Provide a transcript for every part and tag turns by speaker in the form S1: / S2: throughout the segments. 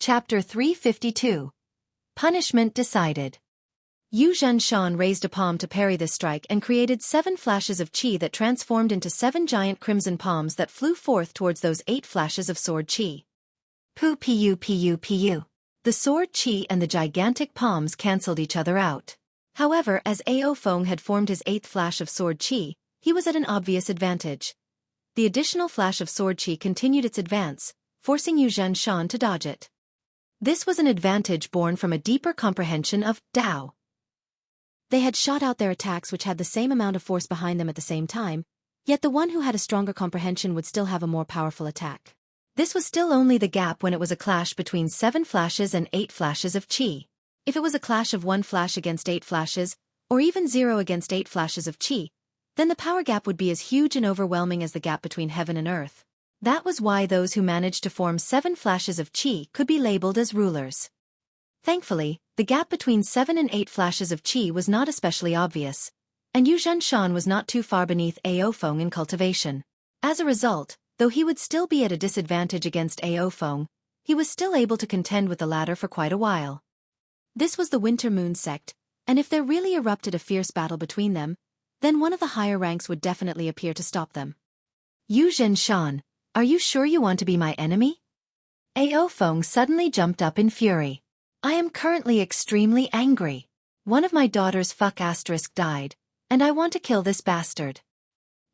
S1: Chapter 352. Punishment Decided. Zheng Xian raised a palm to parry this strike and created 7 flashes of qi that transformed into 7 giant crimson palms that flew forth towards those 8 flashes of sword qi. Pu pu pu pu. The sword qi and the gigantic palms cancelled each other out. However, as Ao Feng had formed his 8th flash of sword qi, he was at an obvious advantage. The additional flash of sword qi continued its advance, forcing Zheng Xian to dodge it. This was an advantage born from a deeper comprehension of Dao. They had shot out their attacks which had the same amount of force behind them at the same time, yet the one who had a stronger comprehension would still have a more powerful attack. This was still only the gap when it was a clash between 7 flashes and 8 flashes of qi. If it was a clash of 1 flash against 8 flashes, or even 0 against 8 flashes of qi, then the power gap would be as huge and overwhelming as the gap between heaven and earth. That was why those who managed to form 7 flashes of qi could be labeled as rulers. Thankfully, the gap between 7 and 8 flashes of qi was not especially obvious, and Zheng Xian was not too far beneath Ao Feng in cultivation. As a result, though he would still be at a disadvantage against Ao Feng, he was still able to contend with the latter for quite a while. This was the Winter Moon sect, and if there really erupted a fierce battle between them, then one of the higher ranks would definitely appear to stop them. Zheng Xian, are you sure you want to be my enemy? Ao Feng suddenly jumped up in fury. I am currently extremely angry. One of my daughters died, and I want to kill this bastard.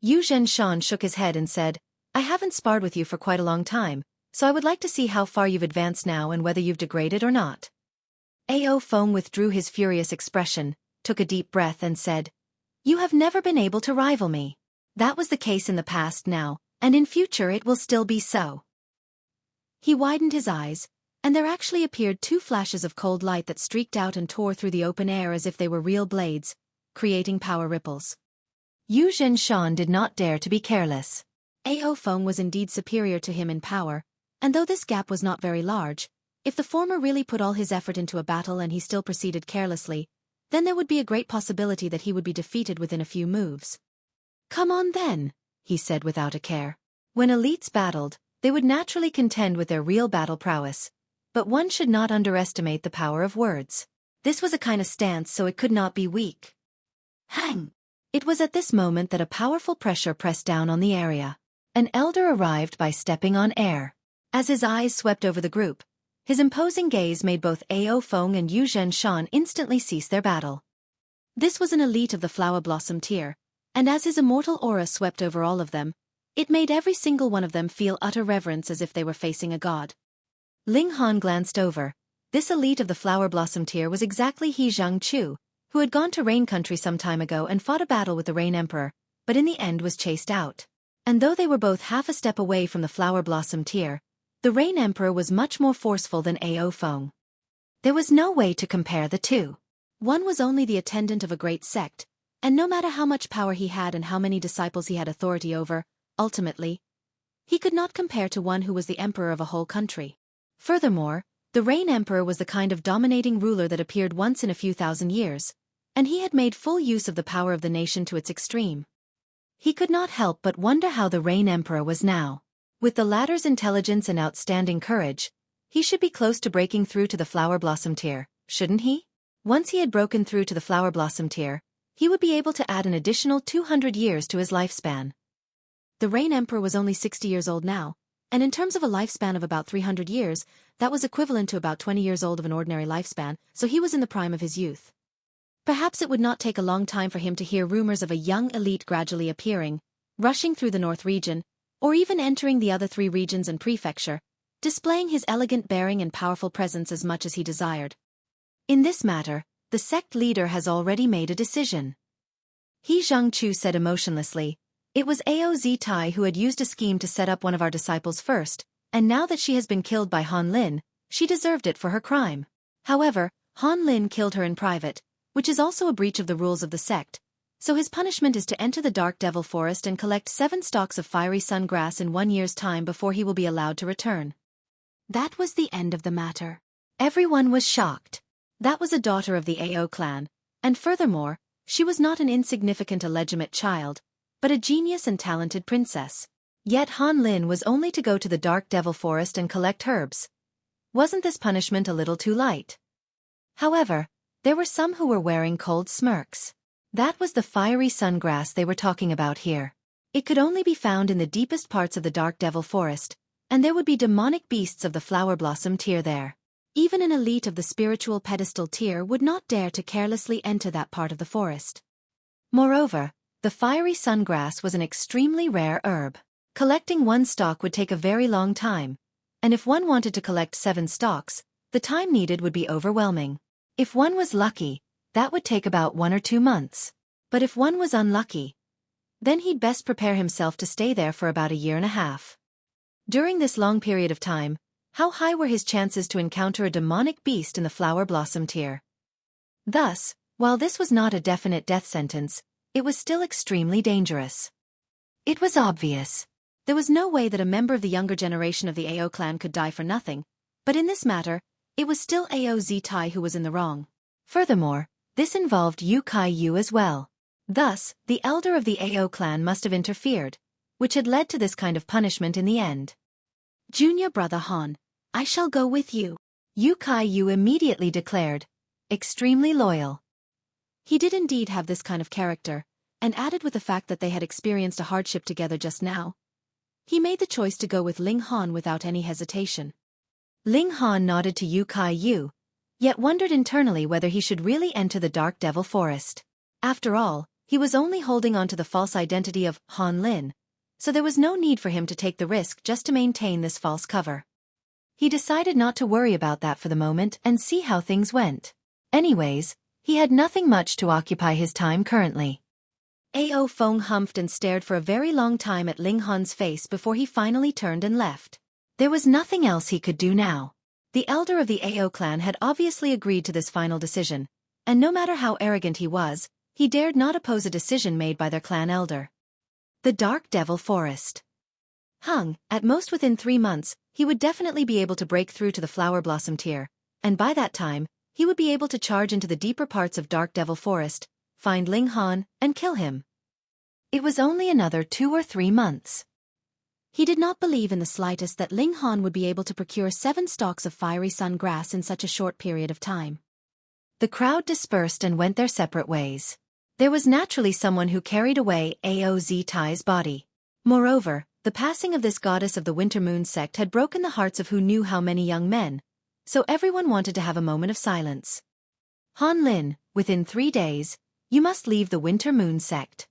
S1: Zheng Xian shook his head and said, I haven't sparred with you for quite a long time, so I would like to see how far you've advanced now and whether you've degraded or not. Ao Feng withdrew his furious expression, took a deep breath and said, You have never been able to rival me. That was the case in the past now, and in future it will still be so. He widened his eyes, and there actually appeared 2 flashes of cold light that streaked out and tore through the open air as if they were real blades, creating power ripples. Zheng Xian did not dare to be careless. Ao Feng was indeed superior to him in power, and though this gap was not very large, if the former really put all his effort into a battle and he still proceeded carelessly, then there would be a great possibility that he would be defeated within a few moves. Come on then, he said without a care. When elites battled, they would naturally contend with their real battle prowess, but one should not underestimate the power of words. This was a kind of stance so it could not be weak. Hang! It was at this moment that a powerful pressure pressed down on the area. An elder arrived by stepping on air. As his eyes swept over the group, his imposing gaze made both Ao Feng and Zheng Xian instantly cease their battle. This was an elite of the flower blossom tier, and as his immortal aura swept over all of them, it made every single one of them feel utter reverence as if they were facing a god. Ling Han glanced over. This elite of the flower blossom tier was exactly He Zhangqiu, who had gone to Rain Country some time ago and fought a battle with the Rain Emperor, but in the end was chased out. And though they were both half a step away from the flower blossom tier, the Rain Emperor was much more forceful than Ao Feng. There was no way to compare the two. One was only the attendant of a great sect, and no matter how much power he had and how many disciples he had authority over, ultimately, he could not compare to one who was the emperor of a whole country. Furthermore, the Rain Emperor was the kind of dominating ruler that appeared once in a few thousand years, and he had made full use of the power of the nation to its extreme. He could not help but wonder how the Rain Emperor was now. With the latter's intelligence and outstanding courage, he should be close to breaking through to the flower blossom tier, shouldn't he? Once he had broken through to the flower blossom tier, he would be able to add an additional 200 years to his lifespan. The Rain Emperor was only 60 years old now, and in terms of a lifespan of about 300 years, that was equivalent to about 20 years old of an ordinary lifespan, so he was in the prime of his youth. Perhaps it would not take a long time for him to hear rumors of a young elite gradually appearing, rushing through the north region, or even entering the other 3 regions and prefecture, displaying his elegant bearing and powerful presence as much as he desired. In this matter, the sect leader has already made a decision. He Zhangqiu said emotionlessly, It was Ao Tai who had used a scheme to set up one of our disciples first, and now that she has been killed by Han Lin, she deserved it for her crime. However, Han Lin killed her in private, which is also a breach of the rules of the sect, so his punishment is to enter the Dark Devil Forest and collect 7 stalks of fiery sun grass in 1 year's time before he will be allowed to return. That was the end of the matter. Everyone was shocked. That was a daughter of the Ao clan, and furthermore, she was not an insignificant illegitimate child, but a genius and talented princess. Yet Han Lin was only to go to the Dark Devil Forest and collect herbs. Wasn't this punishment a little too light? However, there were some who were wearing cold smirks. That was the fiery sungrass they were talking about here. It could only be found in the deepest parts of the Dark Devil Forest, and there would be demonic beasts of the flower blossom tier there. Even an elite of the spiritual pedestal tier would not dare to carelessly enter that part of the forest. Moreover, the fiery sungrass was an extremely rare herb. Collecting one stalk would take a very long time, and if one wanted to collect 7 stalks, the time needed would be overwhelming. If one was lucky, that would take about 1 or 2 months. But if one was unlucky, then he'd best prepare himself to stay there for about 1.5 years. During this long period of time, how high were his chances to encounter a demonic beast in the flower blossom tier? Thus, while this was not a definite death sentence, it was still extremely dangerous. It was obvious. There was no way that a member of the younger generation of the AO clan could die for nothing, but in this matter, it was still AO Zitai who was in the wrong. Furthermore, this involved Xueqi as well. Thus, the elder of the AO clan must have interfered, which had led to this kind of punishment in the end. Junior brother Han, I shall go with you, Xueqi immediately declared, extremely loyal. He did indeed have this kind of character, and added with the fact that they had experienced a hardship together just now, he made the choice to go with Ling Han without any hesitation. Ling Han nodded to Xueqi, yet wondered internally whether he should really enter the Dark Devil Forest. After all, he was only holding on to the false identity of Han Lin, so there was no need for him to take the risk just to maintain this false cover. He decided not to worry about that for the moment and see how things went. Anyways, he had nothing much to occupy his time currently. Ao Feng humphed and stared for a very long time at Ling Han's face before he finally turned and left. There was nothing else he could do now. The elder of the Ao clan had obviously agreed to this final decision, and no matter how arrogant he was, he dared not oppose a decision made by their clan elder. The Dark Devil Forest. At most within 3 months, he would definitely be able to break through to the Flower Blossom tier, and by that time, he would be able to charge into the deeper parts of Dark Devil Forest, find Ling Han, and kill him. It was only another 2 or 3 months. He did not believe in the slightest that Ling Han would be able to procure 7 stalks of fiery sun grass in such a short period of time. The crowd dispersed and went their separate ways. There was naturally someone who carried away Ao Zitai's body. Moreover, the passing of this goddess of the Winter Moon sect had broken the hearts of who knew how many young men, so everyone wanted to have a moment of silence. Han Lin, within 3 days, you must leave the Winter Moon sect.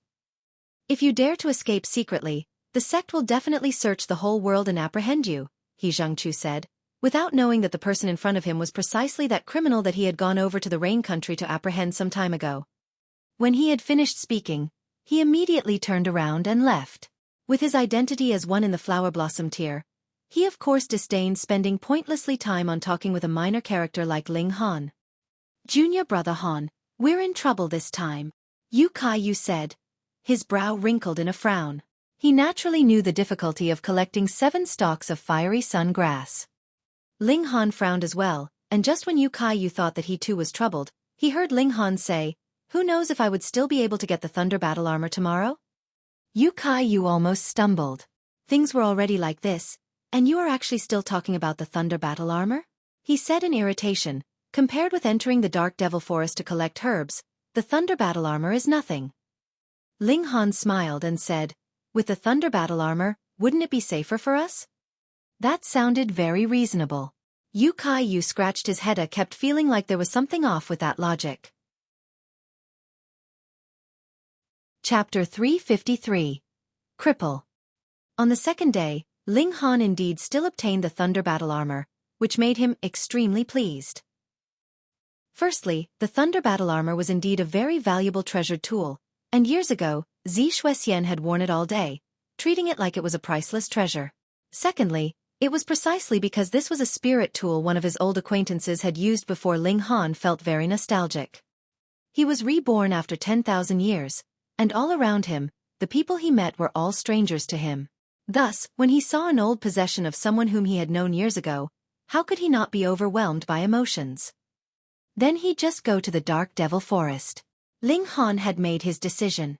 S1: If you dare to escape secretly, the sect will definitely search the whole world and apprehend you, he Zheng said, without knowing that the person in front of him was precisely that criminal that he had gone over to the Rain Country to apprehend some time ago. When he had finished speaking, he immediately turned around and left. With his identity as one in the Flower Blossom tier, he of course disdained spending pointlessly time on talking with a minor character like Ling Han. Junior brother Han, we're in trouble this time, Xueqi said, his brow wrinkled in a frown. He naturally knew the difficulty of collecting 7 stalks of fiery sun grass. Ling Han frowned as well, and just when Xueqi thought that he too was troubled, he heard Ling Han say, who knows if I would still be able to get the thunder battle armor tomorrow? Xueqi almost stumbled. Things were already like this, and you are actually still talking about the thunder battle armor? He said in irritation, compared with entering the Dark Devil Forest to collect herbs, the thunder battle armor is nothing. Ling Han smiled and said, with the thunder battle armor, wouldn't it be safer for us? That sounded very reasonable. Xueqi scratched his head, kept feeling like there was something off with that logic. Chapter 353. Cripple. On the second day, Ling Han indeed still obtained the thunder battle armor, which made him extremely pleased. Firstly, the thunder battle armor was indeed a very valuable treasured tool, and years ago, Xue Xian had worn it all day, treating it like it was a priceless treasure. Secondly, it was precisely because this was a spirit tool one of his old acquaintances had used before Ling Han felt very nostalgic. He was reborn after 10,000 years, and all around him, the people he met were all strangers to him. Thus, when he saw an old possession of someone whom he had known years ago, how could he not be overwhelmed by emotions? Then he'd just go to the Dark Devil Forest. Ling Han had made his decision.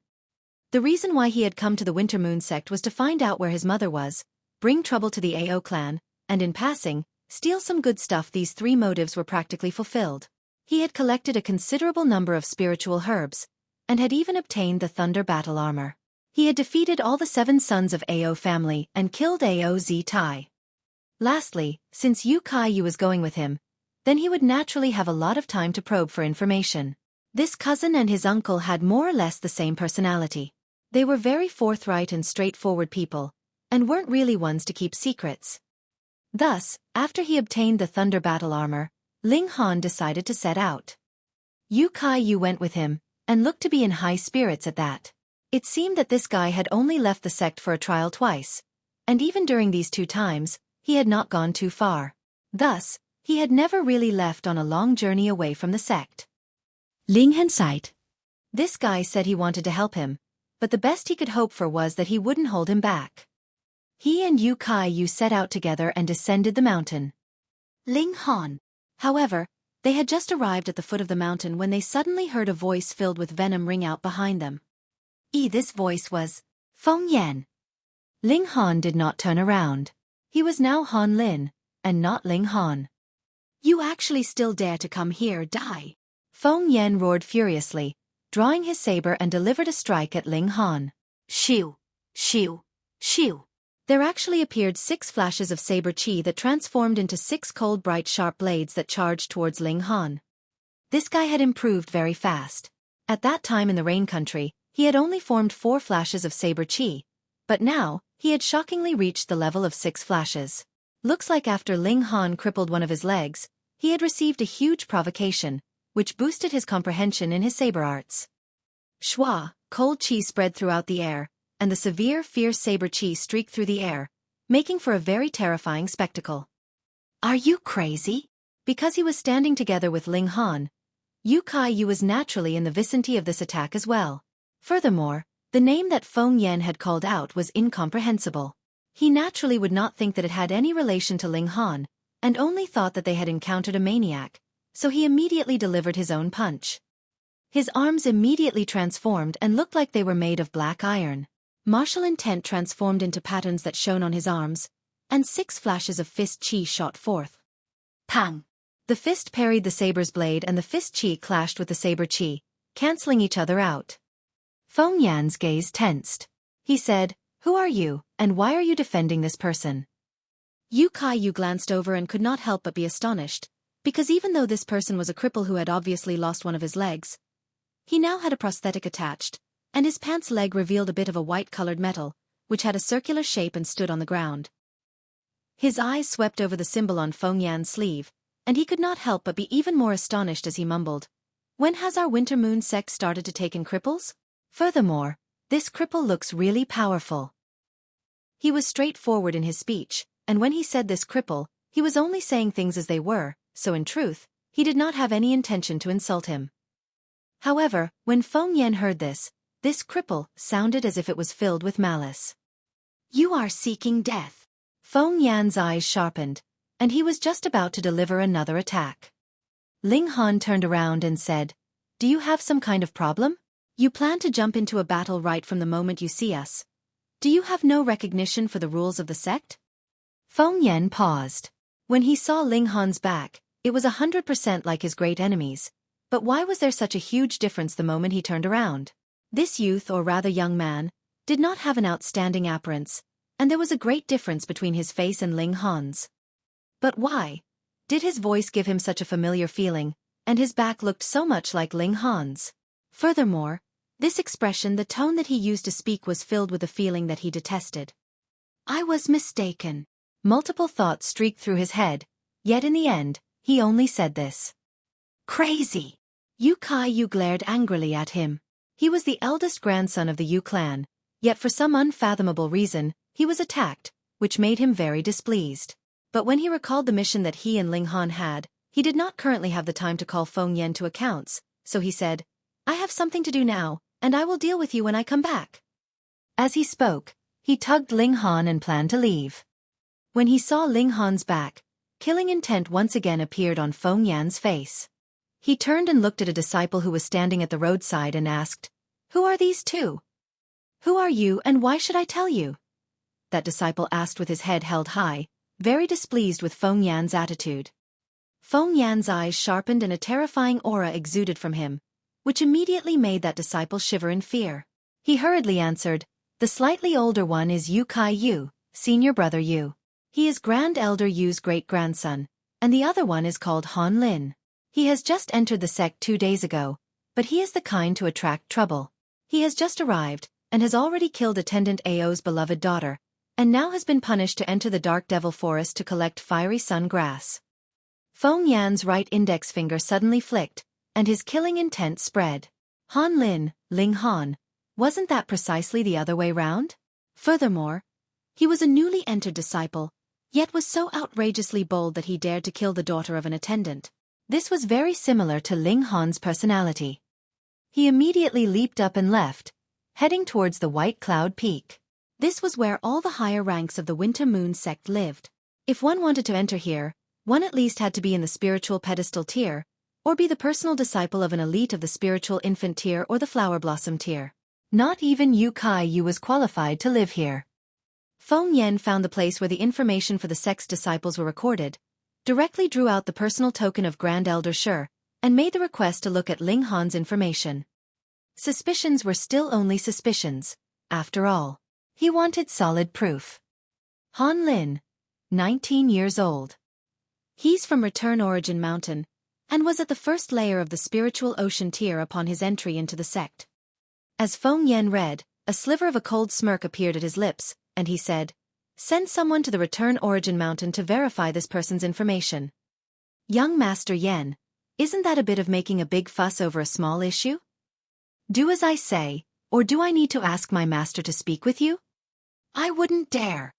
S1: The reason why he had come to the Winter Moon sect was to find out where his mother was, bring trouble to the AO clan, and in passing, steal some good stuff. These three motives were practically fulfilled. He had collected a considerable number of spiritual herbs, and had even obtained the Thunder Battle Armor. He had defeated all the 7 sons of Ao family and killed Ao Tai. Lastly, since Yu Kai was going with him, then he would naturally have a lot of time to probe for information. This cousin and his uncle had more or less the same personality. They were very forthright and straightforward people, and weren't really ones to keep secrets. Thus, after he obtained the Thunder Battle Armor, Ling Han decided to set out. Yu Kai went with him, and looked to be in high spirits at that. It seemed that this guy had only left the sect for a trial twice, and even during these 2 times, he had not gone too far. Thus, he had never really left on a long journey away from the sect. Ling Han sighed. This guy said he wanted to help him, but the best he could hope for was that he wouldn't hold him back. He and Yu Kai set out together and descended the mountain. Ling Han. However, they had just arrived at the foot of the mountain when they suddenly heard a voice filled with venom ring out behind them. This voice was Feng Yan. Ling Han did not turn around. He was now Han Lin, and not Ling Han. You actually still dare to come here, die? Feng Yan roared furiously, drawing his saber and delivered a strike at Ling Han. Shiu, shiu, shiu. There actually appeared 6 flashes of saber chi that transformed into 6 cold bright sharp blades that charged towards Ling Han. This guy had improved very fast. At that time in the Rain Country, he had only formed 4 flashes of saber chi, but now, he had shockingly reached the level of 6 flashes. Looks like after Ling Han crippled one of his legs, he had received a huge provocation, which boosted his comprehension in his saber arts. Shua, cold chi spread throughout the air, and the severe fierce saber chi streaked through the air, making for a very terrifying spectacle. Are you crazy? Because he was standing together with Ling Han, Yu Kai was naturally in the vicinity of this attack as well. Furthermore, the name that Feng Yan had called out was incomprehensible. He naturally would not think that it had any relation to Ling Han, and only thought that they had encountered a maniac, so he immediately delivered his own punch. His arms immediately transformed and looked like they were made of black iron. Martial intent transformed into patterns that shone on his arms, and 6 flashes of fist chi shot forth. Pang! The fist parried the saber's blade and the fist chi clashed with the saber chi, cancelling each other out. Feng Yan's gaze tensed. He said, "Who are you, and why are you defending this person?" Yu Kai glanced over and could not help but be astonished, because even though this person was a cripple who had obviously lost one of his legs, he now had a prosthetic attached, and his pants leg revealed a bit of a white-colored metal, which had a circular shape and stood on the ground. His eyes swept over the symbol on Feng Yan's sleeve, and he could not help but be even more astonished as he mumbled, "When has our Winter Moon sect started to take in cripples? Furthermore, this cripple looks really powerful." He was straightforward in his speech, and when he said this cripple, he was only saying things as they were, so in truth, he did not have any intention to insult him. However, when Feng Yan heard this cripple sounded as if it was filled with malice. "You are seeking death." Feng Yan's eyes sharpened, and he was just about to deliver another attack. Ling Han turned around and said, "Do you have some kind of problem? You plan to jump into a battle right from the moment you see us. Do you have no recognition for the rules of the sect?" Feng Yan paused. When he saw Ling Han's back, it was 100% like his great enemies, but why was there such a huge difference the moment he turned around? This youth, or rather young man, did not have an outstanding appearance, and there was a great difference between his face and Ling Han's. But why? Did his voice give him such a familiar feeling, and his back looked so much like Ling Han's? Furthermore, this expression, the tone that he used to speak, was filled with a feeling that he detested. I was mistaken. Multiple thoughts streaked through his head, yet in the end, he only said this. Crazy! Yu Kai glared angrily at him. He was the eldest grandson of the Yu clan, yet for some unfathomable reason, he was attacked, which made him very displeased. But when he recalled the mission that he and Ling Han had, he did not currently have the time to call Feng Yan to accounts, so he said, I have something to do now, and I will deal with you when I come back. As he spoke, he tugged Ling Han and planned to leave. When he saw Ling Han's back, killing intent once again appeared on Feng Yan's face. He turned and looked at a disciple who was standing at the roadside and asked, Who are these two? Who are you and why should I tell you? That disciple asked with his head held high, very displeased with Feng Yan's attitude. Feng Yan's eyes sharpened and a terrifying aura exuded from him, which immediately made that disciple shiver in fear. He hurriedly answered, "The slightly older one is Xueqi Yu, senior brother Yu. He is Grand Elder Yu's great-grandson, and the other one is called Han Lin. He has just entered the sect 2 days ago, but he is the kind to attract trouble. He has just arrived, and has already killed Attendant Ao's beloved daughter, and now has been punished to enter the Dark Devil Forest to collect fiery sun grass." Feng Yan's right index finger suddenly flicked, and his killing intent spread. Han Lin, Ling Han, wasn't that precisely the other way round? Furthermore, he was a newly entered disciple, yet was so outrageously bold that he dared to kill the daughter of an attendant. This was very similar to Ling Han's personality. He immediately leaped up and left, heading towards the White Cloud Peak. This was where all the higher ranks of the Winter Moon sect lived. If one wanted to enter here, one at least had to be in the spiritual pedestal tier, or be the personal disciple of an elite of the spiritual infant tier or the flower blossom tier. Not even Xueqi Yu was qualified to live here. Feng Yan found the place where the information for the sect's disciples were recorded, directly drew out the personal token of Grand Elder Xue, and made the request to look at Ling Han's information. Suspicions were still only suspicions, after all. He wanted solid proof. Han Lin, 19 years old. He's from Return Origin Mountain, and was at the first layer of the spiritual ocean tier upon his entry into the sect. As Feng Yan read, a sliver of a cold smirk appeared at his lips, and he said, "Send someone to the Return Origin Mountain to verify this person's information." "Young Master Yan, isn't that a bit of making a big fuss over a small issue? Do as I say, or do I need to ask my master to speak with you?" "I wouldn't dare."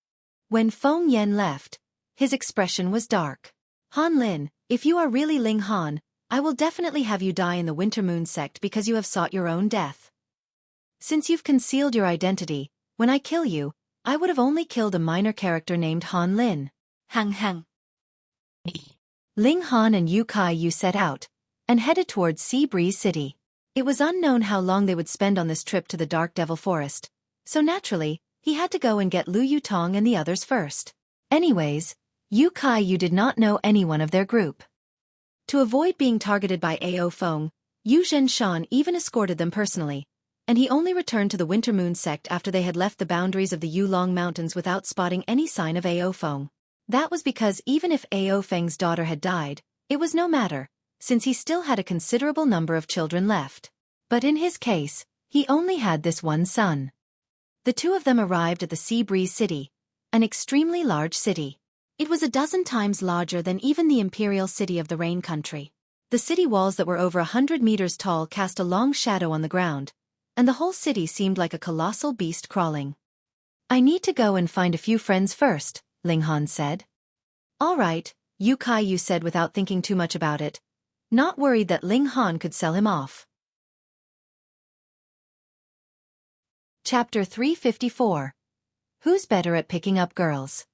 S1: When Feng Yan left, his expression was dark. "Han Lin, if you are really Ling Han, I will definitely have you die in the Winter Moon sect because you have sought your own death. Since you've concealed your identity, when I kill you, I would have only killed a minor character named Han Lin." Hang hang. Ling Han and Xueqi Yu set out, and headed towards Sea Breeze City. It was unknown how long they would spend on this trip to the Dark Devil Forest, so naturally, he had to go and get Lu Yutong and the others first. Anyways, Xueqi Yu did not know anyone of their group. To avoid being targeted by Ao Feng, Zheng Shan even escorted them personally, and he only returned to the Winter Moon sect after they had left the boundaries of the Yulong Mountains without spotting any sign of Ao Feng. That was because even if Ao Feng's daughter had died, it was no matter, since he still had a considerable number of children left. But in his case, he only had this one son. The two of them arrived at the Sea Breeze City, an extremely large city. It was a dozen times larger than even the imperial city of the Rain Country. The city walls that were over 100 meters tall cast a long shadow on the ground, and the whole city seemed like a colossal beast crawling. "I need to go and find a few friends first," Ling Han said. "All right," Xueqi Yu said without thinking too much about it, not worried that Ling Han could sell him off. Chapter 354. Who's better at picking up girls?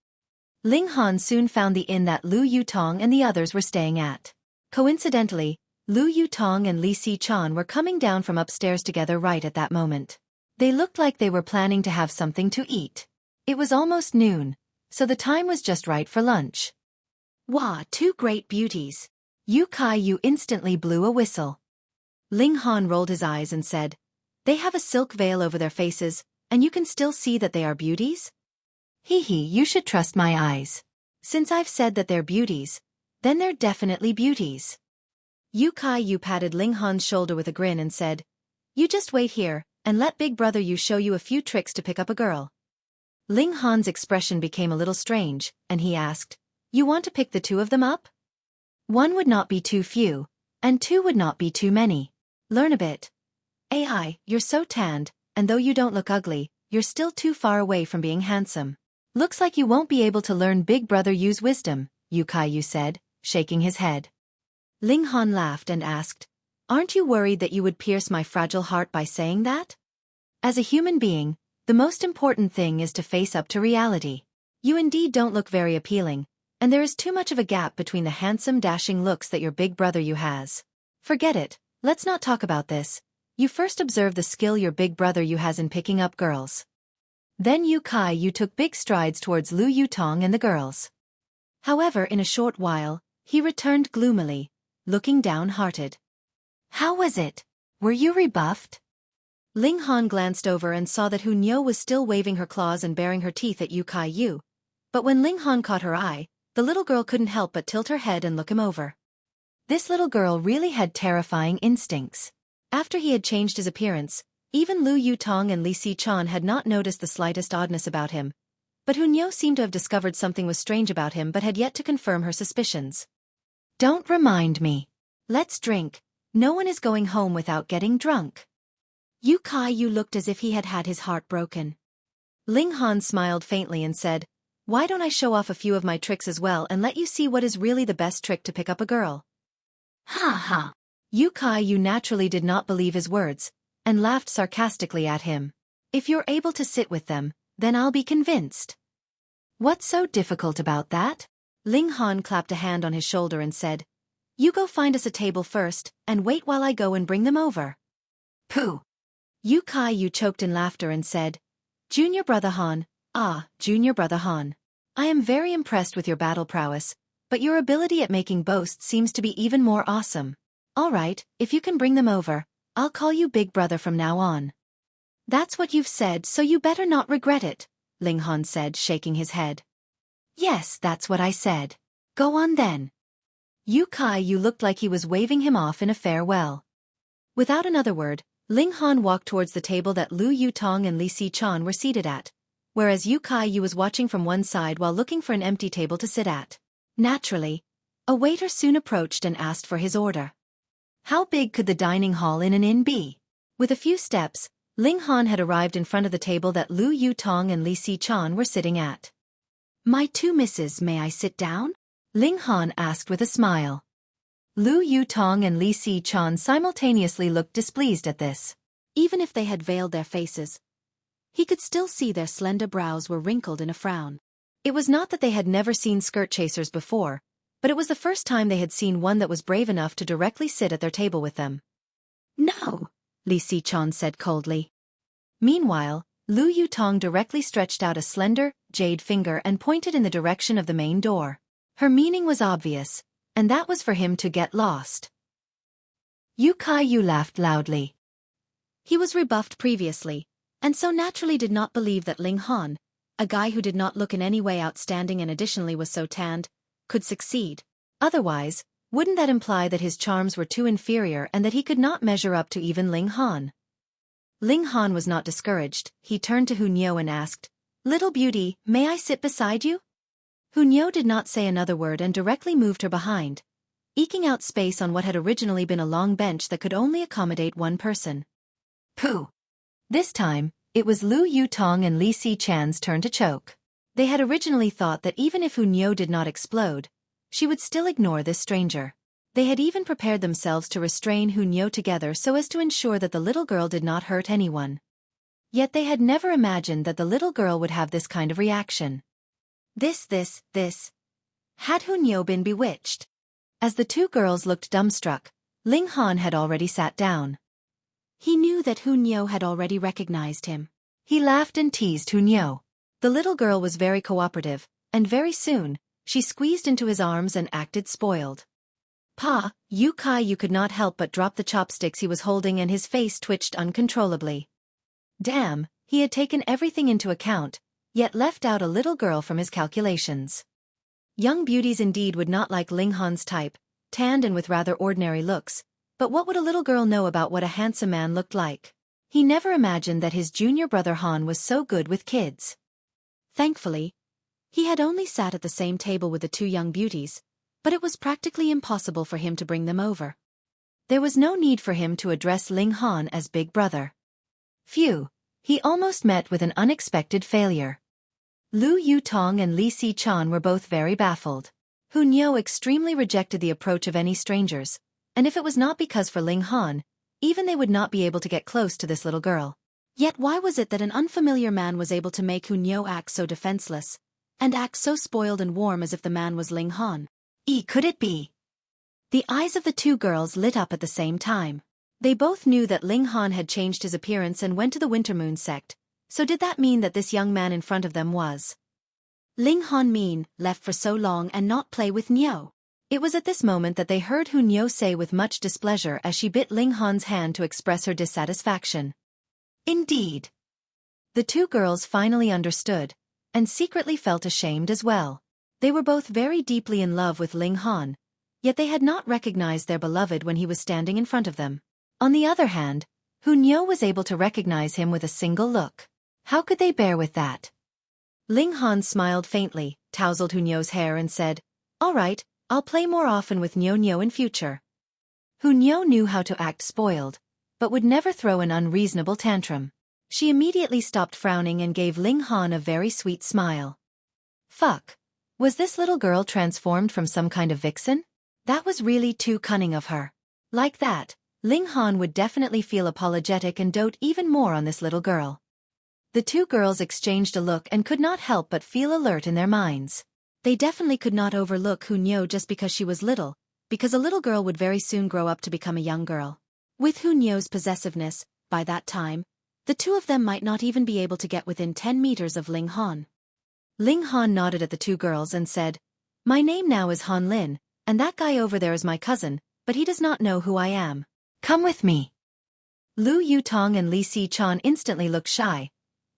S1: Ling Han soon found the inn that Lu Yutong and the others were staying at. Coincidentally, Lu Yutong and Li Si-chan were coming down from upstairs together right at that moment. They looked like they were planning to have something to eat. It was almost noon, so the time was just right for lunch. "Wah, two great beauties." Xueqi Yu instantly blew a whistle. Ling Han rolled his eyes and said, "They have a silk veil over their faces, and you can still see that they are beauties? Hee hee, you should trust my eyes. Since I've said that they're beauties, then they're definitely beauties." Xueqi Yu patted Ling Han's shoulder with a grin and said, "You just wait here, and let Big Brother Yu show you a few tricks to pick up a girl." Ling Han's expression became a little strange, and he asked, "You want to pick the two of them up?" "One would not be too few, and two would not be too many. Learn a bit. AI, you're so tanned, and though you don't look ugly, you're still too far away from being handsome. Looks like you won't be able to learn Big Brother Yu's wisdom," Xueqi Yu said, shaking his head. Ling Han laughed and asked, "Aren't you worried that you would pierce my fragile heart by saying that? As a human being, the most important thing is to face up to reality. You indeed don't look very appealing, and there is too much of a gap between the handsome dashing looks that your Big Brother Yu has. Forget it, let's not talk about this. You first observe the skill your Big Brother Yu has in picking up girls." Then Xueqi Yu took big strides towards Lu Yutong and the girls. However, in a short while, he returned gloomily, looking downhearted. How was it? Were you rebuffed? Ling Han glanced over and saw that Hunyou was still waving her claws and baring her teeth at Yu Kai Yu. But when Ling Han caught her eye, the little girl couldn't help but tilt her head and look him over. This little girl really had terrifying instincts. After he had changed his appearance, even Lu Yutong and Li Xichan had not noticed the slightest oddness about him. But Hunyou seemed to have discovered something was strange about him but had yet to confirm her suspicions. Don't remind me. Let's drink. No one is going home without getting drunk. Yu Kai Yu looked as if he had had his heart broken. Ling Han smiled faintly and said, why don't I show off a few of my tricks as well and let you see what is really the best trick to pick up a girl? Ha ha. Yu Kai Yu naturally did not believe his words, and laughed sarcastically at him. If you're able to sit with them, then I'll be convinced. What's so difficult about that? Ling Han clapped a hand on his shoulder and said, you go find us a table first, and wait while I go and bring them over. Pooh! Yu Kai Yu choked in laughter and said, Junior Brother Han, Junior Brother Han. I am very impressed with your battle prowess, but your ability at making boasts seems to be even more awesome. All right, if you can bring them over, I'll call you Big Brother from now on. That's what you've said, so you better not regret it, Ling Han said, shaking his head. Yes, that's what I said. Go on then. Yu Kai Yu looked like he was waving him off in a farewell. Without another word, Ling Han walked towards the table that Lu Yutong and Li Xichan were seated at, whereas Yu Kai Yu was watching from one side while looking for an empty table to sit at. Naturally, a waiter soon approached and asked for his order. How big could the dining hall in an inn be? With a few steps, Ling Han had arrived in front of the table that Lu Yutong and Li Xichan were sitting at. My two misses, may I sit down? Ling Han asked with a smile. Lu Yutong and Li Xichan simultaneously looked displeased at this. Even if they had veiled their faces, he could still see their slender brows were wrinkled in a frown. It was not that they had never seen skirt chasers before, but it was the first time they had seen one that was brave enough to directly sit at their table with them. No, Li Xichan said coldly. Meanwhile, Lu Yutong directly stretched out a slender, jade finger and pointed in the direction of the main door. Her meaning was obvious, and that was for him to get lost. Yu Kai Yu laughed loudly. He was rebuffed previously, and so naturally did not believe that Ling Han, a guy who did not look in any way outstanding and additionally was so tanned, could succeed. Otherwise, wouldn't that imply that his charms were too inferior and that he could not measure up to even Ling Han? Ling Han was not discouraged. He turned to Hunyou and asked, Little beauty, may I sit beside you? Hunyou did not say another word and directly moved her behind, eking out space on what had originally been a long bench that could only accommodate one person. Pooh! This time, it was Lu Yutong and Li Xichan's turn to choke. They had originally thought that even if Hunyou did not explode, she would still ignore this stranger. They had even prepared themselves to restrain Hunyou together so as to ensure that the little girl did not hurt anyone. Yet they had never imagined that the little girl would have this kind of reaction. This. Had Hunyou been bewitched? As the two girls looked dumbstruck, Ling Han had already sat down. He knew that Hunyou had already recognized him. He laughed and teased Hunyou. The little girl was very cooperative, and very soon, she squeezed into his arms and acted spoiled. Yu Kai Yu could not help but drop the chopsticks he was holding and his face twitched uncontrollably. Damn, he had taken everything into account, yet left out a little girl from his calculations. Young beauties indeed would not like Ling Han's type, tanned and with rather ordinary looks, but what would a little girl know about what a handsome man looked like? He never imagined that his junior brother Han was so good with kids. Thankfully, he had only sat at the same table with the two young beauties, but it was practically impossible for him to bring them over. There was no need for him to address Ling Han as Big Brother. Phew, he almost met with an unexpected failure. Lu Yutong and Li Xichan were both very baffled. Hunyou extremely rejected the approach of any strangers, and if it was not because for Ling Han, even they would not be able to get close to this little girl. Yet why was it that an unfamiliar man was able to make Hunyou act so defenseless, and act so spoiled and warm as if the man was Ling Han? Could it be? The eyes of the two girls lit up at the same time. They both knew that Ling Han had changed his appearance and went to the Wintermoon sect, so did that mean that this young man in front of them was Ling Han mean, left for so long and not play with Niu. It was at this moment that they heard Hu Niu say with much displeasure as she bit Ling Han's hand to express her dissatisfaction. Indeed. The two girls finally understood, and secretly felt ashamed as well. They were both very deeply in love with Ling Han, yet they had not recognized their beloved when he was standing in front of them. On the other hand, Hu Niu was able to recognize him with a single look. How could they bear with that? Ling Han smiled faintly, tousled Hu Niu's hair and said, "All right, I'll play more often with Niu in future." Hu Niu knew how to act spoiled, but would never throw an unreasonable tantrum. She immediately stopped frowning and gave Ling Han a very sweet smile. Fuck. Was this little girl transformed from some kind of vixen? That was really too cunning of her. Like that, Ling Han would definitely feel apologetic and dote even more on this little girl. The two girls exchanged a look and could not help but feel alert in their minds. They definitely could not overlook Hu Niu just because she was little, because a little girl would very soon grow up to become a young girl. With Hu Niu's possessiveness, by that time, the two of them might not even be able to get within 10 meters of Ling Han. Ling Han nodded at the two girls and said, "My name now is Han Lin, and that guy over there is my cousin, but he does not know who I am. Come with me." Lu Yutong and Li Si-chan instantly looked shy,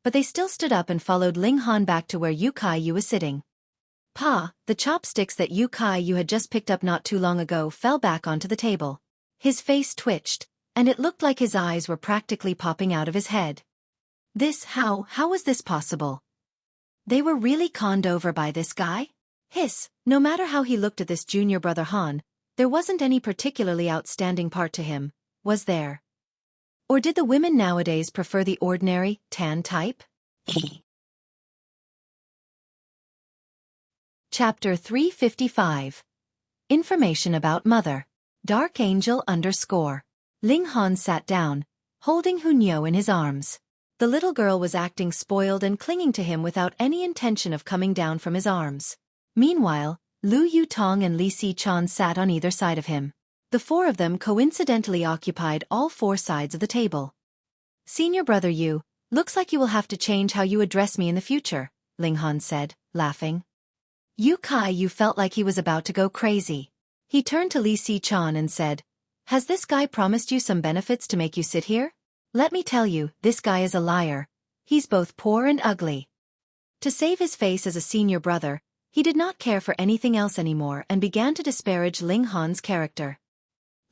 S1: but they still stood up and followed Ling Han back to where Yu Kai-yu was sitting. Pa, the chopsticks that Yu Kai-yu had just picked up not too long ago fell back onto the table. His face twitched, and it looked like his eyes were practically popping out of his head. How was this possible? They were really conned over by this guy? No matter how he looked at this junior brother Han, there wasn't any particularly outstanding part to him, was there? Or did the women nowadays prefer the ordinary, tan type? Chapter 355. Information about Mother. Dark Angel _ Ling Han sat down, holding Hu Niu in his arms. The little girl was acting spoiled and clinging to him without any intention of coming down from his arms. Meanwhile, Lu Yutong and Li Si-chan sat on either side of him. The four of them coincidentally occupied all four sides of the table. "Senior brother Yu, looks like you will have to change how you address me in the future," Ling Han said, laughing. Yu Kai-yu felt like he was about to go crazy. He turned to Li Si-chan and said, "Has this guy promised you some benefits to make you sit here? Let me tell you, this guy is a liar. He's both poor and ugly." To save his face as a senior brother, he did not care for anything else anymore and began to disparage Ling Han's character.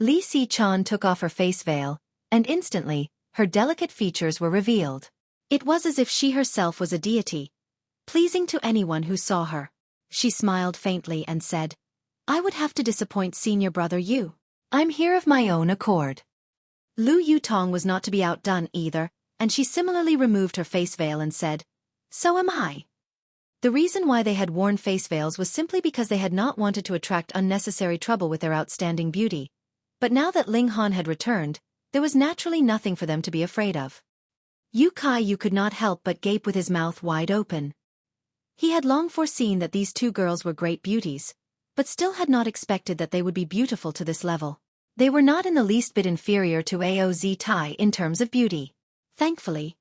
S1: Li Si-chan took off her face veil, and instantly, her delicate features were revealed. It was as if she herself was a deity, pleasing to anyone who saw her. She smiled faintly and said, "I would have to disappoint senior brother Yu. I'm here of my own accord." Lu Yutong was not to be outdone either, and she similarly removed her face veil and said, "So am I." The reason why they had worn face veils was simply because they had not wanted to attract unnecessary trouble with their outstanding beauty. But now that Ling Han had returned, there was naturally nothing for them to be afraid of. Yu Kai-yu could not help but gape with his mouth wide open. He had long foreseen that these two girls were great beauties, but still had not expected that they would be beautiful to this level. They were not in the least bit inferior to Aoz Tai in terms of beauty. Thankfully,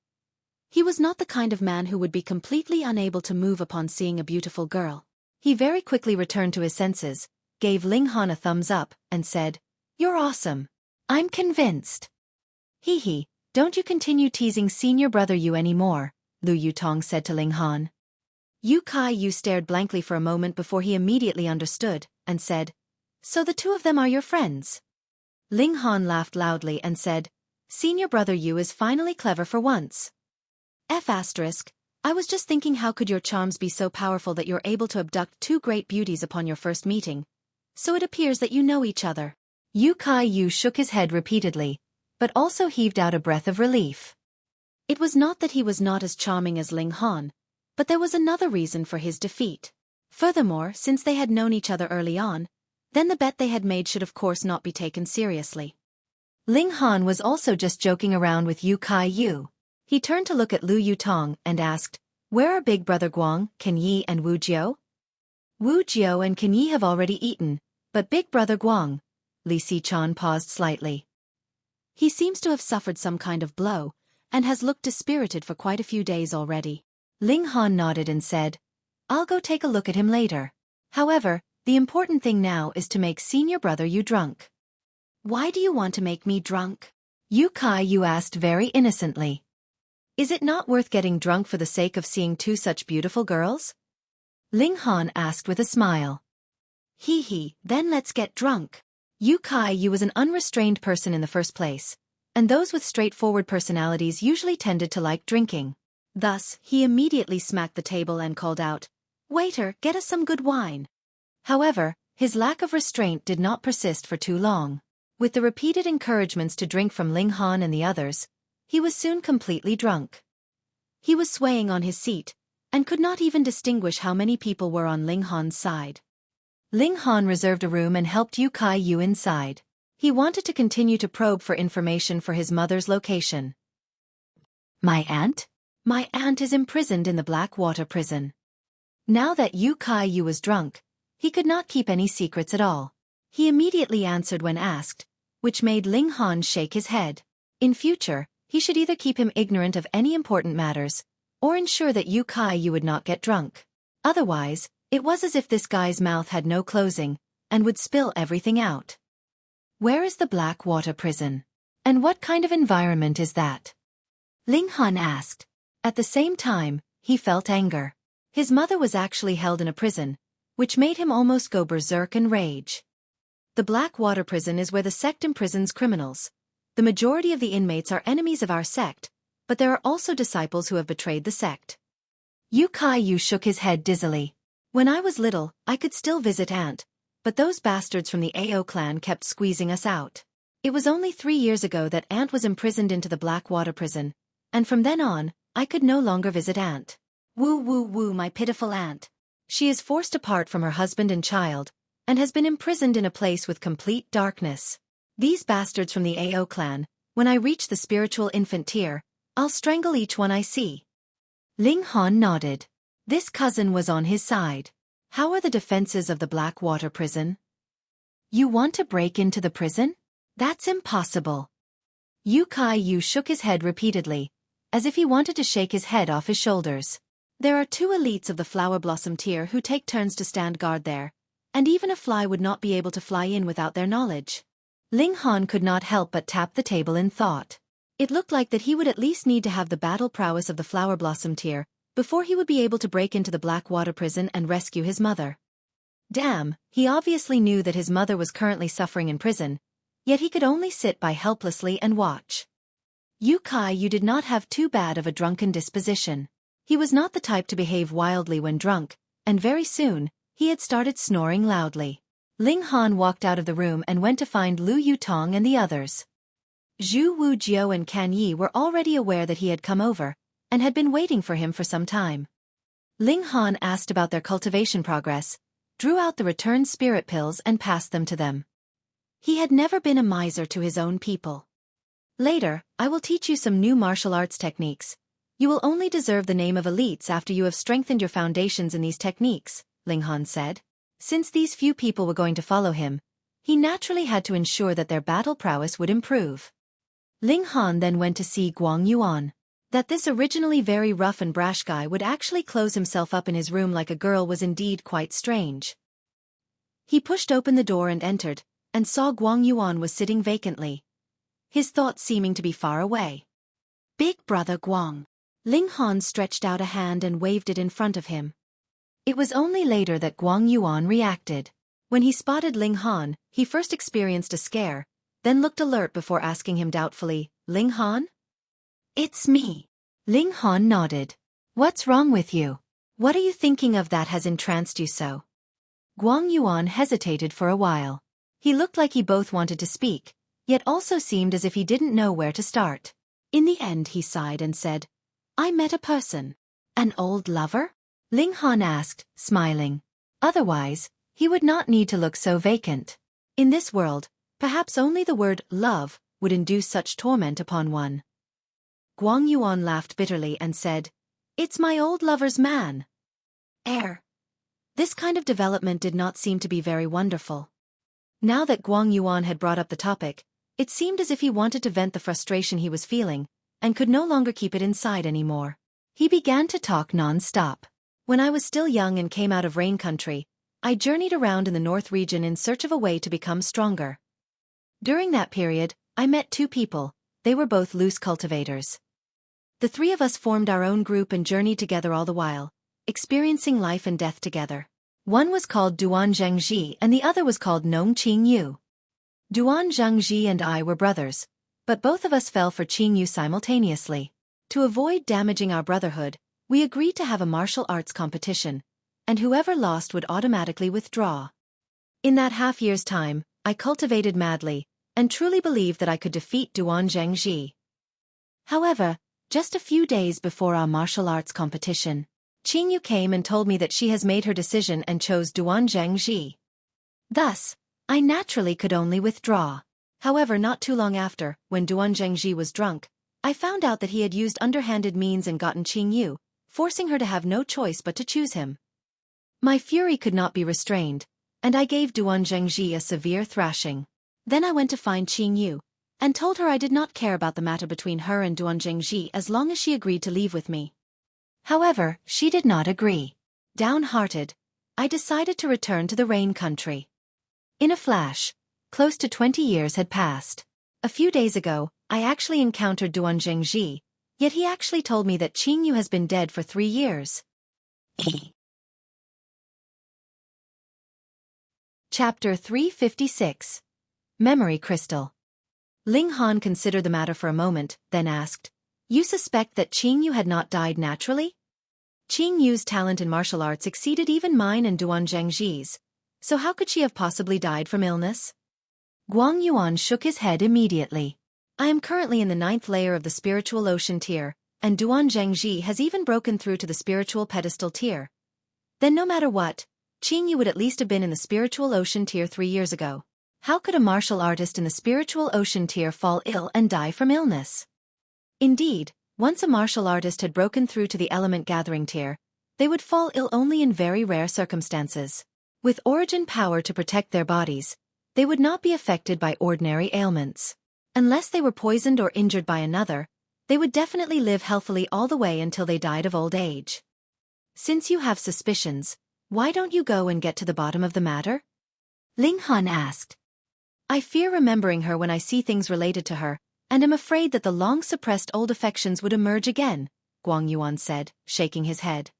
S1: he was not the kind of man who would be completely unable to move upon seeing a beautiful girl. He very quickly returned to his senses, gave Ling Han a thumbs up, and said, "You're awesome. I'm convinced." "Hee, don't you continue teasing senior brother Yu anymore," Lu Yutong said to Ling Han. Yu Kai-yu stared blankly for a moment before he immediately understood, and said, "So the two of them are your friends?" Ling Han laughed loudly and said, "Senior brother Yu is finally clever for once. I was just thinking, how could your charms be so powerful that you're able to abduct two great beauties upon your first meeting? So it appears that you know each other." Yu Kai-yu shook his head repeatedly, but also heaved out a breath of relief. It was not that he was not as charming as Ling Han, but there was another reason for his defeat. Furthermore, since they had known each other early on, then the bet they had made should of course not be taken seriously. Ling Han was also just joking around with Yu Kai-yu. He turned to look at Lu Yutong and asked, "Where are Big Brother Gong, Can Yi and Wu Jiu?" "Wu Jiu and Can Yi have already eaten, but Big Brother Guang." Li Si-chan paused slightly. "He seems to have suffered some kind of blow, and has looked dispirited for quite a few days already." Ling Han nodded and said, I'll go take a look at him later. However, the important thing now is to make senior brother you drunk. Why do you want to make me drunk? You asked very innocently. Is it not worth getting drunk for the sake of seeing two such beautiful girls? Ling Han asked with a smile. Hee, then let's get drunk. Yu was an unrestrained person in the first place, and those with straightforward personalities usually tended to like drinking. Thus, he immediately smacked the table and called out, "Waiter, get us some good wine." However, his lack of restraint did not persist for too long. With the repeated encouragements to drink from Ling Han and the others, he was soon completely drunk. He was swaying on his seat, and could not even distinguish how many people were on Ling Han's side. Ling Han reserved a room and helped Yu inside. He wanted to continue to probe for information for his mother's location. My aunt? My aunt is imprisoned in the Blackwater prison. Now that Yu was drunk, he could not keep any secrets at all. He immediately answered when asked, which made Ling Han shake his head. In future, he should either keep him ignorant of any important matters, or ensure that Yu would not get drunk. Otherwise, it was as if this guy's mouth had no closing, and would spill everything out. Where is the Blackwater prison? And what kind of environment is that? Ling Han asked. At the same time, he felt anger. His mother was actually held in a prison, which made him almost go berserk in rage. The Blackwater prison is where the sect imprisons criminals. The majority of the inmates are enemies of our sect, but there are also disciples who have betrayed the sect. Yu shook his head dizzily. When I was little, I could still visit Aunt, but those bastards from the AO clan kept squeezing us out. It was only 3 years ago that Aunt was imprisoned into the Blackwater prison, and from then on, I could no longer visit Aunt. Woo, my pitiful aunt. She is forced apart from her husband and child, and has been imprisoned in a place with complete darkness. These bastards from the AO clan, when I reach the spiritual infant tier, I'll strangle each one I see. Ling Han nodded. This cousin was on his side. How are the defenses of the Blackwater prison? You want to break into the prison? That's impossible. Yu shook his head repeatedly, as if he wanted to shake his head off his shoulders. There are 2 elites of the flower blossom tier who take turns to stand guard there, and even a fly would not be able to fly in without their knowledge. Ling Han could not help but tap the table in thought. It looked like that he would at least need to have the battle prowess of the flower blossom tier before he would be able to break into the Blackwater prison and rescue his mother. Damn, he obviously knew that his mother was currently suffering in prison, yet he could only sit by helplessly and watch. Yu did not have too bad of a drunken disposition. He was not the type to behave wildly when drunk, and very soon, he had started snoring loudly. Ling Han walked out of the room and went to find Lu Yutong and the others. Zhu Wujiu and Kan Yi were already aware that he had come over, and had been waiting for him for some time. Ling Han asked about their cultivation progress, drew out the returned spirit pills and passed them to them. He had never been a miser to his own people. Later, I will teach you some new martial arts techniques. You will only deserve the name of elites after you have strengthened your foundations in these techniques, Ling Han said. Since these few people were going to follow him, he naturally had to ensure that their battle prowess would improve. Ling Han then went to see Guang Yuan. That this originally very rough and brash guy would actually close himself up in his room like a girl was indeed quite strange. He pushed open the door and entered, and saw Guang Yuan was sitting vacantly, his thoughts seeming to be far away. Big brother Guang. Ling Han stretched out a hand and waved it in front of him. It was only later that Guang Yuan reacted. When he spotted Ling Han, he first experienced a scare, then looked alert before asking him doubtfully, Ling Han? It's me. Ling Han nodded. What's wrong with you? What are you thinking of that has entranced you so? Guang Yuan hesitated for a while. He looked like he both wanted to speak, yet also seemed as if he didn't know where to start. In the end he sighed and said, I met a person. An old lover? Ling Han asked, smiling. Otherwise, he would not need to look so vacant. In this world, perhaps only the word love would induce such torment upon one. Guang Yuan laughed bitterly and said, It's my old lover's man. This kind of development did not seem to be very wonderful. Now that Guang Yuan had brought up the topic, it seemed as if he wanted to vent the frustration he was feeling, and could no longer keep it inside anymore. He began to talk non-stop. When I was still young and came out of Rain Country, I journeyed around in the North region in search of a way to become stronger. During that period, I met two people. They were both loose cultivators. The three of us formed our own group and journeyed together all the while, experiencing life and death together. One was called Duan Zhengji and the other was called Nong Qingyu. Duan Zhengji and I were brothers, but both of us fell for Qingyu simultaneously. To avoid damaging our brotherhood, we agreed to have a martial arts competition, and whoever lost would automatically withdraw. In that half-year's time, I cultivated madly, and truly believed that I could defeat Duan Zhengji. However, just a few days before our martial arts competition, Qingyu came and told me that she has made her decision and chose Duan Zhengji. Thus, I naturally could only withdraw. However, not too long after, when Duan Zhengji was drunk, I found out that he had used underhanded means and gotten Qingyu, forcing her to have no choice but to choose him. My fury could not be restrained, and I gave Duan Zhengji a severe thrashing. Then I went to find Qingyu, and told her I did not care about the matter between her and Duan Zhengji as long as she agreed to leave with me. However, she did not agree. Downhearted, I decided to return to the Rain Country. In a flash, close to 20 years had passed. A few days ago, I actually encountered Duan Zhengji, yet he actually told me that Qingyu has been dead for 3 years. Chapter 356. Memory Crystal. Ling Han considered the matter for a moment, then asked, "You suspect that Qingyu had not died naturally?" Qingyu's talent in martial arts exceeded even mine and Duan Zhengji's, so how could she have possibly died from illness? Guang Yuan shook his head immediately. I am currently in the 9th layer of the spiritual ocean tier, and Duan Zhengji has even broken through to the spiritual pedestal tier. Then no matter what, Qingyu would at least have been in the spiritual ocean tier 3 years ago. How could a martial artist in the spiritual ocean tier fall ill and die from illness? Indeed, once a martial artist had broken through to the element gathering tier, they would fall ill only in very rare circumstances. With origin power to protect their bodies, they would not be affected by ordinary ailments. Unless they were poisoned or injured by another, they would definitely live healthily all the way until they died of old age. Since you have suspicions, why don't you go and get to the bottom of the matter? Ling Han asked. I fear remembering her when I see things related to her, and am afraid that the long-suppressed old affections would emerge again, Guang Yuan said, shaking his head.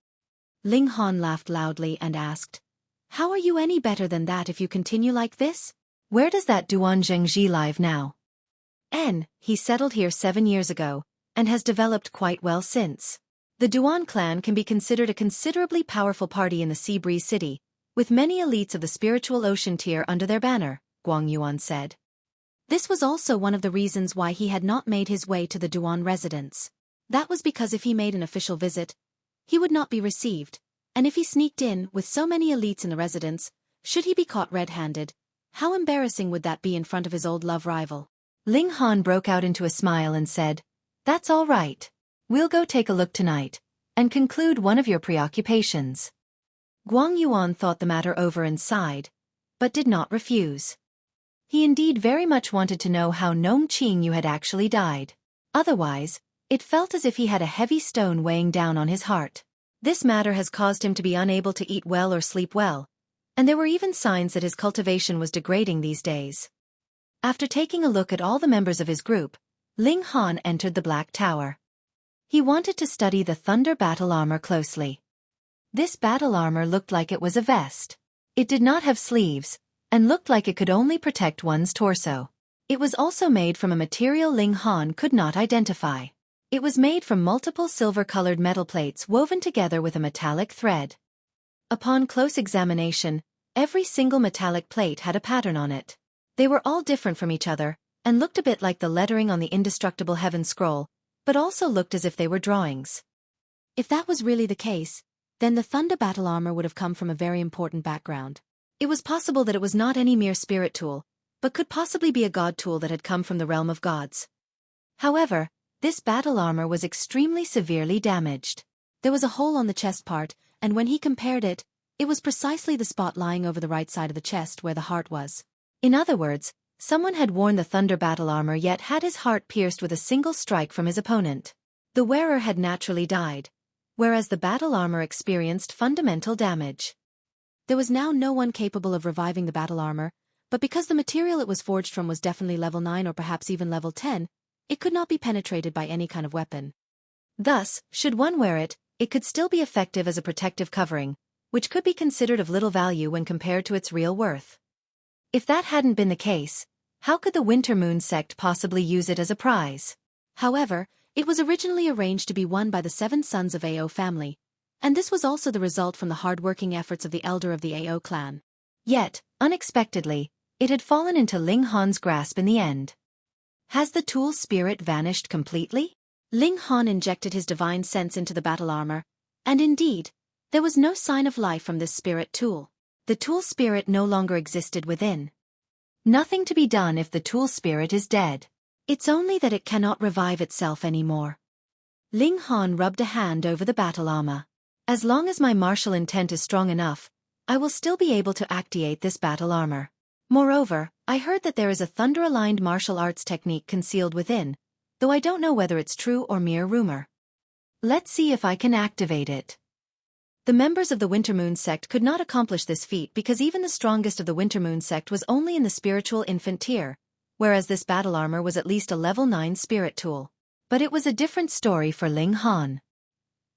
S1: Ling Han laughed loudly and asked, How are you any better than that if you continue like this? Where does that Duan Zhengji live now? He settled here 7 years ago, and has developed quite well since. The Duan clan can be considered a considerably powerful party in the Sea Breeze City, with many elites of the spiritual ocean tier under their banner, Guang Yuan said. This was also one of the reasons why he had not made his way to the Duan residence. That was because if he made an official visit, he would not be received, and if he sneaked in with so many elites in the residence, should he be caught red-handed, how embarrassing would that be in front of his old love rival? Ling Han broke out into a smile and said, That's all right. We'll go take a look tonight, and conclude one of your preoccupations. Guang Yuan thought the matter over and sighed, but did not refuse. He indeed very much wanted to know how Nong Qingyu had actually died. Otherwise, it felt as if he had a heavy stone weighing down on his heart. This matter has caused him to be unable to eat well or sleep well, and there were even signs that his cultivation was degrading these days. After taking a look at all the members of his group, Ling Han entered the Black Tower. He wanted to study the Thunder battle armor closely. This battle armor looked like it was a vest. It did not have sleeves, and looked like it could only protect one's torso. It was also made from a material Ling Han could not identify. It was made from multiple silver-colored metal plates woven together with a metallic thread. Upon close examination, every single metallic plate had a pattern on it. They were all different from each other, and looked a bit like the lettering on the indestructible heaven scroll, but also looked as if they were drawings. If that was really the case, then the Thunder battle armor would have come from a very important background. It was possible that it was not any mere spirit tool, but could possibly be a god tool that had come from the realm of gods. However, this battle armor was extremely severely damaged. There was a hole on the chest part, and when he compared it, it was precisely the spot lying over the right side of the chest where the heart was. In other words, someone had worn the Thunder battle armor yet had his heart pierced with a single strike from his opponent. The wearer had naturally died, whereas the battle armor experienced fundamental damage. There was now no one capable of reviving the battle armor, but because the material it was forged from was definitely level 9 or perhaps even level 10, it could not be penetrated by any kind of weapon. Thus, should one wear it, it could still be effective as a protective covering, which could be considered of little value when compared to its real worth. If that hadn't been the case, how could the Winter Moon sect possibly use it as a prize? However, it was originally arranged to be won by the 7 sons of Ao family, and this was also the result from the hard-working efforts of the elder of the Ao clan. Yet, unexpectedly, it had fallen into Ling Han's grasp in the end. Has the tool spirit vanished completely? Ling Han injected his divine sense into the battle armor, and indeed, there was no sign of life from this spirit tool. The tool spirit no longer existed within. Nothing to be done if the tool spirit is dead. It's only that it cannot revive itself anymore. Ling Han rubbed a hand over the battle armor. As long as my martial intent is strong enough, I will still be able to activate this battle armor. Moreover, I heard that there is a thunder-aligned martial arts technique concealed within, though I don't know whether it's true or mere rumor. Let's see if I can activate it. The members of the Winter Moon sect could not accomplish this feat because even the strongest of the Winter Moon sect was only in the spiritual infant tier, whereas this battle armor was at least a level 9 spirit tool. But it was a different story for Ling Han.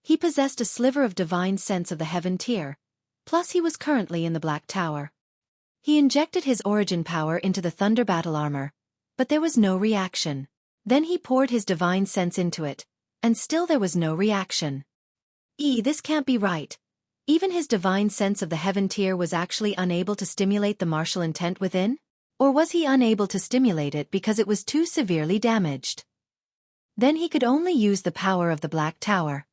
S1: He possessed a sliver of divine sense of the heaven tier, plus he was currently in the Black Tower. He injected his origin power into the thunder battle armor, but there was no reaction. Then he poured his divine sense into it, and still there was no reaction. This can't be right. Even his divine sense of the heaven tier was actually unable to stimulate the martial intent within? Or was he unable to stimulate it because it was too severely damaged? Then he could only use the power of the Black Tower.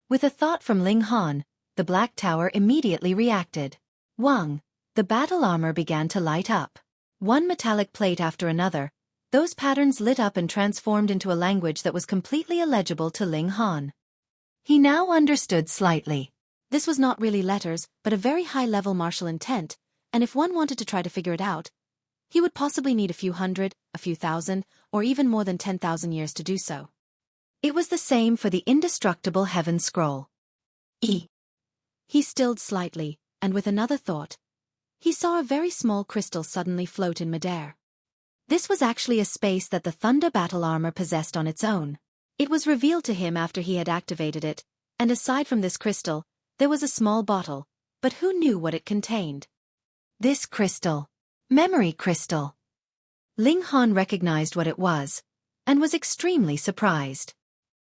S1: With a thought from Ling Han, the Black Tower immediately reacted. Wang, the battle armor began to light up. One metallic plate after another, those patterns lit up and transformed into a language that was completely illegible to Ling Han. He now understood slightly. This was not really letters, but a very high-level martial intent, and if one wanted to try to figure it out, he would possibly need a few hundred, a few thousand, or even more than 10,000 years to do so. It was the same for the indestructible Heaven Scroll. He stilled slightly, and with another thought, he saw a very small crystal suddenly float in midair. This was actually a space that the Thunder Battle Armor possessed on its own. It was revealed to him after he had activated it, and aside from this crystal, there was a small bottle, but who knew what it contained? This crystal. Memory crystal. Ling Han recognized what it was, and was extremely surprised.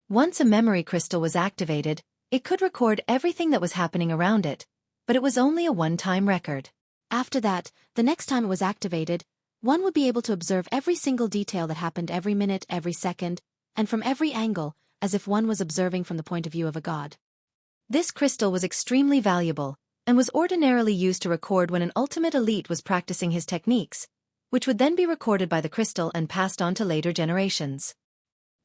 S1: Once a memory crystal was activated, it could record everything that was happening around it, but it was only a one-time record. After that, the next time it was activated, one would be able to observe every single detail that happened every minute, every second, and from every angle, as if one was observing from the point of view of a god. This crystal was extremely valuable, and was ordinarily used to record when an ultimate elite was practicing his techniques, which would then be recorded by the crystal and passed on to later generations.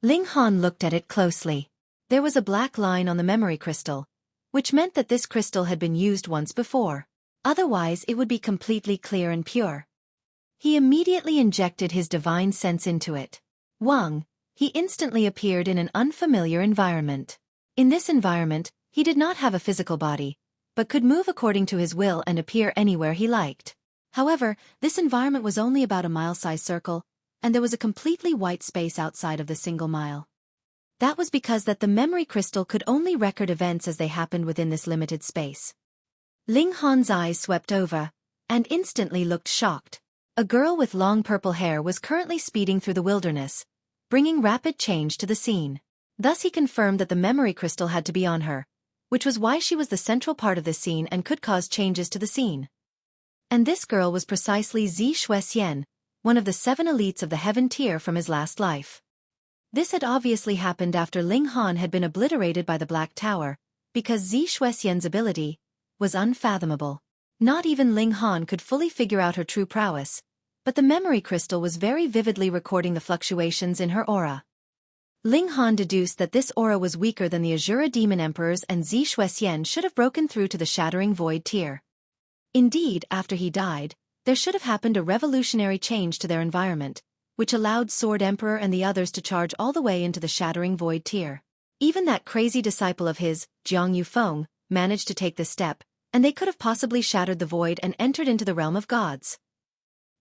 S1: Ling Han looked at it closely. There was a black line on the memory crystal, which meant that this crystal had been used once before. Otherwise it would be completely clear and pure. He immediately injected his divine sense into it. Wang, he instantly appeared in an unfamiliar environment. In this environment, he did not have a physical body, but could move according to his will and appear anywhere he liked. However, this environment was only about a mile-sized circle, and there was a completely white space outside of the single mile. That was because the memory crystal could only record events as they happened within this limited space. Ling Han's eyes swept over, and instantly looked shocked. A girl with long purple hair was currently speeding through the wilderness, bringing rapid change to the scene. Thus he confirmed that the memory crystal had to be on her, which was why she was the central part of the scene and could cause changes to the scene. And this girl was precisely Xue Xian, one of the 7 elites of the heaven tier from his last life. This had obviously happened after Ling Han had been obliterated by the Black Tower, because Xue Xian's ability was unfathomable. Not even Ling Han could fully figure out her true prowess, but the memory crystal was very vividly recording the fluctuations in her aura. Ling Han deduced that this aura was weaker than the Azura Demon Emperor's, and Xue Xian should have broken through to the Shattering Void tier. Indeed, after he died, there should have happened a revolutionary change to their environment, which allowed Sword Emperor and the others to charge all the way into the Shattering Void tier. Even that crazy disciple of his, Jiang Yufeng, managed to take this step, and they could have possibly shattered the void and entered into the realm of gods.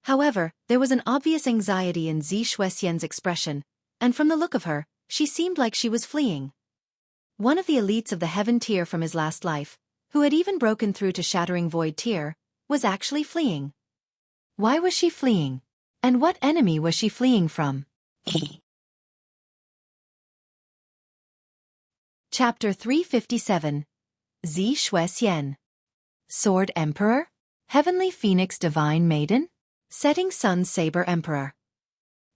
S1: However, there was an obvious anxiety in Xue Xian's expression, and from the look of her, she seemed like she was fleeing. One of the elites of the heaven tier from his last life, who had even broken through to shattering void tier, was actually fleeing. Why was she fleeing? And what enemy was she fleeing from? Chapter 357. Xue Xian. Sword Emperor? Heavenly Phoenix Divine Maiden? Setting Sun Saber Emperor.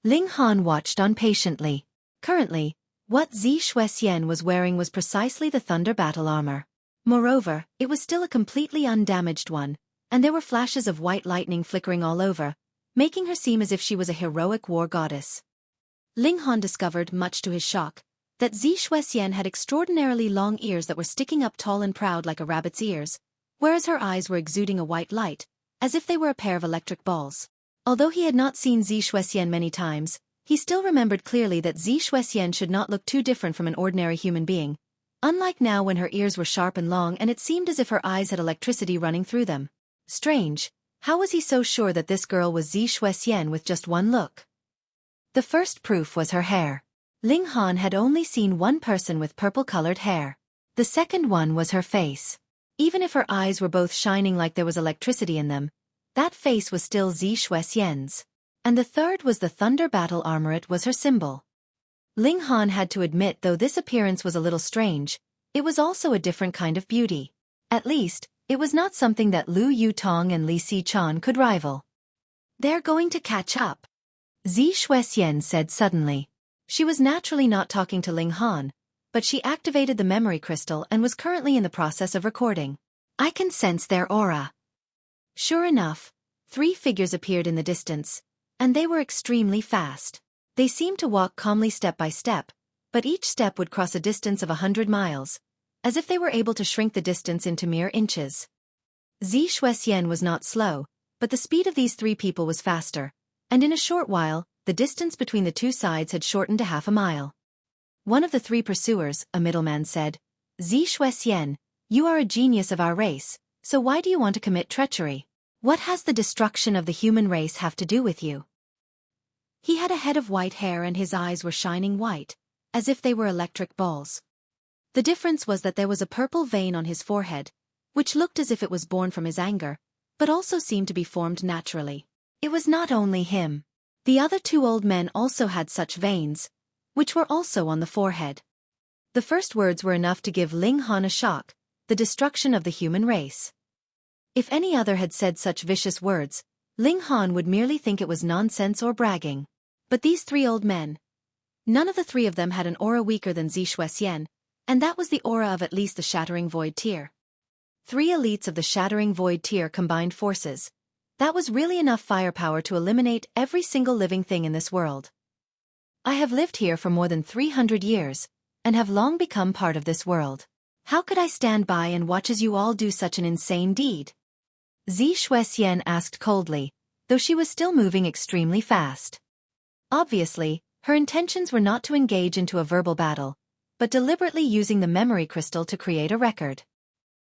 S1: Ling Han watched on patiently. Currently, what Xue Xian was wearing was precisely the Thunder Battle armor. Moreover, it was still a completely undamaged one, and there were flashes of white lightning flickering all over, making her seem as if she was a heroic war goddess. Ling Han discovered, much to his shock, that Xue Xian had extraordinarily long ears that were sticking up tall and proud like a rabbit's ears, whereas her eyes were exuding a white light, as if they were a pair of electric balls. Although he had not seen Xue Xian many times, he still remembered clearly that Xue Xian should not look too different from an ordinary human being, unlike now when her ears were sharp and long and it seemed as if her eyes had electricity running through them. Strange, how was he so sure that this girl was Xue Xian with just one look? The first proof was her hair. Ling Han had only seen one person with purple-colored hair. The second one was her face. Even if her eyes were both shining like there was electricity in them, that face was still Xue Xian's. And the third was the Thunder Battle armor. It was her symbol. Ling Han had to admit, though this appearance was a little strange, it was also a different kind of beauty. At least, it was not something that Lu Yutong and Li Xichan could rival. They're going to catch up, Xue Xian said suddenly. She was naturally not talking to Ling Han, but she activated the memory crystal and was currently in the process of recording. I can sense their aura. Sure enough, 3 figures appeared in the distance, and they were extremely fast. They seemed to walk calmly step by step, but each step would cross a distance of 100 miles, as if they were able to shrink the distance into mere inches. Xue Xian was not slow, but the speed of these 3 people was faster, and in a short while, the distance between the 2 sides had shortened to half a mile. One of the 3 pursuers, a middleman, said, Xue Xian, you are a genius of our race, so why do you want to commit treachery? What has the destruction of the human race have to do with you? He had a head of white hair and his eyes were shining white, as if they were electric balls. The difference was that there was a purple vein on his forehead, which looked as if it was born from his anger, but also seemed to be formed naturally. It was not only him. The other 2 old men also had such veins, which were also on the forehead. The first words were enough to give Ling Han a shock, the destruction of the human race. If any other had said such vicious words, Ling Han would merely think it was nonsense or bragging. But these 3 old men, none of the 3 of them had an aura weaker than Xue Xian, and that was the aura of at least the Shattering Void tier. 3 elites of the Shattering Void tier combined forces. That was really enough firepower to eliminate every single living thing in this world. I have lived here for more than 300 years, and have long become part of this world. How could I stand by and watch as you all do such an insane deed? Xue Xian asked coldly, though she was still moving extremely fast. Obviously, her intentions were not to engage into a verbal battle, but deliberately using the memory crystal to create a record.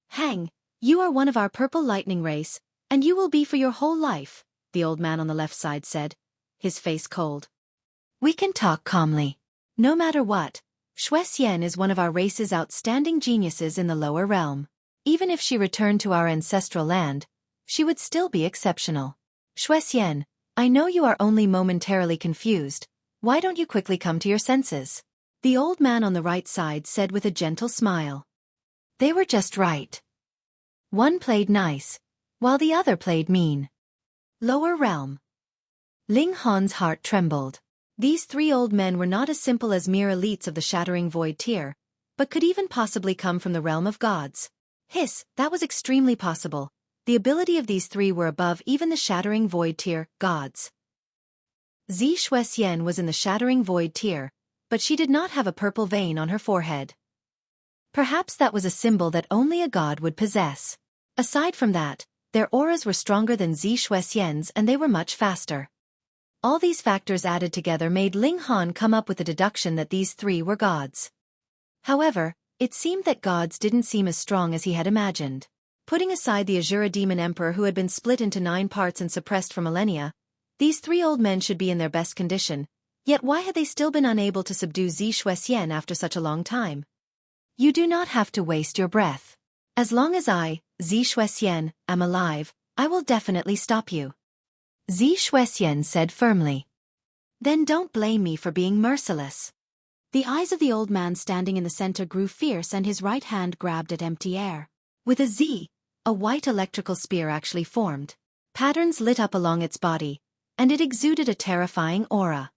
S1: Hang, you are one of our purple lightning race, and you will be for your whole life, the old man on the left side said, his face cold. We can talk calmly. No matter what, Xue Xian is one of our race's outstanding geniuses in the lower realm. Even if she returned to our ancestral land, she would still be exceptional. Xue Xian, I know you are only momentarily confused. Why don't you quickly come to your senses? The old man on the right side said with a gentle smile. They were just right. One played nice, while the other played mean. Lower realm. Ling Han's heart trembled. These 3 old men were not as simple as mere elites of the Shattering Void tier, but could even possibly come from the realm of gods. Hiss, that was extremely possible. The ability of these 3 were above even the Shattering Void tier gods. Xue Xian was in the Shattering Void tier, but she did not have a purple vein on her forehead. Perhaps that was a symbol that only a god would possess. Aside from that, their auras were stronger than Xue Xian's and they were much faster. All these factors added together made Ling Han come up with the deduction that these 3 were gods. However, it seemed that gods didn't seem as strong as he had imagined. Putting aside the Azura demon emperor who had been split into 9 parts and suppressed for millennia, these 3 old men should be in their best condition, yet why had they still been unable to subdue Xue Xian after such a long time? You do not have to waste your breath. As long as I, Xue Xian, am alive, I will definitely stop you. Xue Xian said firmly. Then don't blame me for being merciless. The eyes of the old man standing in the center grew fierce and his right hand grabbed at empty air. With a Z, a white electrical spear actually formed. Patterns lit up along its body, and it exuded a terrifying aura.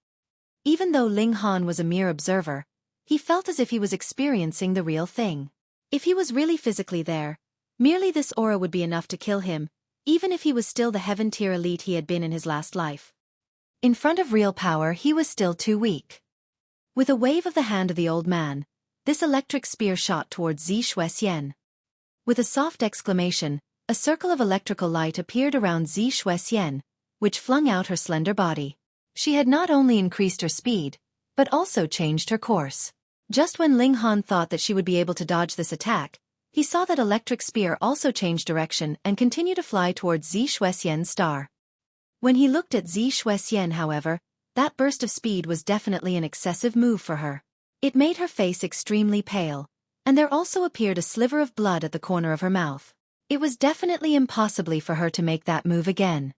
S1: Even though Ling Han was a mere observer, he felt as if he was experiencing the real thing. If he was really physically there, merely this aura would be enough to kill him, even if he was still the heaven-tier elite he had been in his last life. In front of real power he was still too weak. With a wave of the hand of the old man, this electric spear shot towards Xue Xian. With a soft exclamation, a circle of electrical light appeared around Xue Xian, which flung out her slender body. She had not only increased her speed, but also changed her course. Just when Ling Han thought that she would be able to dodge this attack, he saw that electric spear also changed direction and continued to fly towards Xue Xian's star. When he looked at Xue Xian, however, that burst of speed was definitely an excessive move for her. It made her face extremely pale, and there also appeared a sliver of blood at the corner of her mouth. It was definitely impossible for her to make that move again.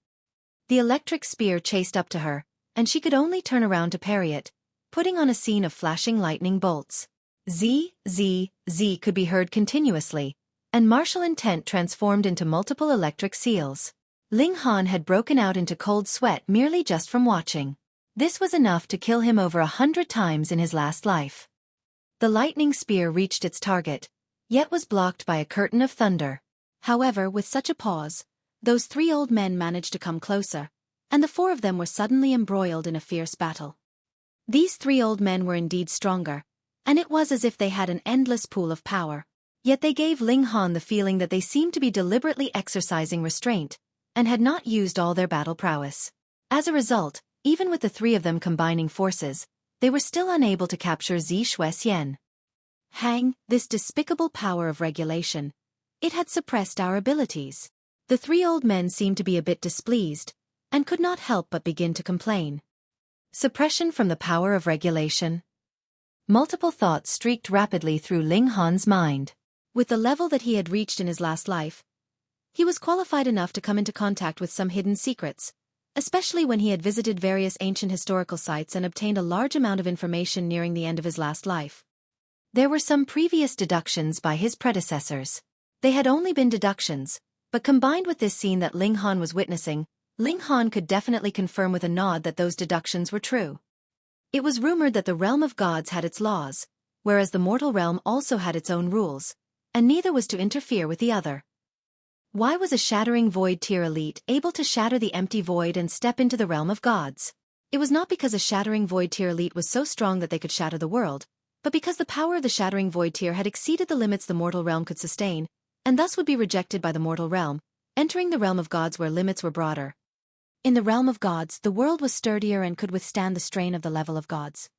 S1: The electric spear chased up to her, and she could only turn around to parry it, putting on a scene of flashing lightning bolts. Z, Z, Z could be heard continuously, and martial intent transformed into multiple electric seals. Ling Han had broken out into cold sweat merely just from watching. This was enough to kill him over 100 times in his last life. The lightning spear reached its target, yet was blocked by a curtain of thunder. However, with such a pause, those 3 old men managed to come closer, and the 4 of them were suddenly embroiled in a fierce battle. These 3 old men were indeed stronger, and it was as if they had an endless pool of power. Yet they gave Ling Han the feeling that they seemed to be deliberately exercising restraint, and had not used all their battle prowess. As a result, even with the 3 of them combining forces, they were still unable to capture Xue Xian. Hang, this despicable power of regulation. It had suppressed our abilities. The 3 old men seemed to be a bit displeased, and could not help but begin to complain. Suppression from the power of regulation? Multiple thoughts streaked rapidly through Ling Han's mind. With the level that he had reached in his last life, he was qualified enough to come into contact with some hidden secrets, especially when he had visited various ancient historical sites and obtained a large amount of information nearing the end of his last life. There were some previous deductions by his predecessors. They had only been deductions, but combined with this scene that Ling Han was witnessing, Ling Han could definitely confirm with a nod that those deductions were true. It was rumored that the realm of gods had its laws, whereas the mortal realm also had its own rules, and neither was to interfere with the other. Why was a shattering void tier elite able to shatter the empty void and step into the realm of gods? It was not because a shattering void tier elite was so strong that they could shatter the world, but because the power of the shattering void tier had exceeded the limits the mortal realm could sustain, and thus would be rejected by the mortal realm, entering the realm of gods where limits were broader. In the realm of gods, the world was sturdier and could withstand the strain of the level of gods.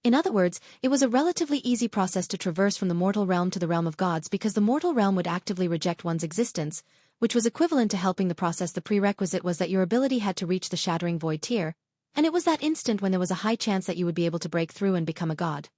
S1: In other words, it was a relatively easy process to traverse from the mortal realm to the realm of gods because the mortal realm would actively reject one's existence, which was equivalent to helping the process. The prerequisite was that your ability had to reach the shattering void tier, and it was that instant when there was a high chance that you would be able to break through and become a god.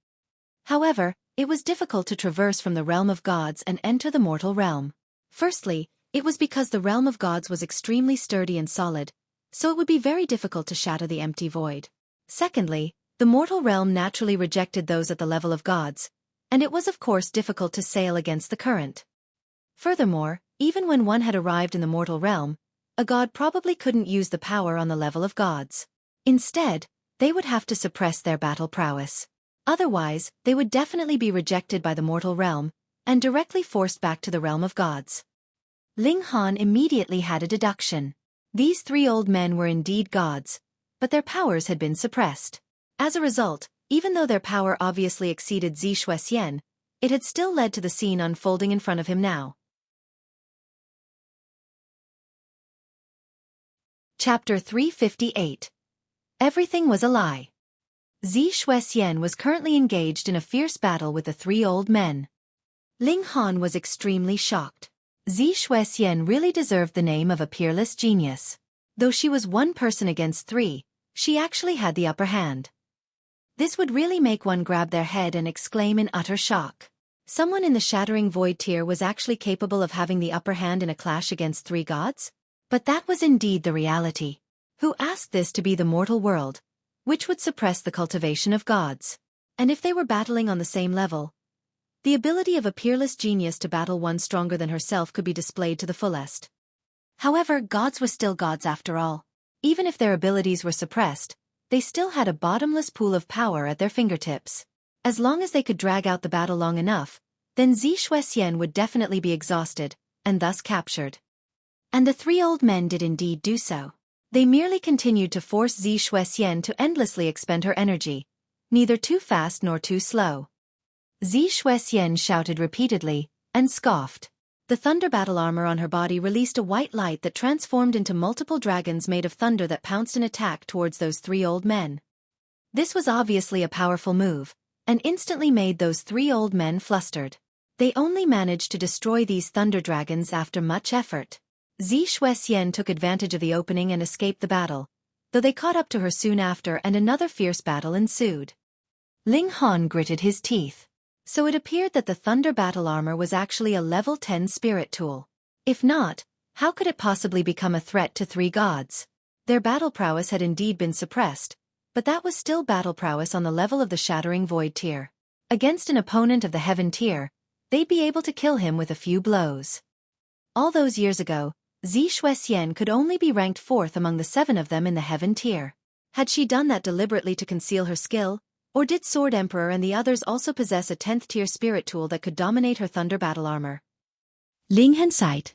S1: However, it was difficult to traverse from the realm of gods and enter the mortal realm. Firstly, it was because the realm of gods was extremely sturdy and solid, so it would be very difficult to shatter the empty void. Secondly, the mortal realm naturally rejected those at the level of gods, and it was of course difficult to sail against the current. Furthermore, even when one had arrived in the mortal realm, a god probably couldn't use the power on the level of gods. Instead, they would have to suppress their battle prowess. Otherwise, they would definitely be rejected by the mortal realm, and directly forced back to the realm of gods. Ling Han immediately had a deduction. These 3 old men were indeed gods, but their powers had been suppressed. As a result, even though their power obviously exceeded Xue Xian, it had still led to the scene unfolding in front of him now. Chapter 358. Everything was a lie. Xue Xian was currently engaged in a fierce battle with the three old men. Ling Han was extremely shocked. Xue Xian really deserved the name of a peerless genius. Though she was one person against three, she actually had the upper hand. This would really make one grab their head and exclaim in utter shock. Someone in the Shattering Void tier was actually capable of having the upper hand in a clash against three gods? But that was indeed the reality. Who asked this to be the mortal world, which would suppress the cultivation of gods? And if they were battling on the same level, the ability of a peerless genius to battle one stronger than herself could be displayed to the fullest. However, gods were still gods after all. Even if their abilities were suppressed, they still had a bottomless pool of power at their fingertips. As long as they could drag out the battle long enough, then Xue Xian would definitely be exhausted, and thus captured. And the three old men did indeed do so. They merely continued to force Xue Xian to endlessly expend her energy, neither too fast nor too slow. Xue Xian shouted repeatedly, and scoffed. The thunder battle armor on her body released a white light that transformed into multiple dragons made of thunder that pounced in attack towards those three old men. This was obviously a powerful move, and instantly made those three old men flustered. They only managed to destroy these thunder dragons after much effort. Xue Xian took advantage of the opening and escaped the battle, though they caught up to her soon after and another fierce battle ensued. Ling Han gritted his teeth. So it appeared that the thunder battle armor was actually a level 10 spirit tool. If not, how could it possibly become a threat to three gods? Their battle prowess had indeed been suppressed, but that was still battle prowess on the level of the Shattering Void tier. Against an opponent of the Heaven tier, they'd be able to kill him with a few blows. All those years ago, Xue Xian could only be ranked 4th among the 7 of them in the Heaven tier. Had she done that deliberately to conceal her skill? Or did Sword Emperor and the others also possess a 10th tier spirit tool that could dominate her thunder battle armor? Ling Han sighed.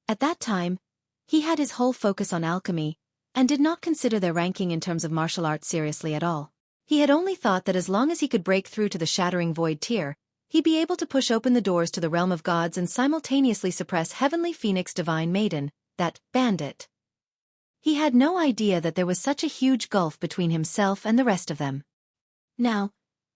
S1: At that time, he had his whole focus on alchemy, and did not consider their ranking in terms of martial arts seriously at all. He had only thought that as long as he could break through to the Shattering Void tier, he'd be able to push open the doors to the realm of gods and simultaneously suppress Heavenly Phoenix Divine Maiden, that bandit. He had no idea that there was such a huge gulf between himself and the rest of them. Now,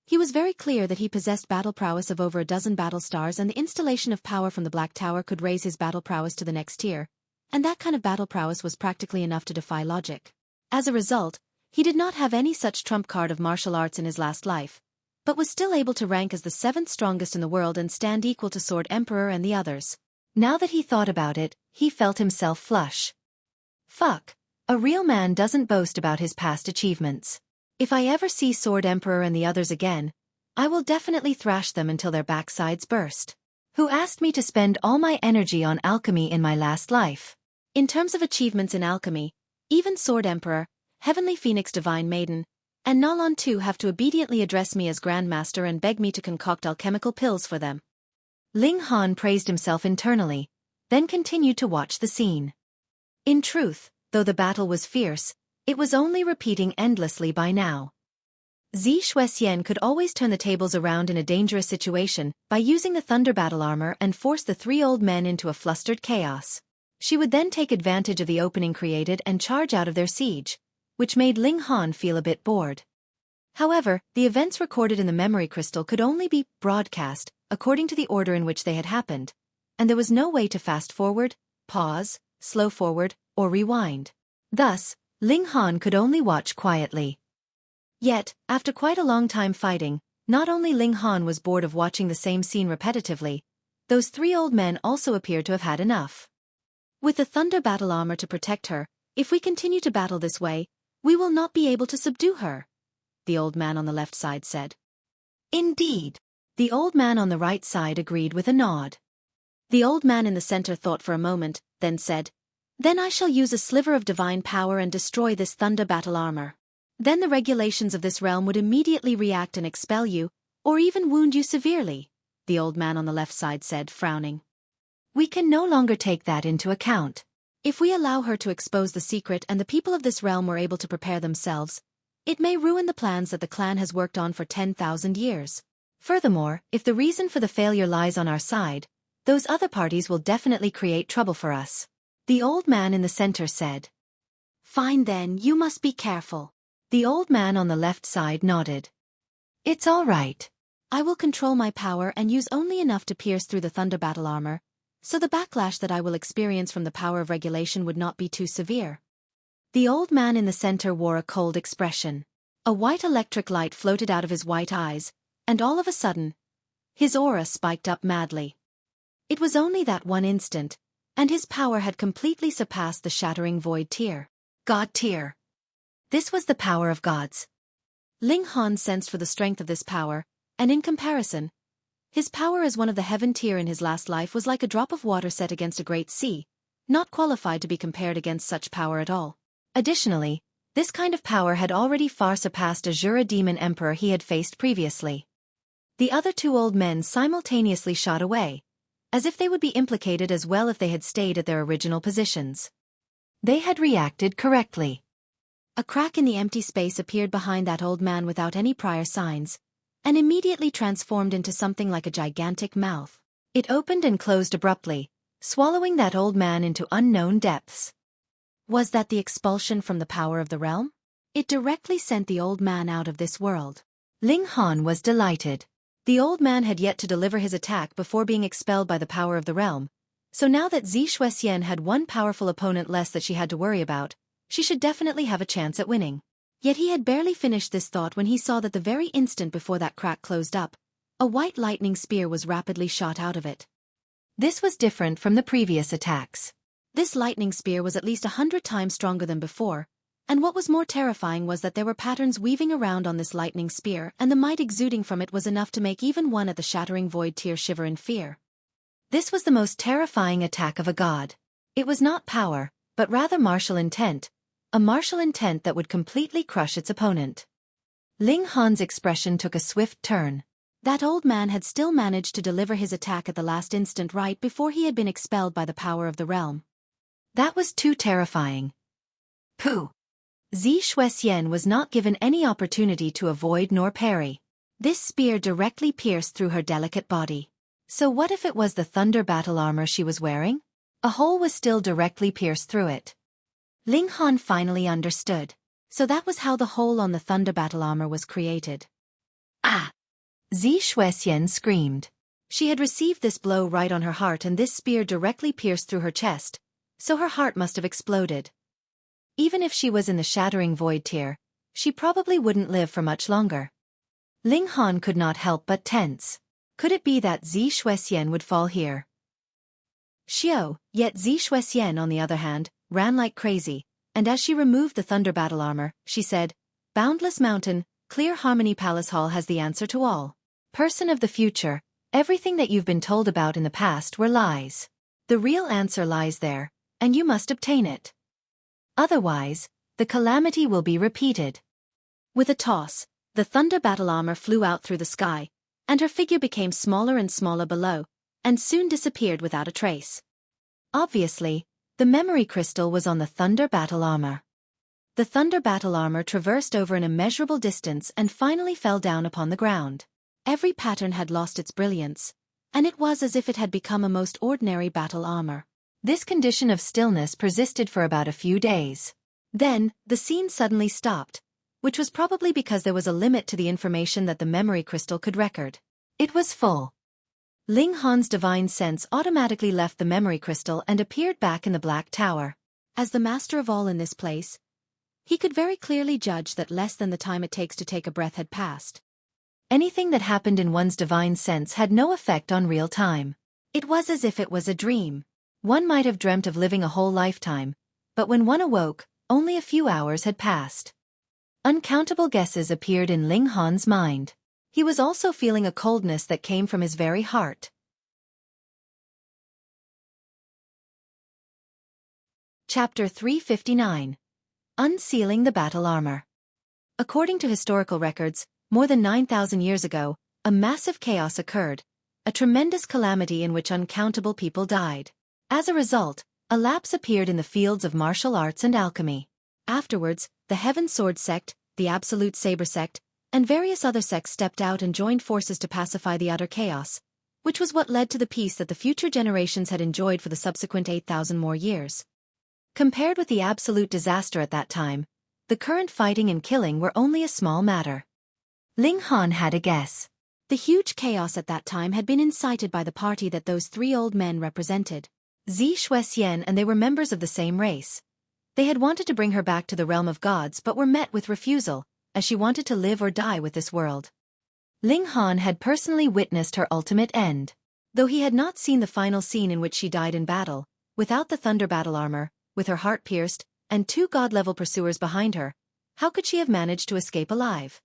S1: he was very clear that he possessed battle prowess of over a dozen battle stars, and the installation of power from the Black Tower could raise his battle prowess to the next tier, and that kind of battle prowess was practically enough to defy logic. As a result, he did not have any such trump card of martial arts in his last life, but was still able to rank as the 7th strongest in the world and stand equal to Sword Emperor and the others. Now that he thought about it, he felt himself flush. Fuck. A real man doesn't boast about his past achievements. If I ever see Sword Emperor and the others again, I will definitely thrash them until their backsides burst. Who asked me to spend all my energy on alchemy in my last life? In terms of achievements in alchemy, even Sword Emperor, Heavenly Phoenix Divine Maiden, and Nalon too have to obediently address me as Grandmaster and beg me to concoct alchemical pills for them. Ling Han praised himself internally, then continued to watch the scene. In truth, though the battle was fierce, it was only repeating endlessly by now. Xue Xian could always turn the tables around in a dangerous situation by using the thunder battle armor and force the three old men into a flustered chaos. She would then take advantage of the opening created and charge out of their siege, which made Ling Han feel a bit bored. However, the events recorded in the memory crystal could only be broadcast according to the order in which they had happened, and there was no way to fast forward, pause, slow forward, or rewind. Thus, Ling Han could only watch quietly. Yet, after quite a long time fighting, not only Ling Han was bored of watching the same scene repetitively, those three old men also appeared to have had enough. With the thunder battle armor to protect her, if we continue to battle this way, we will not be able to subdue her, the old man on the left side said. Indeed. The old man on the right side agreed with a nod. The old man in the center thought for a moment, then said, "Then I shall use a sliver of divine power and destroy this thunder battle armor. Then the regulations of this realm would immediately react and expel you, or even wound you severely," the old man on the left side said, frowning. "We can no longer take that into account. If we allow her to expose the secret and the people of this realm were able to prepare themselves, it may ruin the plans that the clan has worked on for 10,000 years. Furthermore, if the reason for the failure lies on our side, those other parties will definitely create trouble for us," the old man in the center said. "Fine then, you must be careful." The old man on the left side nodded. It's all right. I will control my power and use only enough to pierce through the thunder battle armor, so the backlash that I will experience from the power of regulation would not be too severe. The old man in the center wore a cold expression. A white electric light floated out of his white eyes, and all of a sudden, his aura spiked up madly. It was only that one instant, and his power had completely surpassed the shattering void tier. God tier. This was the power of gods. Ling Han sensed for the strength of this power, and in comparison, his power as one of the heaven tier in his last life was like a drop of water set against a great sea, not qualified to be compared against such power at all. Additionally, this kind of power had already far surpassed Azura demon emperor he had faced previously. The other two old men simultaneously shot away, as if they would be implicated as well if they had stayed at their original positions. They had reacted correctly. A crack in the empty space appeared behind that old man without any prior signs, and immediately transformed into something like a gigantic mouth. It opened and closed abruptly, swallowing that old man into unknown depths. Was that the expulsion from the power of the realm? It directly sent the old man out of this world. Ling Han was delighted. The old man had yet to deliver his attack before being expelled by the power of the realm, so now that Xue Xian had one powerful opponent less that she had to worry about, she should definitely have a chance at winning. Yet he had barely finished this thought when he saw that the very instant before that crack closed up, a white lightning spear was rapidly shot out of it. This was different from the previous attacks. This lightning spear was at least 100 times stronger than before, and what was more terrifying was that there were patterns weaving around on this lightning spear, and the might exuding from it was enough to make even one at the shattering void tier shiver in fear. This was the most terrifying attack of a god. It was not power, but rather martial intent, a martial intent that would completely crush its opponent. Ling Han's expression took a swift turn. That old man had still managed to deliver his attack at the last instant right before he had been expelled by the power of the realm. That was too terrifying. Pooh! Xue Xian was not given any opportunity to avoid nor parry. This spear directly pierced through her delicate body. So what if it was the thunder battle armor she was wearing? A hole was still directly pierced through it. Ling Han finally understood. So that was how the hole on the thunder battle armor was created. Ah! Xue Xian screamed. She had received this blow right on her heart, and this spear directly pierced through her chest, so her heart must have exploded. Even if she was in the shattering void tier, she probably wouldn't live for much longer. Ling Han could not help but tense. Could it be that Xue Xian would fall here? Yet Xue Xian, on the other hand, ran like crazy, and as she removed the thunder battle armor, she said, "Boundless Mountain, Clear Harmony Palace Hall has the answer to all. Person of the future, everything that you've been told about in the past were lies. The real answer lies there, and you must obtain it. Otherwise, the calamity will be repeated." With a toss, the thunder battle armor flew out through the sky, and her figure became smaller and smaller below, and soon disappeared without a trace. Obviously, the memory crystal was on the thunder battle armor. The thunder battle armor traversed over an immeasurable distance and finally fell down upon the ground. Every pattern had lost its brilliance, and it was as if it had become a most ordinary battle armor. This condition of stillness persisted for about a few days. Then, the scene suddenly stopped, which was probably because there was a limit to the information that the memory crystal could record. It was full. Ling Han's divine sense automatically left the memory crystal and appeared back in the Black Tower. As the master of all in this place, he could very clearly judge that less than the time it takes to take a breath had passed. Anything that happened in one's divine sense had no effect on real time. It was as if it was a dream. One might have dreamt of living a whole lifetime, but when one awoke, only a few hours had passed. Uncountable guesses appeared in Ling Han's mind. He was also feeling a coldness that came from his very heart. Chapter 359. Unsealing the Battle Armor. According to historical records, more than 9,000 years ago, a massive chaos occurred, a tremendous calamity in which uncountable people died. As a result, a lapse appeared in the fields of martial arts and alchemy. Afterwards, the Heaven Sword sect, the Absolute Saber sect, and various other sects stepped out and joined forces to pacify the utter chaos, which was what led to the peace that the future generations had enjoyed for the subsequent 8,000 more years. Compared with the absolute disaster at that time, the current fighting and killing were only a small matter. Ling Han had a guess. The huge chaos at that time had been incited by the party that those three old men represented. Xue Xian, and they were members of the same race. They had wanted to bring her back to the realm of gods but were met with refusal, as she wanted to live or die with this world. Ling Han had personally witnessed her ultimate end. Though he had not seen the final scene in which she died in battle, without the thunder battle armor, with her heart pierced, and 2 god-level pursuers behind her, how could she have managed to escape alive?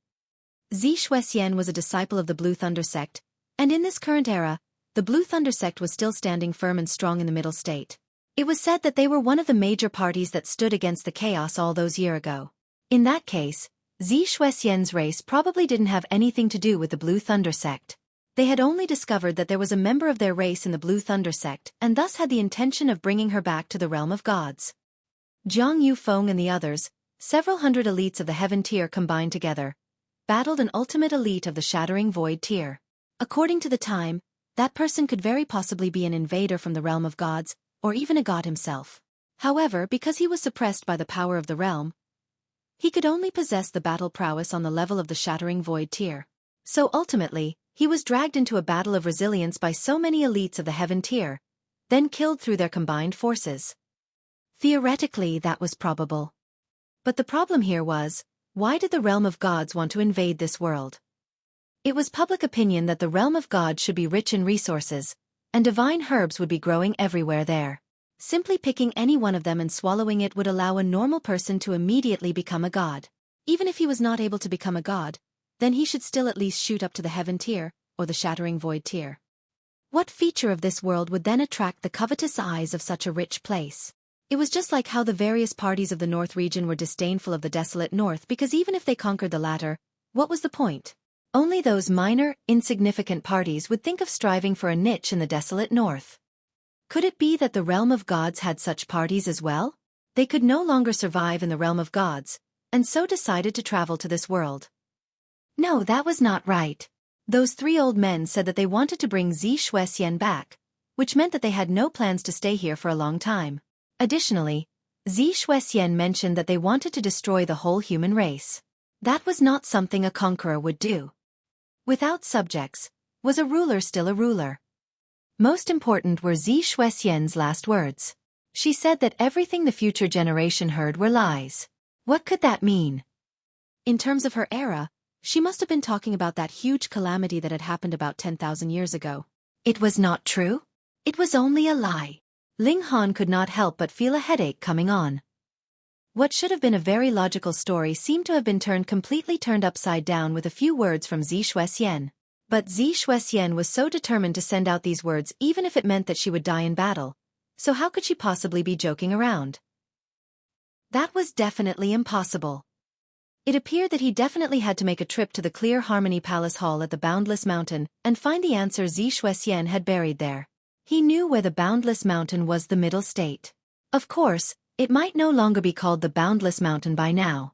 S1: Xue Xian was a disciple of the Blue Thunder sect, and in this current era, the Blue Thunder sect was still standing firm and strong in the Middle State. It was said that they were one of the major parties that stood against the chaos all those years ago. In that case, Xue Xian's race probably didn't have anything to do with the Blue Thunder sect. They had only discovered that there was a member of their race in the Blue Thunder sect and thus had the intention of bringing her back to the realm of gods. Jiang Yufeng and the others, several hundred elites of the Heaven tier combined together, battled an ultimate elite of the Shattering Void tier. According to the time, that person could very possibly be an invader from the realm of gods, or even a god himself. However, because he was suppressed by the power of the realm, he could only possess the battle prowess on the level of the Shattering Void tier. So ultimately, he was dragged into a battle of resilience by so many elites of the Heaven tier, then killed through their combined forces. Theoretically, that was probable. But the problem here was, why did the realm of gods want to invade this world? It was public opinion that the realm of gods should be rich in resources, and divine herbs would be growing everywhere there. Simply picking any one of them and swallowing it would allow a normal person to immediately become a god. Even if he was not able to become a god, then he should still at least shoot up to the Heaven tier, or the Shattering Void tier. What feature of this world would then attract the covetous eyes of such a rich place? It was just like how the various parties of the North region were disdainful of the desolate North because even if they conquered the latter, what was the point? Only those minor, insignificant parties would think of striving for a niche in the desolate North. Could it be that the realm of gods had such parties as well? They could no longer survive in the realm of gods, and so decided to travel to this world. No, that was not right. Those 3 old men said that they wanted to bring Xue Xian back, which meant that they had no plans to stay here for a long time. Additionally, Xue Xian mentioned that they wanted to destroy the whole human race. That was not something a conqueror would do. Without subjects, was a ruler still a ruler? Most important were Xue Xian's last words. She said that everything the future generation heard were lies. What could that mean? In terms of her era, she must have been talking about that huge calamity that had happened about 10,000 years ago. It was not true? It was only a lie. Ling Han could not help but feel a headache coming on. What should have been a very logical story seemed to have been completely turned upside down with a few words from Xue Xian. But Xue Xian was so determined to send out these words even if it meant that she would die in battle. So how could she possibly be joking around? That was definitely impossible. It appeared that he definitely had to make a trip to the Clear Harmony Palace Hall at the Boundless Mountain and find the answer Xue Xian had buried there. He knew where the Boundless Mountain was, the Middle State. Of course, it might no longer be called the Boundless Mountain by now.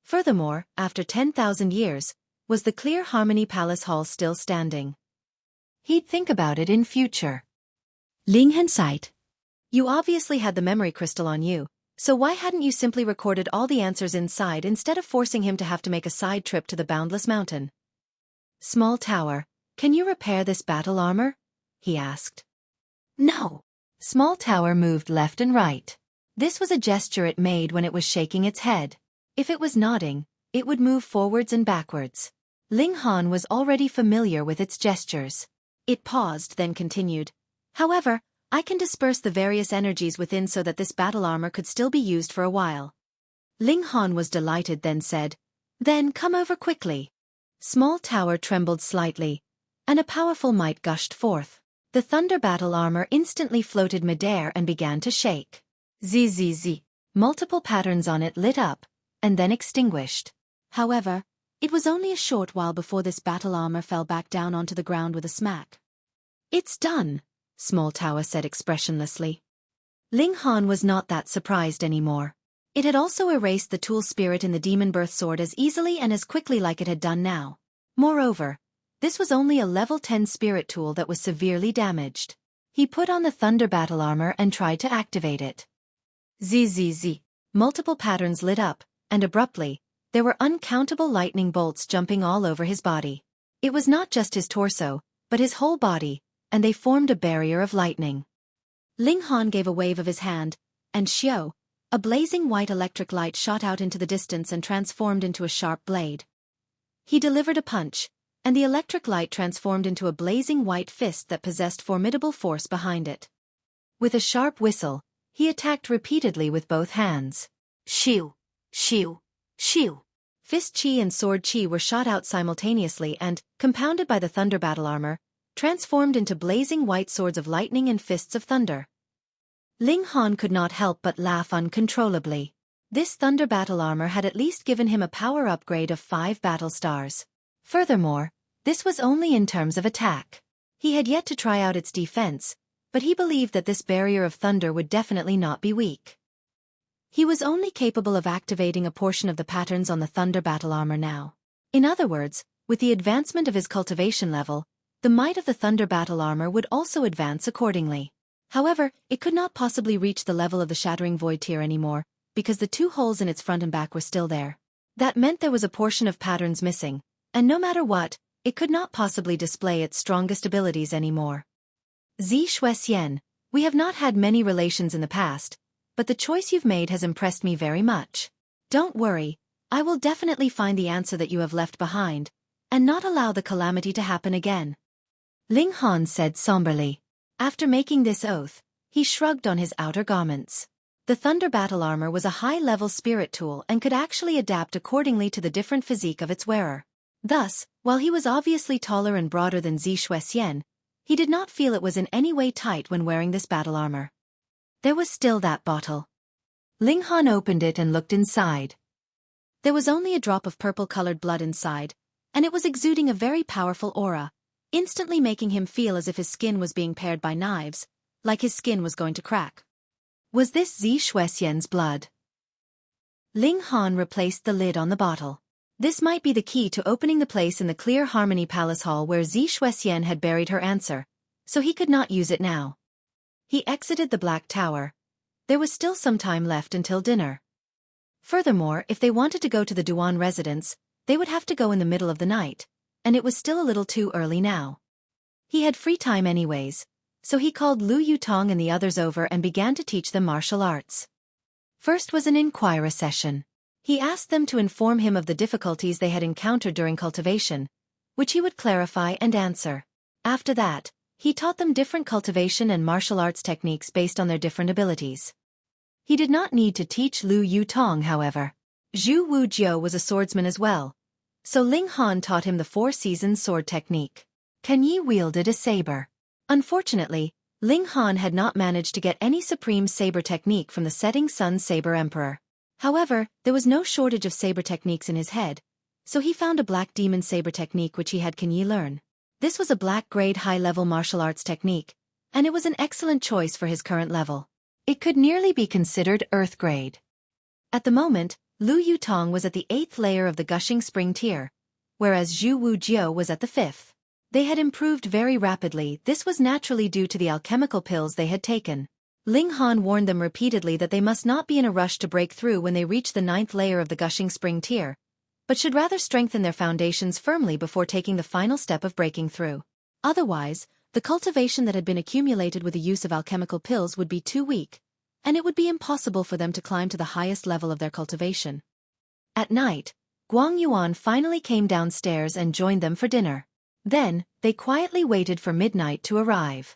S1: Furthermore, after 10,000 years, was the Clear Harmony Palace Hall still standing? He'd think about it in future. Ling Hensight. You obviously had the memory crystal on you, so why hadn't you simply recorded all the answers inside instead of forcing him to have to make a side trip to the Boundless Mountain? Small Tower, can you repair this battle armor? He asked. No. Small Tower moved left and right. This was a gesture it made when it was shaking its head. If it was nodding, it would move forwards and backwards. Ling Han was already familiar with its gestures. It paused, then continued. However, I can disperse the various energies within so that this battle armor could still be used for a while. Ling Han was delighted, then said, Then come over quickly. Small Tower trembled slightly, and a powerful might gushed forth. The thunder battle armor instantly floated midair and began to shake. Zzz. Multiple patterns on it lit up, and then extinguished. However, it was only a short while before this battle armor fell back down onto the ground with a smack. It's done, Small Tower said expressionlessly. Ling Han was not that surprised anymore. It had also erased the tool spirit in the demon birth sword as easily and as quickly like it had done now. Moreover, this was only a level 10 spirit tool that was severely damaged. He put on the thunder battle armor and tried to activate it. Zzz. Multiple patterns lit up, and abruptly, there were uncountable lightning bolts jumping all over his body. It was not just his torso, but his whole body, and they formed a barrier of lightning. Ling Han gave a wave of his hand, and xiao, a blazing white electric light shot out into the distance and transformed into a sharp blade. He delivered a punch, and the electric light transformed into a blazing white fist that possessed formidable force behind it. With a sharp whistle, he attacked repeatedly with both hands. Shiu, shiu, shiu. Fist chi and sword chi were shot out simultaneously and, compounded by the thunder battle armor, transformed into blazing white swords of lightning and fists of thunder. Ling Han could not help but laugh uncontrollably. This thunder battle armor had at least given him a power upgrade of 5 battle stars. Furthermore, this was only in terms of attack. He had yet to try out its defense, but he believed that this barrier of thunder would definitely not be weak. He was only capable of activating a portion of the patterns on the thunder battle armor now. In other words, with the advancement of his cultivation level, the might of the thunder battle armor would also advance accordingly. However, it could not possibly reach the level of the shattering void tier anymore, because the 2 holes in its front and back were still there. That meant there was a portion of patterns missing, and no matter what, it could not possibly display its strongest abilities anymore. Xue Xian, we have not had many relations in the past, but the choice you've made has impressed me very much. Don't worry, I will definitely find the answer that you have left behind, and not allow the calamity to happen again. Ling Han said somberly. After making this oath, he shrugged on his outer garments. The thunder battle armor was a high-level spirit tool and could actually adapt accordingly to the different physique of its wearer. Thus, while he was obviously taller and broader than Xue Xian, he did not feel it was in any way tight when wearing this battle armor. There was still that bottle. Ling Han opened it and looked inside. There was only a drop of purple-colored blood inside, and it was exuding a very powerful aura, instantly making him feel as if his skin was being pared by knives, like his skin was going to crack. Was this Xue Xian's blood? Ling Han replaced the lid on the bottle. This might be the key to opening the place in the Clear Harmony Palace Hall where Xue Xian had buried her answer, so he could not use it now. He exited the Black Tower. There was still some time left until dinner. Furthermore, if they wanted to go to the Duan residence, they would have to go in the middle of the night, and it was still a little too early now. He had free time anyways, so he called Lu Yutong and the others over and began to teach them martial arts. First was an inquiry session. He asked them to inform him of the difficulties they had encountered during cultivation, which he would clarify and answer. After that, he taught them different cultivation and martial arts techniques based on their different abilities. He did not need to teach Lu Yutong, however. Zhu Wujiu was a swordsman as well, so Ling Han taught him the 4 seasons sword technique. Can Yi wielded a saber. Unfortunately, Ling Han had not managed to get any supreme saber technique from the Setting Sun Saber Emperor. However, there was no shortage of saber techniques in his head, so he found a black demon saber technique which he had Can Yi learn. This was a black-grade high-level martial arts technique, and it was an excellent choice for his current level. It could nearly be considered Earth grade. At the moment, Lu Yutong was at the 8th layer of the Gushing Spring tier, whereas Zhu Wujiu was at the 5th. They had improved very rapidly. This was naturally due to the alchemical pills they had taken. Ling Han warned them repeatedly that they must not be in a rush to break through when they reach the 9th layer of the Gushing Spring tier, but should rather strengthen their foundations firmly before taking the final step of breaking through. Otherwise, the cultivation that had been accumulated with the use of alchemical pills would be too weak, and it would be impossible for them to climb to the highest level of their cultivation. At night, Guang Yuan finally came downstairs and joined them for dinner. Then, they quietly waited for midnight to arrive.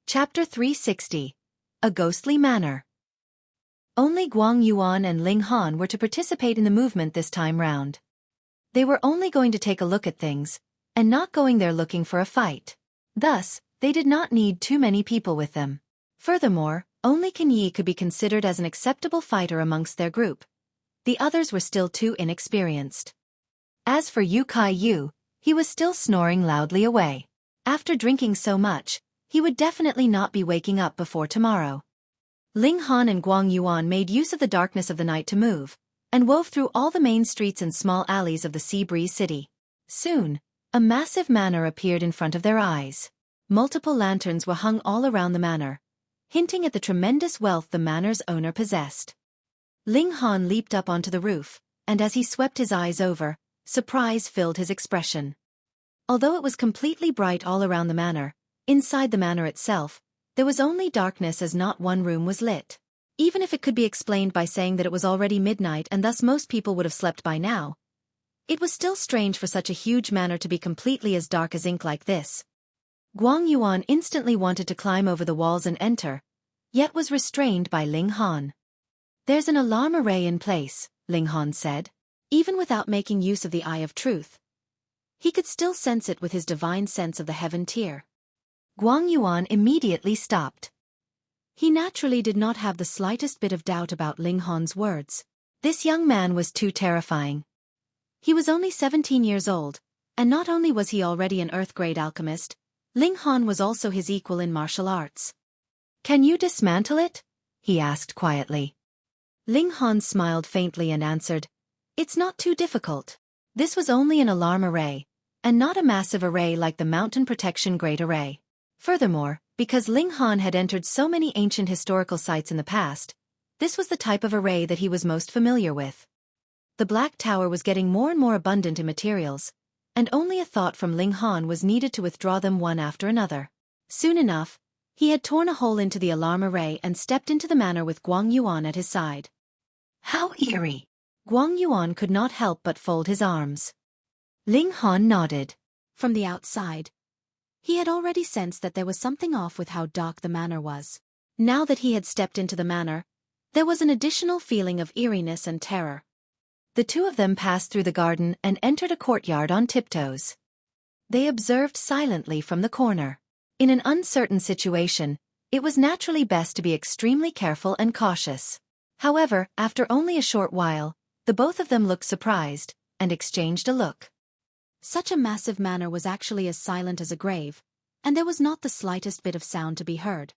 S1: Chapter 360. A Ghostly Manor. Only Guang Yuan and Ling Han were to participate in the movement this time round. They were only going to take a look at things, and not going there looking for a fight. Thus, they did not need too many people with them. Furthermore, only Can Yi could be considered as an acceptable fighter amongst their group. The others were still too inexperienced. As for Yu Kai Yu, he was still snoring loudly away. After drinking so much, he would definitely not be waking up before tomorrow. Ling Han and Guang Yuan made use of the darkness of the night to move, and wove through all the main streets and small alleys of the Sea Breeze City. Soon, a massive manor appeared in front of their eyes. Multiple lanterns were hung all around the manor, hinting at the tremendous wealth the manor's owner possessed. Ling Han leaped up onto the roof, and as he swept his eyes over, surprise filled his expression. Although it was completely bright all around the manor, inside the manor itself, there was only darkness as not one room was lit. Even if it could be explained by saying that it was already midnight and thus most people would have slept by now, it was still strange for such a huge manor to be completely as dark as ink like this. Guang Yuan instantly wanted to climb over the walls and enter, yet was restrained by Ling Han. "There's an alarm array in place," Ling Han said. Even without making use of the Eye of Truth, he could still sense it with his divine sense of the heaven tier. Guang Yuan immediately stopped. He naturally did not have the slightest bit of doubt about Ling Han's words. This young man was too terrifying. He was only 17 years old, and not only was he already an Earth-grade alchemist, Ling Han was also his equal in martial arts. "Can you dismantle it?" he asked quietly. Ling Han smiled faintly and answered, "It's not too difficult. This was only an alarm array, and not a massive array like the Mountain Protection Great Array." Furthermore, because Ling Han had entered so many ancient historical sites in the past, this was the type of array that he was most familiar with. The Black Tower was getting more and more abundant in materials, and only a thought from Ling Han was needed to withdraw them one after another. Soon enough, he had torn a hole into the alarm array and stepped into the manor with Guang Yuan at his side. "How eerie!" Guang Yuan could not help but fold his arms. Ling Han nodded. From the outside, he had already sensed that there was something off with how dark the manor was. Now that he had stepped into the manor, there was an additional feeling of eeriness and terror. The two of them passed through the garden and entered a courtyard on tiptoes. They observed silently from the corner. In an uncertain situation, it was naturally best to be extremely careful and cautious. However, after only a short while, the both of them looked surprised, and exchanged a look. Such a massive manor was actually as silent as a grave, and there was not the slightest bit of sound to be heard.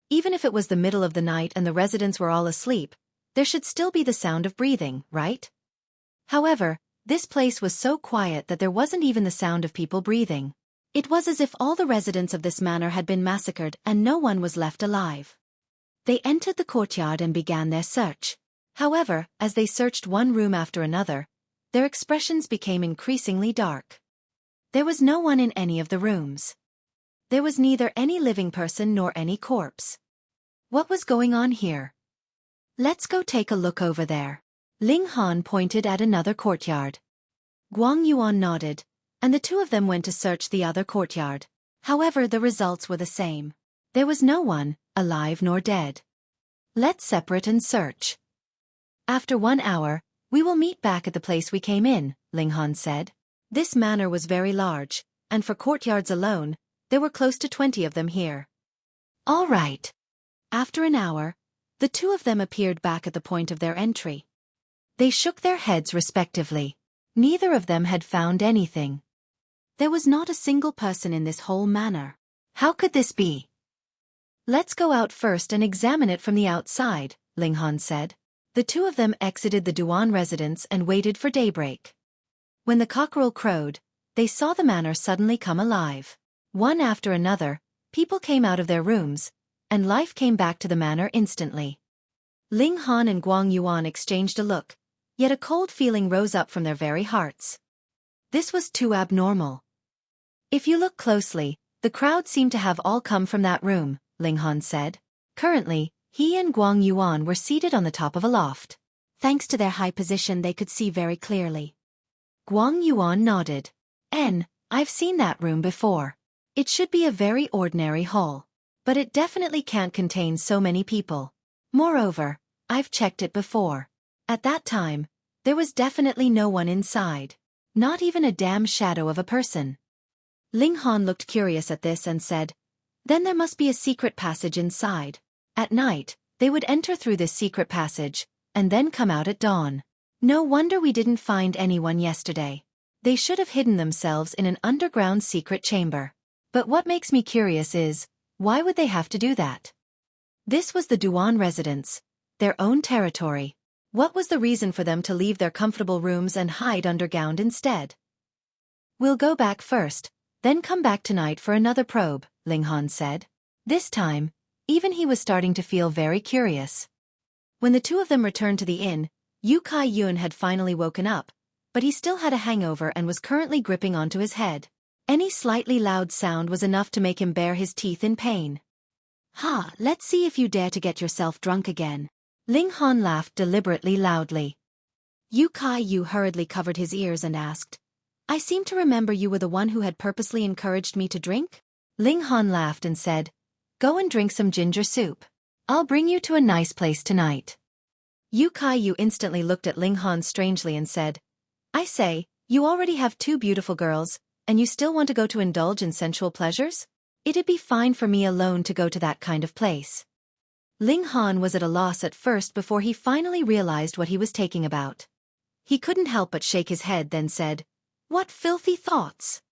S1: Even if it was the middle of the night and the residents were all asleep, there should still be the sound of breathing, right? However, this place was so quiet that there wasn't even the sound of people breathing. It was as if all the residents of this manor had been massacred and no one was left alive. They entered the courtyard and began their search. However, as they searched one room after another, their expressions became increasingly dark. There was no one in any of the rooms. There was neither any living person nor any corpse. What was going on here? "Let's go take a look over there." Ling Han pointed at another courtyard. Guang Yuan nodded, and the two of them went to search the other courtyard. However, the results were the same. There was no one, alive nor dead. "Let's separate and search. After 1 hour, we will meet back at the place we came in," Ling Han said. This manor was very large, and for courtyards alone, there were close to 20 of them here. "All right." After an hour, the two of them appeared back at the point of their entry. They shook their heads respectively. Neither of them had found anything. There was not a single person in this whole manor. How could this be? "Let's go out first and examine it from the outside," Ling Han said. The two of them exited the Duan residence and waited for daybreak. When the cockerel crowed, they saw the manor suddenly come alive. One after another, people came out of their rooms, and life came back to the manor instantly. Ling Han and Guang Yuan exchanged a look, yet a cold feeling rose up from their very hearts. This was too abnormal. "If you look closely, the crowd seemed to have all come from that room," Ling Han said. Currently, he and Guang Yuan were seated on the top of a loft. Thanks to their high position, they could see very clearly. Guang Yuan nodded. I've seen that room before. It should be a very ordinary hall. But it definitely can't contain so many people. Moreover, I've checked it before. At that time, there was definitely no one inside. Not even a damn shadow of a person." Ling Han looked curious at this and said, "Then there must be a secret passage inside. At night, they would enter through this secret passage, and then come out at dawn. No wonder we didn't find anyone yesterday. They should have hidden themselves in an underground secret chamber. But what makes me curious is, why would they have to do that? This was the Duan residence, their own territory. What was the reason for them to leave their comfortable rooms and hide underground instead? We'll go back first, then come back tonight for another probe, Ling Han said. This time, Even he was starting to feel very curious. When the two of them returned to the inn, Yu Kai-yun had finally woken up, but he still had a hangover and was currently gripping onto his head. Any slightly loud sound was enough to make him bare his teeth in pain. "Ha, let's see if you dare to get yourself drunk again." Ling Han laughed deliberately loudly. Yu Kai-yu hurriedly covered his ears and asked, "I seem to remember you were the one who had purposely encouraged me to drink?" Ling Han laughed and said, "Go and drink some ginger soup. I'll bring you to a nice place tonight." Yu Kai-yu instantly looked at Ling Han strangely and said, "I say, you already have two beautiful girls, and you still want to go to indulge in sensual pleasures? It'd be fine for me alone to go to that kind of place." Ling Han was at a loss at first before he finally realized what he was talking about. He couldn't help but shake his head, then said, "What filthy thoughts?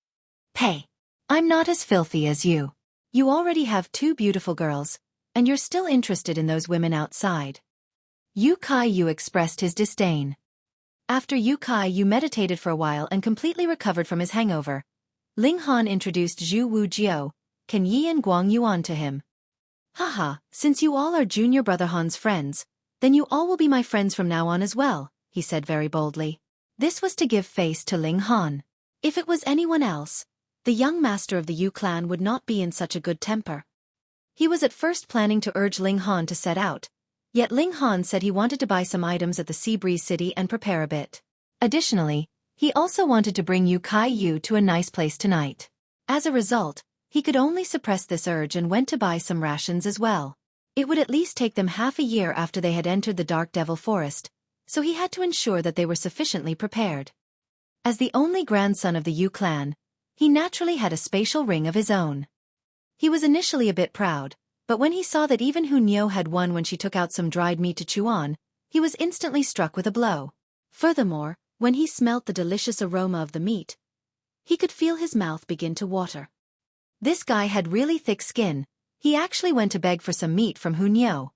S1: Hey, I'm not as filthy as you. You already have two beautiful girls, and you're still interested in those women outside." Yu Kai-yu expressed his disdain. After Yu Kai-yu meditated for a while and completely recovered from his hangover, Ling Han introduced Zhu Wu Jiao, Ken Yi and Guang Yuan to him. "Haha, since you all are junior brother Han's friends, then you all will be my friends from now on as well," he said very boldly. This was to give face to Ling Han. If it was anyone else, the young master of the Yu clan would not be in such a good temper. He was at first planning to urge Ling Han to set out, yet Ling Han said he wanted to buy some items at the Sea Breeze City and prepare a bit. Additionally, he also wanted to bring Yu Kai-yu to a nice place tonight. As a result, he could only suppress this urge and went to buy some rations as well. It would at least take them half a year after they had entered the Dark Devil Forest, so he had to ensure that they were sufficiently prepared. As the only grandson of the Yu clan, he naturally had a spatial ring of his own. He was initially a bit proud, but when he saw that even Hunyeo had won when she took out some dried meat to chew on, he was instantly struck with a blow. Furthermore, when he smelt the delicious aroma of the meat, he could feel his mouth begin to water. This guy had really thick skin. He actually went to beg for some meat from Hunyeo.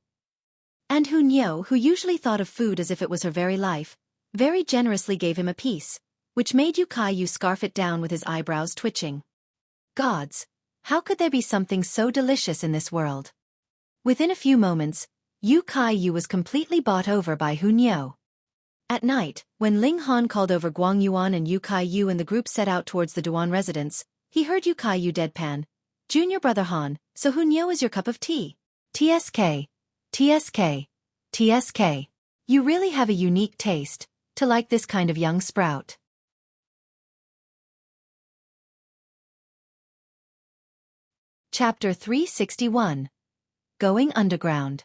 S1: And Hunyeo, who usually thought of food as if it was her very life, very generously gave him a piece, which made Yu Kai-yu scarf it down with his eyebrows twitching. Gods! How could there be something so delicious in this world? Within a few moments, Yu Kai-yu was completely bought over by Hunyeo. At night, when Ling Han called over Guang Yuan and Yu Kai-yu and the group set out towards the Duan residence, he heard Yu Kai-yu deadpan, "Junior brother Han, so Hunyeo is your cup of tea?" "TSK, TSK, TSK. You really have a unique taste, to like this kind of young sprout." Chapter 361. Going Underground.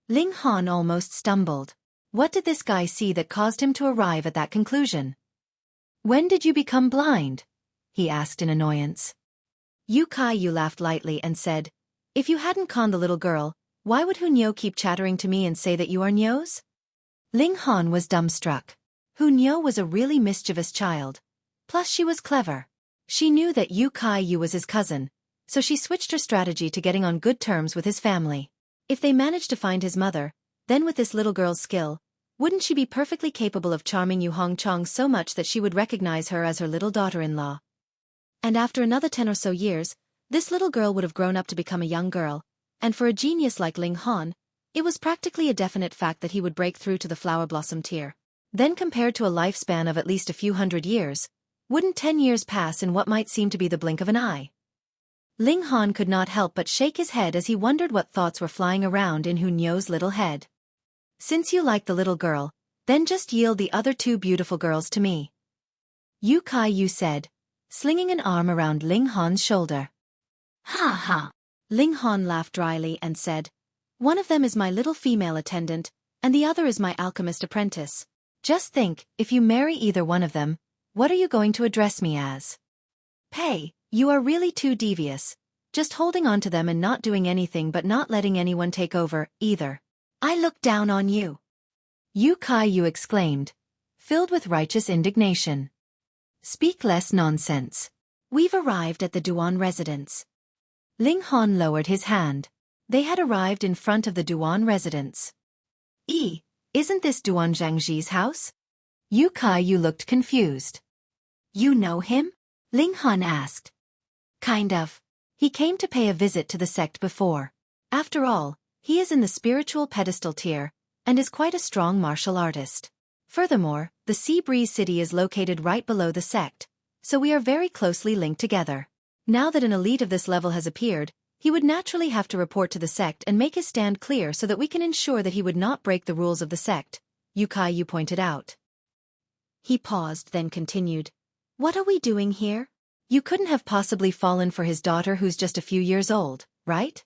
S1: Ling Han almost stumbled. What did this guy see that caused him to arrive at that conclusion? "When did you become blind?" he asked in annoyance. Yu Kai-yu laughed lightly and said, "If you hadn't conned the little girl, why would Hunyeo keep chattering to me and say that you are Nyeo's?" Ling Han was dumbstruck. Hunyeo was a really mischievous child. Plus she was clever. She knew that Yu Kai-yu was his cousin, so she switched her strategy to getting on good terms with his family. If they managed to find his mother, then with this little girl's skill, wouldn't she be perfectly capable of charming Yu Hongchong so much that she would recognize her as her little daughter-in-law? And after another 10 or so years, this little girl would have grown up to become a young girl, and for a genius like Ling Han, it was practically a definite fact that he would break through to the flower blossom tier. Then compared to a lifespan of at least a few hundred years, wouldn't 10 years pass in what might seem to be the blink of an eye? Ling Han could not help but shake his head as he wondered what thoughts were flying around in Hunyeo's little head. "Since you like the little girl, then just yield the other two beautiful girls to me," Yu Kai-yu said, slinging an arm around Ling Han's shoulder. "Ha ha!" Ling Han laughed dryly and said, "One of them is my little female attendant, and the other is my alchemist apprentice. Just think, if you marry either one of them, what are you going to address me as?" "Pei, you are really too devious, just holding on to them and not doing anything but not letting anyone take over, either. I look down on you," Yu Kai-yu exclaimed, filled with righteous indignation. "Speak less nonsense. We've arrived at the Duan residence." Ling Han lowered his hand. They had arrived in front of the Duan residence. Isn't this Duan Zhangji's house?" Yu Kai-yu looked confused. "You know him?" Ling Han asked. "Kind of. He came to pay a visit to the sect before. After all, he is in the spiritual pedestal tier, and is quite a strong martial artist. Furthermore, the Sea Breeze City is located right below the sect, so we are very closely linked together. Now that an elite of this level has appeared, he would naturally have to report to the sect and make his stand clear so that we can ensure that he would not break the rules of the sect, Xueqi pointed out. He paused, then continued. What are we doing here? You couldn't have possibly fallen for his daughter who's just a few years old, right?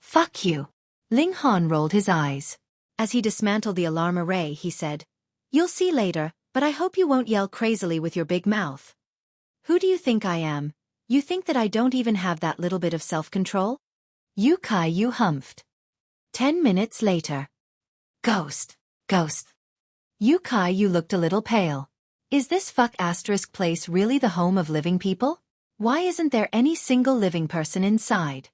S1: Fuck you. Ling Han rolled his eyes. As he dismantled the alarm array, he said, You'll see later, but I hope you won't yell crazily with your big mouth. Who do you think I am? You think that I don't even have that little bit of self-control? Xueqi humphed. 10 minutes later. Ghost. Xueqi looked a little pale. Is this place really the home of living people? Why isn't there any single living person inside?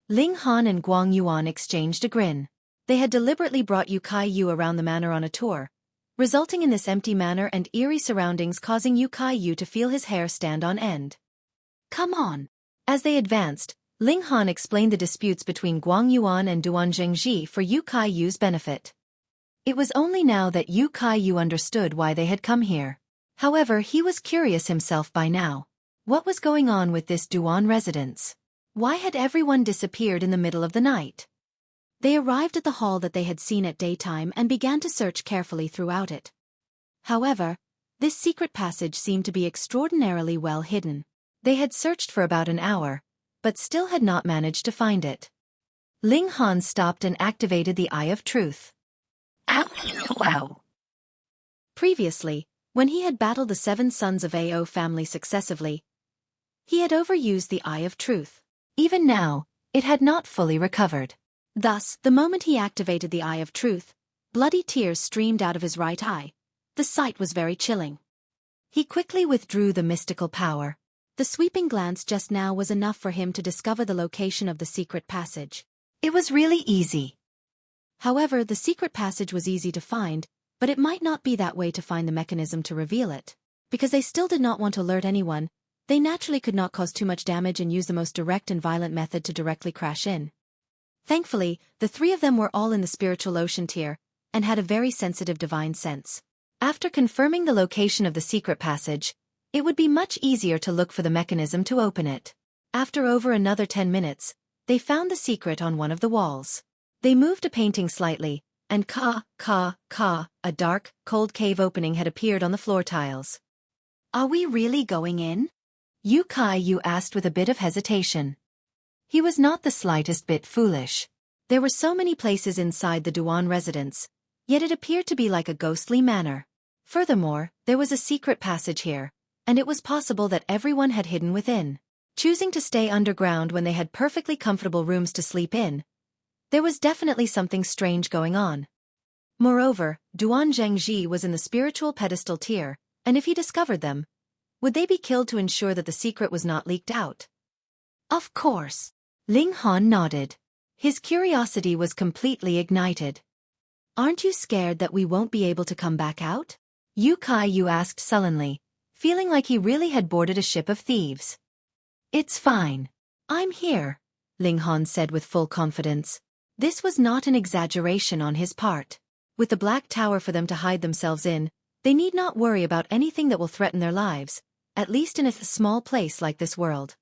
S1: Ling Han and Guang Yuan exchanged a grin. They had deliberately brought Xueqi around the manor on a tour, resulting in this empty manor and eerie surroundings causing Xueqi to feel his hair stand on end. Come on. As they advanced, Ling Han explained the disputes between Guang Yuan and Duan Zheng for Xueqi's benefit. It was only now that Xueqi understood why they had come here. However, he was curious himself by now. What was going on with this Duan residence? Why had everyone disappeared in the middle of the night? They arrived at the hall that they had seen at daytime and began to search carefully throughout it. However, this secret passage seemed to be extraordinarily well hidden. They had searched for about an hour, but still had not managed to find it. Ling Han stopped and activated the Eye of Truth. Ow. Previously, when he had battled the 7 sons of Ao family successively, he had overused the Eye of Truth. Even now, it had not fully recovered. Thus, the moment he activated the Eye of Truth, bloody tears streamed out of his right eye. The sight was very chilling. He quickly withdrew the mystical power. The sweeping glance just now was enough for him to discover the location of the secret passage. It was really easy. However, the secret passage was easy to find, but it might not be that way to find the mechanism to reveal it. Because they still did not want to alert anyone, they naturally could not cause too much damage and use the most direct and violent method to directly crash in. Thankfully, the 3 of them were all in the spiritual ocean tier, and had a very sensitive divine sense. After confirming the location of the secret passage, it would be much easier to look for the mechanism to open it. After over another 10 minutes, they found the secret on one of the walls. They moved a painting slightly, and a dark, cold cave opening had appeared on the floor tiles. Are we really going in? Xueqi asked with a bit of hesitation. He was not the slightest bit foolish. There were so many places inside the Duan residence, yet it appeared to be like a ghostly manor. Furthermore, there was a secret passage here, and it was possible that everyone had hidden within. Choosing to stay underground when they had perfectly comfortable rooms to sleep in, there was definitely something strange going on. Moreover, Duan Zheng was in the spiritual pedestal tier, and if he discovered them, would they be killed to ensure that the secret was not leaked out? Of course. Ling Han nodded. His curiosity was completely ignited. Aren't you scared that we won't be able to come back out? Xueqi asked sullenly, feeling like he really had boarded a ship of thieves. It's fine. I'm here, Ling Han said with full confidence. This was not an exaggeration on his part. With the Black Tower for them to hide themselves in, they need not worry about anything that will threaten their lives, at least in a small place like this world.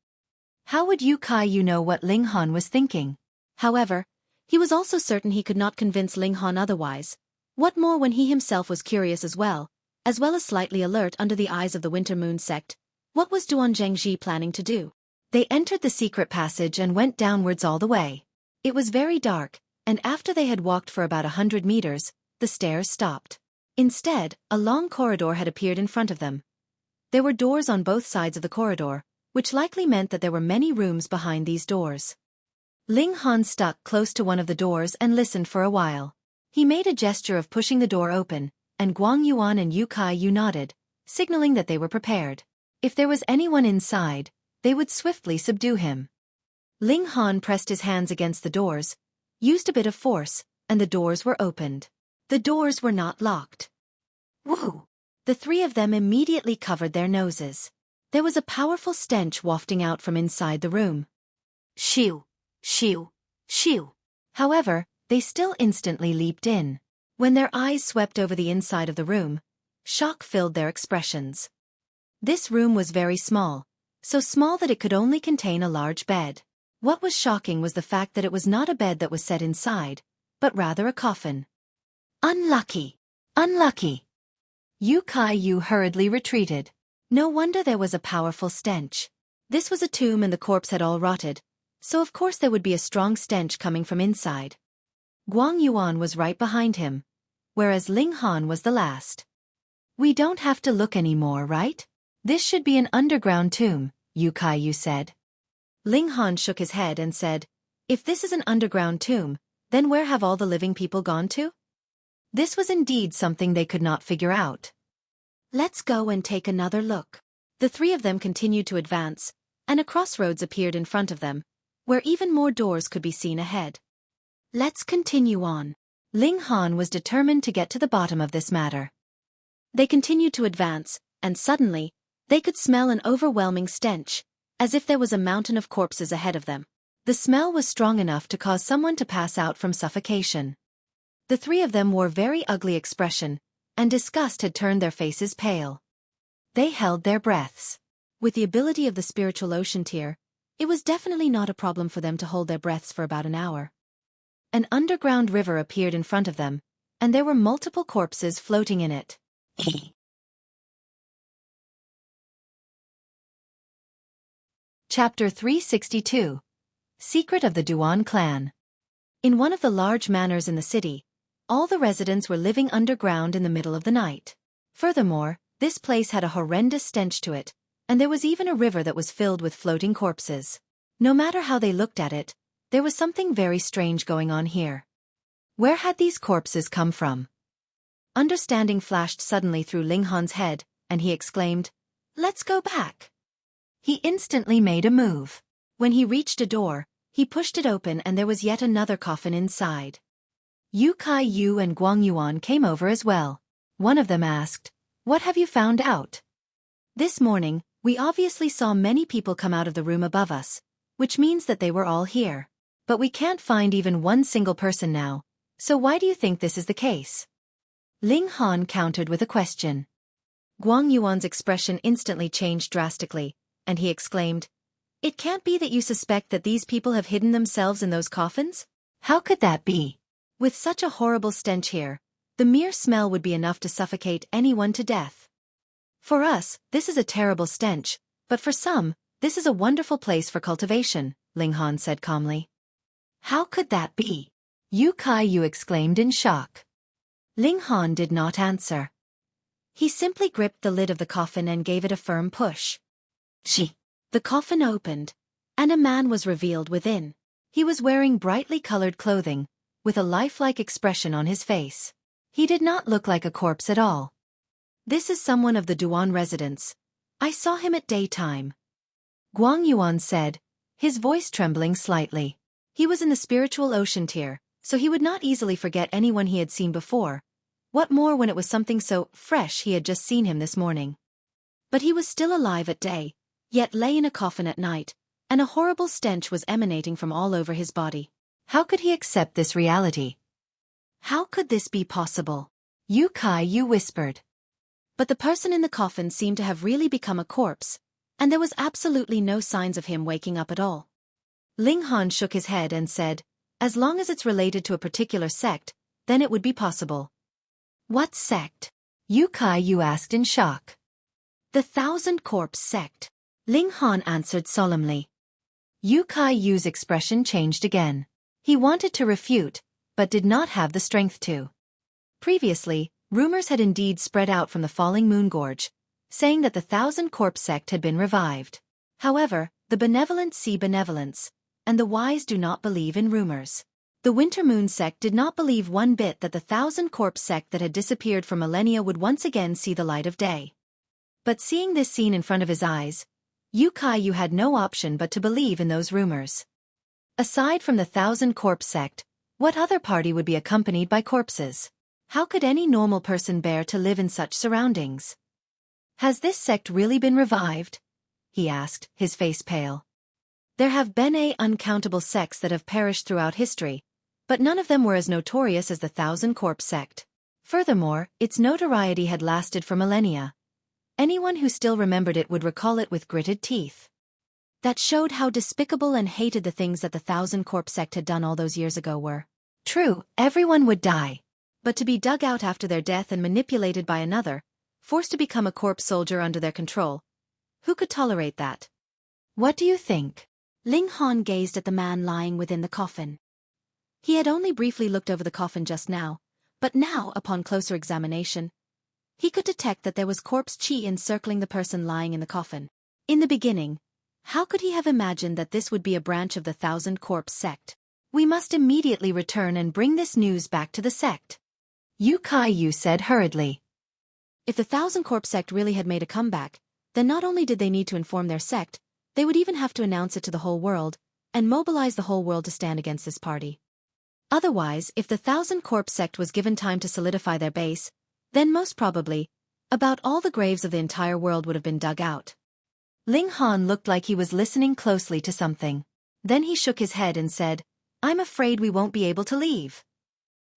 S1: How would Xueqi know what Ling Han was thinking? However, he was also certain he could not convince Ling Han otherwise. What more when he himself was curious as well as slightly alert under the eyes of the Winter Moon sect. What was Duan Zheng planning to do? They entered the secret passage and went downwards all the way. It was very dark, and after they had walked for about 100 meters, the stairs stopped. Instead, a long corridor had appeared in front of them. There were doors on both sides of the corridor, which likely meant that there were many rooms behind these doors. Ling Han stuck close to one of the doors and listened for a while. He made a gesture of pushing the door open, and Guang Yuan and Xueqi nodded, signaling that they were prepared. If there was anyone inside, they would swiftly subdue him. Ling Han pressed his hands against the doors, used a bit of force, and the doors were opened. The doors were not locked. Woo! The 3 of them immediately covered their noses. There was a powerful stench wafting out from inside the room. Shiu, shiu,
S2: Shoo!
S1: However, they still instantly leaped in. When their eyes swept over the inside of the room, shock filled their expressions. This room was very small, so small that it could only contain a large bed. What was shocking was the fact that it was not a bed that was set inside, but rather a coffin. Unlucky! Unlucky! Xueqi hurriedly retreated. No wonder there was a powerful stench. This was a tomb and the corpse had all rotted, so of course there would be a strong stench coming from inside. Guang Yuan was right behind him, whereas Ling Han was the last. We don't have to look anymore, right? This should be an underground tomb, Xueqi said. Ling Han shook his head and said, if this is an underground tomb, then where have all the living people gone to? This was indeed something they could not figure out. Let's go and take another look. The three of them continued to advance, and a crossroads appeared in front of them, where even more doors could be seen ahead. Let's continue on. Ling Han was determined to get to the bottom of this matter. They continued to advance, and suddenly, they could smell an overwhelming stench, as if there was a mountain of corpses ahead of them. The smell was strong enough to cause someone to pass out from suffocation. The three of them wore very ugly expression, and disgust had turned their faces pale. They held their breaths. With the ability of the spiritual ocean tier, it was definitely not a problem for them to hold their breaths for about an hour. An underground river appeared in front of them, and there were multiple corpses floating in it. Chapter 362. Secret of the Duan Clan. In one of the large manors in the city, all the residents were living underground in the middle of the night. Furthermore, this place had a horrendous stench to it, and there was even a river that was filled with floating corpses. No matter how they looked at it, there was something very strange going on here. Where had these corpses come from? Understanding flashed suddenly through Ling Han's head, and he exclaimed, "Let's go back." He instantly made a move. When he reached a door, he pushed it open and there was yet another coffin inside. Xueqi and Guang Yuan came over as well. One of them asked, "What have you found out?" "This morning, we obviously saw many people come out of the room above us, which means that they were all here. But we can't find even one single person now, so why do you think this is the case?" Ling Han countered with a question. Guang Yuan's expression instantly changed drastically, and he exclaimed, "It can't be that you suspect that these people have hidden themselves in those coffins? How could that be? With such a horrible stench here, the mere smell would be enough to suffocate anyone to death. For us, this is a terrible stench, but for some, this is a wonderful place for cultivation," Ling Han said calmly. "How could that be?" Xueqi exclaimed in shock. Ling Han did not answer. He simply gripped the lid of the coffin and gave it a firm push. The coffin opened, and a man was revealed within. He was wearing brightly colored clothing, with a lifelike expression on his face. He did not look like a corpse at all. "This is someone of the Duan residence. I saw him at daytime," Guang Yuan said, his voice trembling slightly. He was in the spiritual ocean tier, so he would not easily forget anyone he had seen before. What more when it was something so fresh he had just seen him this morning. But he was still alive at day, yet lay in a coffin at night, and a horrible stench was emanating from all over his body. How could he accept this reality? How could this be possible? Xueqi whispered. But the person in the coffin seemed to have really become a corpse, and there was absolutely no signs of him waking up at all. Ling Han shook his head and said, "As long as it's related to a particular sect, then it would be possible." "What sect?" Xueqi asked in shock. "The Thousand Corpse sect," Ling Han answered solemnly. Xueqi's expression changed again. He wanted to refute, but did not have the strength to. Previously, rumors had indeed spread out from the falling moon gorge, saying that the Thousand Corpse sect had been revived. However, the benevolent see benevolence, and the wise do not believe in rumors. The Winter Moon sect did not believe one bit that the Thousand Corpse sect that had disappeared for millennia would once again see the light of day. But seeing this scene in front of his eyes, Xueqi had no option but to believe in those rumors. Aside from the Thousand Corpse sect, what other party would be accompanied by corpses? How could any normal person bear to live in such surroundings? "Has this sect really been revived?" he asked, his face pale. There have been uncountable sects that have perished throughout history, but none of them were as notorious as the Thousand Corpse sect. Furthermore, its notoriety had lasted for millennia. Anyone who still remembered it would recall it with gritted teeth. That showed how despicable and hated the things that the Thousand Corpse sect had done all those years ago were. True, everyone would die. But to be dug out after their death and manipulated by another, forced to become a corpse soldier under their control, who could tolerate that? What do you think? Ling Han gazed at the man lying within the coffin. He had only briefly looked over the coffin just now, but now, upon closer examination, he could detect that there was corpse chi encircling the person lying in the coffin. In the beginning, how could he have imagined that this would be a branch of the Thousand Corpse sect? We must immediately return and bring this news back to the sect. Xueqi said hurriedly. If the Thousand Corpse sect really had made a comeback, then not only did they need to inform their sect, they would even have to announce it to the whole world, and mobilize the whole world to stand against this party. Otherwise, if the Thousand Corpse sect was given time to solidify their base, then most probably, about all the graves of the entire world would have been dug out. Ling Han looked like he was listening closely to something. Then he shook his head and said, "I'm afraid we won't be able to leave."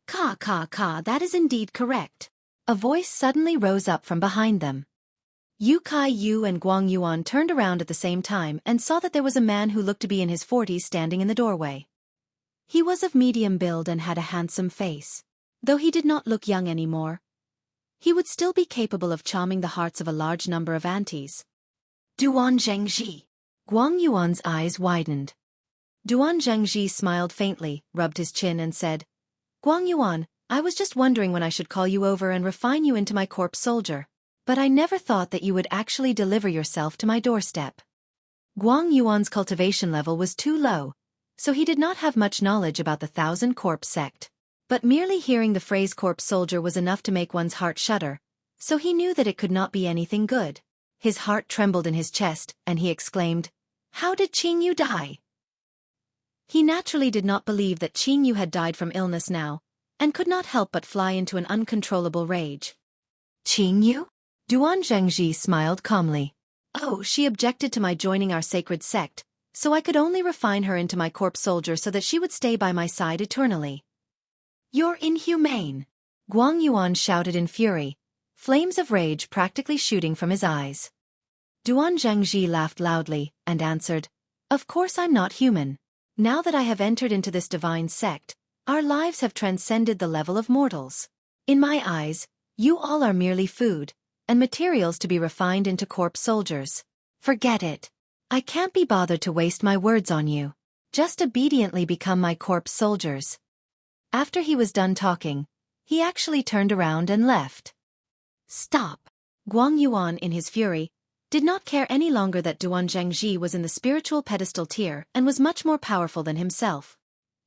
S1: That is indeed correct. A voice suddenly rose up from behind them. Xueqi and Guang Yuan turned around at the same time and saw that there was a man who looked to be in his 40s standing in the doorway. He was of medium build and had a handsome face. Though he did not look young anymore, he would still be capable of charming the hearts of a large number of aunties. Duan Zhengji. Guang Yuan's eyes widened. Duan Zhengji smiled faintly, rubbed his chin and said, "Guang Yuan, I was just wondering when I should call you over and refine you into my corpse soldier. But I never thought that you would actually deliver yourself to my doorstep." Guang Yuan's cultivation level was too low, so he did not have much knowledge about the Thousand Corpse sect. But merely hearing the phrase corpse soldier was enough to make one's heart shudder, so he knew that it could not be anything good. His heart trembled in his chest, and he exclaimed, "How did Qing Yu die?" He naturally did not believe that Qing Yu had died from illness now, and could not help but fly into an uncontrollable rage. "Qing Yu?" Duan Zhengji smiled calmly. "Oh, she objected to my joining our sacred sect, so I could only refine her into my corpse soldier so that she would stay by my side eternally." "You're inhumane!" Guang Yuan shouted in fury, flames of rage practically shooting from his eyes. Duan Zhengji laughed loudly and answered, "Of course I'm not human. Now that I have entered into this divine sect, our lives have transcended the level of mortals. In my eyes, you all are merely food, and materials to be refined into corpse soldiers. Forget it. I can't be bothered to waste my words on you. Just obediently become my corpse soldiers." After he was done talking, he actually turned around and left. "Stop!" Guang Yuan, in his fury, did not care any longer that Duan Zhengji was in the spiritual pedestal tier and was much more powerful than himself.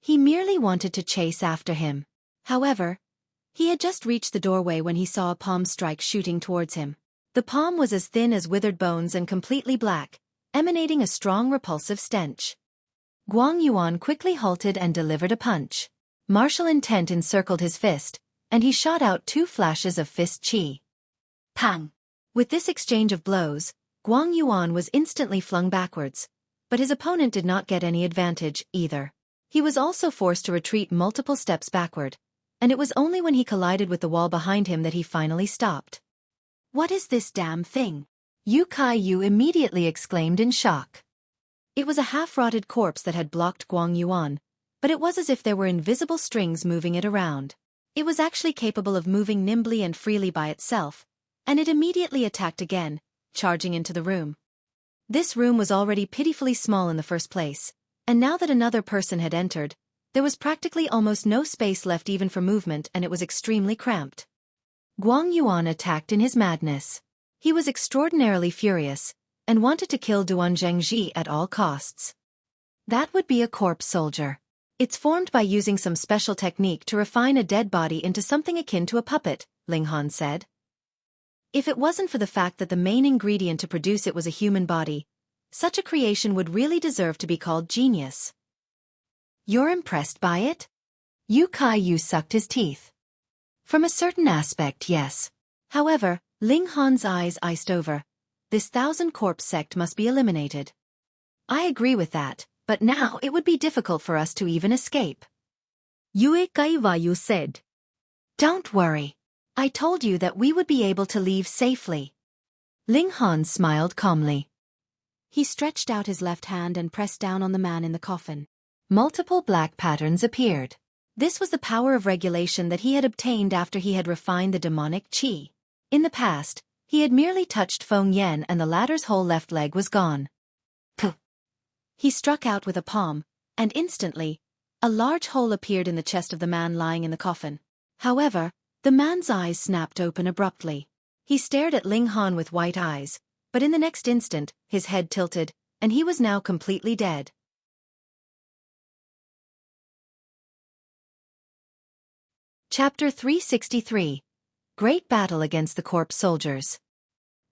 S1: He merely wanted to chase after him. However, he had just reached the doorway when he saw a palm strike shooting towards him. The palm was as thin as withered bones and completely black, emanating a strong repulsive stench. Guang Yuan quickly halted and delivered a punch. Martial intent encircled his fist, and he shot out 2 flashes of fist chi. Pang! With this exchange of blows, Guang Yuan was instantly flung backwards, but his opponent did not get any advantage either. He was also forced to retreat multiple steps backward, and it was only when he collided with the wall behind him that he finally stopped. "What is this damn thing?" Xueqi immediately exclaimed in shock. It was a half-rotted corpse that had blocked Guang Yuan, but it was as if there were invisible strings moving it around. It was actually capable of moving nimbly and freely by itself, and it immediately attacked again, charging into the room. This room was already pitifully small in the first place, and now that another person had entered, there was practically almost no space left even for movement, and it was extremely cramped. Guang Yuan attacked in his madness. He was extraordinarily furious, and wanted to kill Duan Zhengji at all costs. That would be a corpse soldier. It's formed by using some special technique to refine a dead body into something akin to a puppet, Ling Han said. If it wasn't for the fact that the main ingredient to produce it was a human body, such a creation would really deserve to be called genius. "You're impressed by it?" Xueqi sucked his teeth. "From a certain aspect, yes. However," Ling Han's eyes iced over, "this Thousand Corpse sect must be eliminated." I agree with that, but now it would be difficult for us to even escape.
S2: Xueqi said.
S1: Don't worry. I told you that we would be able to leave safely. Ling Han smiled calmly. He stretched out his left hand and pressed down on the man in the coffin. Multiple black patterns appeared. This was the power of regulation that he had obtained after he had refined the demonic qi. In the past, he had merely touched Feng Yan and the latter's whole left leg was gone. Puh! He struck out with a palm, and instantly, a large hole appeared in the chest of the man lying in the coffin. However, the man's eyes snapped open abruptly. He stared at Ling Han with white eyes, but in the next instant, his head tilted, and he was now completely dead. Chapter 363. Great Battle Against the Corpse Soldiers.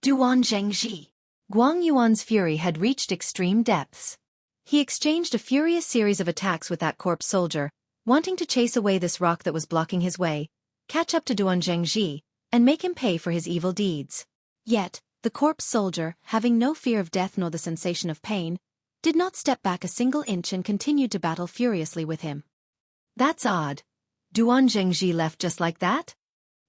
S1: Duan Zhengji. Guang Yuan's fury had reached extreme depths. He exchanged a furious series of attacks with that corpse soldier, wanting to chase away this rock that was blocking his way, catch up to Duan Zhengji, and make him pay for his evil deeds. Yet, the corpse soldier, having no fear of death nor the sensation of pain, did not step back a single inch and continued to battle furiously with him. That's odd. Duan Zhengji left just like that?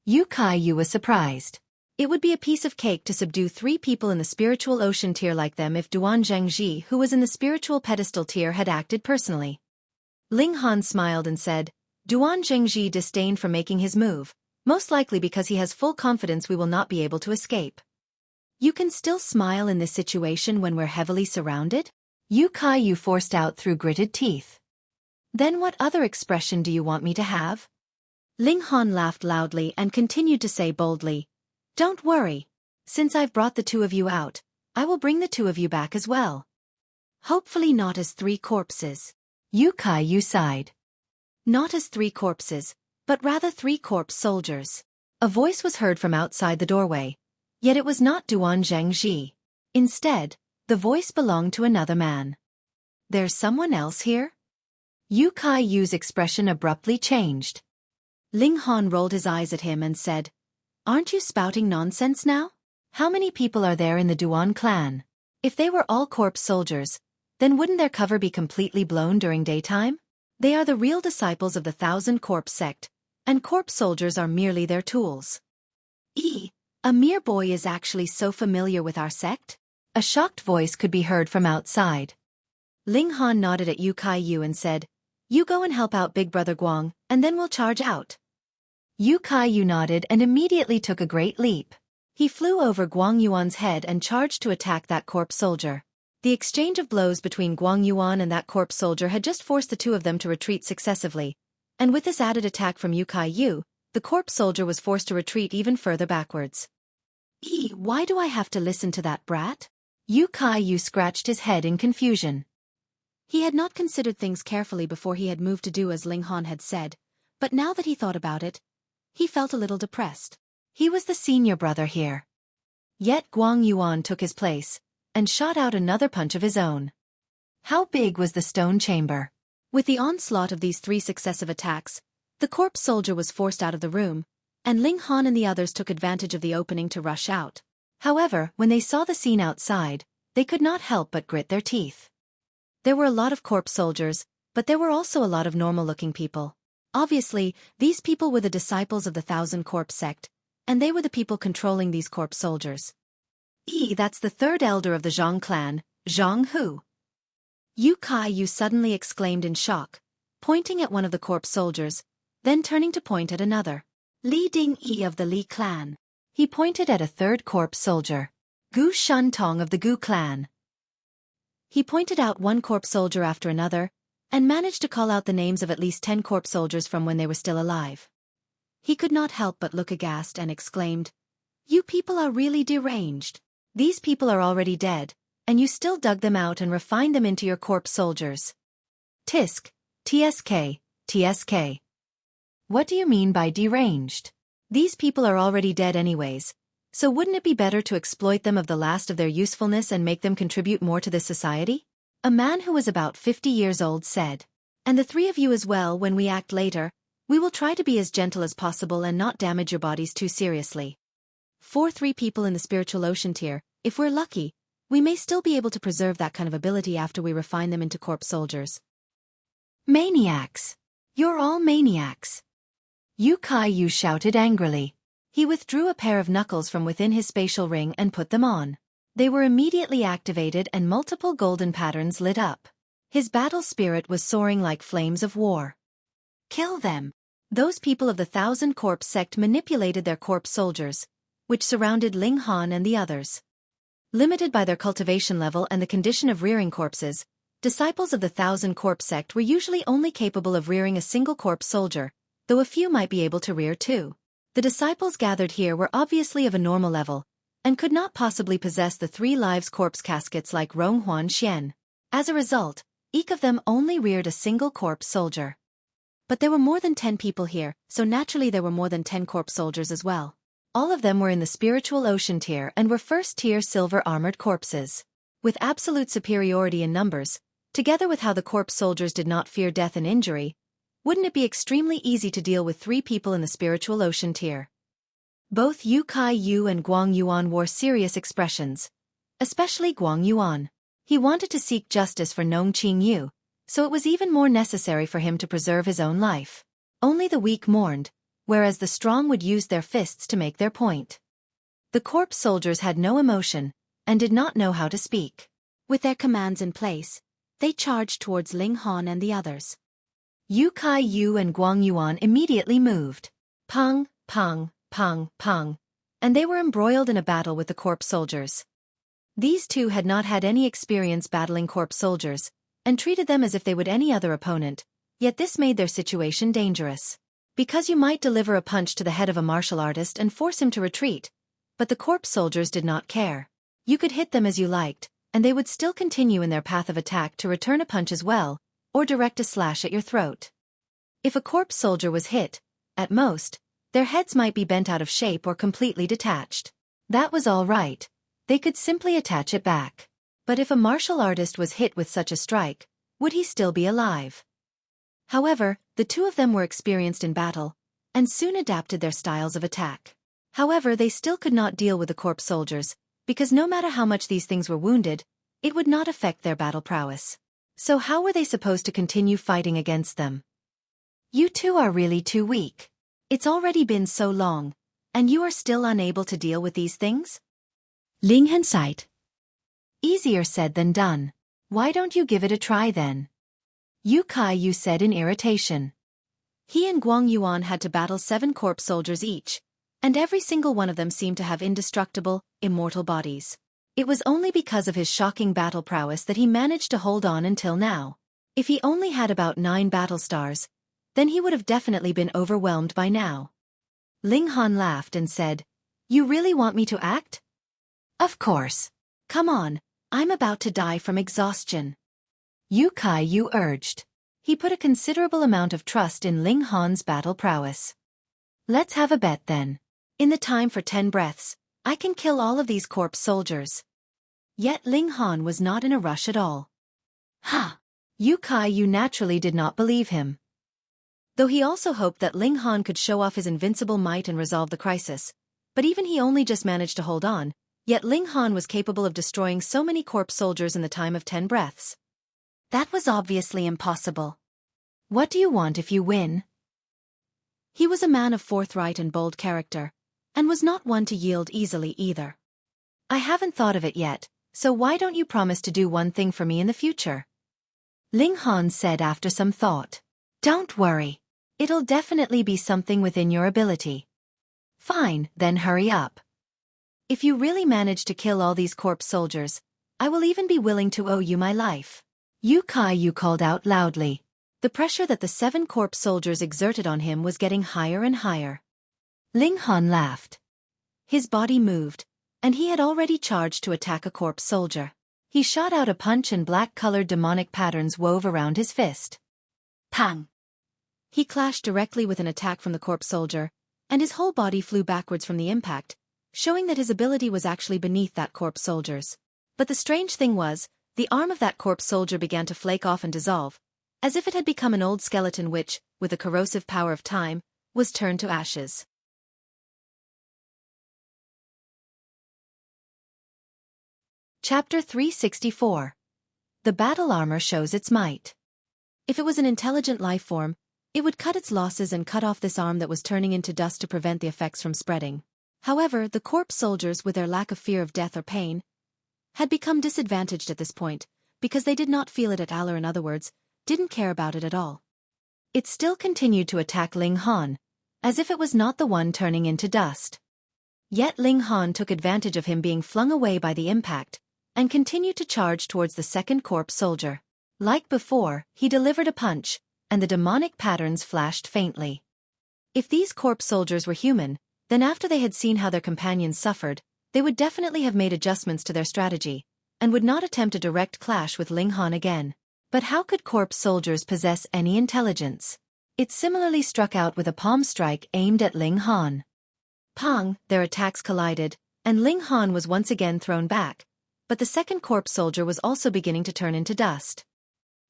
S1: Yu was surprised. It would be a piece of cake to subdue 3 people in the spiritual ocean tier like them if Duan Zhengji, who was in the spiritual pedestal tier, had acted personally. Ling Han smiled and said, Duan Zhengji disdained from making his move, most likely because he has full confidence we will not be able to escape. You can still smile in this situation when we're heavily surrounded? Yu forced out through gritted teeth. Then what other expression do you want me to have? Ling Han laughed loudly and continued to say boldly, Don't worry. Since I've brought the 2 of you out, I will bring the 2 of you back as well. Hopefully not as 3 corpses. Yu sighed. Not as 3 corpses, but rather 3 corpse soldiers. A voice was heard from outside the doorway, yet it was not Duan Zhengji. Instead, the voice belonged to another man. There's someone else here? Yu's expression abruptly changed. Ling Han rolled his eyes at him and said, Aren't you spouting nonsense now? How many people are there in the Duan clan? If they were all corpse soldiers, then wouldn't their cover be completely blown during daytime? They are the real disciples of the 1,000 Corpse sect, and corpse soldiers are merely their tools. A mere boy is actually so familiar with our sect? A shocked voice could be heard from outside. Ling Han nodded at Yu and said, You go and help out Big Brother Gong, and then we'll charge out. Yu nodded and immediately took a great leap. He flew over Guang Yuan's head and charged to attack that corpse soldier. The exchange of blows between Guang Yuan and that corpse soldier had just forced the 2 of them to retreat successively, and with this added attack from Yu, the corpse soldier was forced to retreat even further backwards. Why do I have to listen to that brat? Yu scratched his head in confusion. He had not considered things carefully before he had moved to do as Ling Han had said, but now that he thought about it, he felt a little depressed. He was the senior brother here. Yet Guang Yuan took his place, and shot out another punch of his own. How big was the stone chamber? With the onslaught of these 3 successive attacks, the corpse soldier was forced out of the room, and Ling Han and the others took advantage of the opening to rush out. However, when they saw the scene outside, they could not help but grit their teeth. There were a lot of corpse soldiers, but there were also a lot of normal-looking people. Obviously, these people were the disciples of the 1,000 Corpse sect, and they were the people controlling these corpse soldiers. That's the 3rd elder of the Zheng clan, Zhang Hu. Yu suddenly exclaimed in shock, pointing at one of the corpse soldiers, then turning to point at another. Li Ding of the Li clan. He pointed at a 3rd corpse soldier. Gu Shantong of the Gu clan. He pointed out one corpse soldier after another, and managed to call out the names of at least 10 corpse soldiers from when they were still alive. He could not help but look aghast and exclaimed, You people are really deranged. These people are already dead, and you still dug them out and refined them into your corpse soldiers. Tisk, TSK. What do you mean by deranged? These people are already dead anyways, so wouldn't it be better to exploit them of the last of their usefulness and make them contribute more to this society? A man who was about 50 years old said. And the 3 of you as well. When we act later, we will try to be as gentle as possible and not damage your bodies too seriously. 3 people in the spiritual ocean tier, if we're lucky, We may still be able to preserve that kind of ability after we refine them into corpse soldiers. Maniacs! You're all maniacs! Xueqi shouted angrily. He withdrew a pair of knuckles from within his spatial ring and put them on. They were immediately activated and multiple golden patterns lit up. His battle spirit was soaring like flames of war. Kill them! Those people of the Thousand Corpse sect manipulated their corpse soldiers, which surrounded Ling Han and the others. Limited by their cultivation level and the condition of rearing corpses, disciples of the Thousand Corpse sect were usually only capable of rearing a single corpse soldier, though a few might be able to rear two. The disciples gathered here were obviously of a normal level, and could not possibly possess the 3 lives corpse caskets like Xue Xian. As a result, each of them only reared a single corpse soldier. But there were more than 10 people here, so naturally there were more than 10 corpse soldiers as well. All of them were in the spiritual ocean tier and were first-tier silver-armored corpses. With absolute superiority in numbers, together with how the corpse soldiers did not fear death and injury, wouldn't it be extremely easy to deal with 3 people in the spiritual ocean tier? Both Xueqi and Gong Yuan wore serious expressions, especially Gong Yuan. He wanted to seek justice for Nong Qingyu, so it was even more necessary for him to preserve his own life. Only the weak mourned, whereas the strong would use their fists to make their point. The corpse soldiers had no emotion, and did not know how to speak. With their commands in place, they charged towards Ling Han and the others. Xueqi and Gong Yuan immediately moved. Pung, pung, pung, pung, and they were embroiled in a battle with the corpse soldiers. These two had not had any experience battling corpse soldiers, and treated them as if they would any other opponent, yet this made their situation dangerous. Because you might deliver a punch to the head of a martial artist and force him to retreat, but the corpse soldiers did not care. You could hit them as you liked, and they would still continue in their path of attack to return a punch as well, or direct a slash at your throat. If a corpse soldier was hit, at most, their heads might be bent out of shape or completely detached. That was all right. They could simply attach it back. But if a martial artist was hit with such a strike, would he still be alive? However, the two of them were experienced in battle, and soon adapted their styles of attack. However, they still could not deal with the corpse soldiers, because no matter how much these things were wounded, it would not affect their battle prowess. So how were they supposed to continue fighting against them? You two are really too weak. It's already been so long, and you are still unable to deal with these things? Ling Han sighed. Easier said than done. Why don't you give it a try then? Xueqi said in irritation. He and Gong Yuan had to battle 7 corpse soldiers each, and every single one of them seemed to have indestructible, immortal bodies. It was only because of his shocking battle prowess that he managed to hold on until now. If he only had about 9 battle stars, then he would have definitely been overwhelmed by now. Ling Han laughed and said, "You really want me to act?" "Of course. Come on, I'm about to die from exhaustion." Xueqi urged. He put a considerable amount of trust in Ling Han's battle prowess. "Let's have a bet then. In the time for 10 breaths, I can kill all of these corpse soldiers." Yet Ling Han was not in a rush at all. Ha! Xueqi naturally did not believe him. Though he also hoped that Ling Han could show off his invincible might and resolve the crisis, but even he only just managed to hold on, yet Ling Han was capable of destroying so many corpse soldiers in the time of 10 breaths. That was obviously impossible. What do you want if you win? He was a man of forthright and bold character, and was not one to yield easily either. I haven't thought of it yet, so why don't you promise to do one thing for me in the future? Ling Han said after some thought. Don't worry. It'll definitely be something within your ability. Fine, then hurry up. If you really manage to kill all these corpse soldiers, I will even be willing to owe you my life. Xueqi called out loudly. The pressure that the 7 corpse soldiers exerted on him was getting higher and higher. Ling Han laughed. His body moved, and he had already charged to attack a corpse soldier. He shot out a punch and black-colored demonic patterns wove around his fist. Pang! He clashed directly with an attack from the corpse soldier, and his whole body flew backwards from the impact, showing that his ability was actually beneath that corpse soldier's. But the strange thing was, the arm of that corpse soldier began to flake off and dissolve, as if it had become an old skeleton which, with the corrosive power of time, was turned to ashes. Chapter 364. The battle armor shows its might. If it was an intelligent life form, it would cut its losses and cut off this arm that was turning into dust to prevent the effects from spreading. However, the corpse soldiers, with their lack of fear of death or pain, had become disadvantaged at this point, because they did not feel it at all, or in other words, didn't care about it at all. It still continued to attack Ling Han, as if it was not the one turning into dust. Yet Ling Han took advantage of him being flung away by the impact, and continued to charge towards the second corpse soldier. Like before, he delivered a punch, and the demonic patterns flashed faintly. If these corpse soldiers were human, then after they had seen how their companions suffered, they would definitely have made adjustments to their strategy, and would not attempt a direct clash with Ling Han again. But how could corpse soldiers possess any intelligence? It similarly struck out with a palm strike aimed at Ling Han. Pang, their attacks collided, and Ling Han was once again thrown back, but the second corpse soldier was also beginning to turn into dust.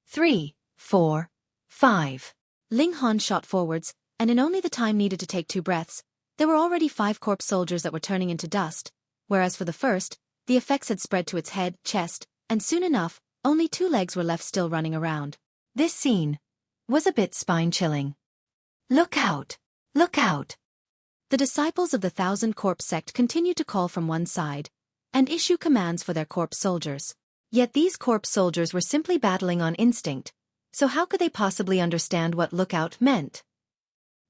S1: 3, 4, 5. Ling Han shot forwards, and in only the time needed to take 2 breaths, there were already 5 corpse soldiers that were turning into dust, whereas for the first, the effects had spread to its head, chest, and soon enough, only 2 legs were left still running around. This scene was a bit spine-chilling. Look out! Look out! The disciples of the Thousand Corpse sect continued to call from one side, and issue commands for their corpse soldiers. Yet these corpse soldiers were simply battling on instinct, so how could they possibly understand what lookout meant?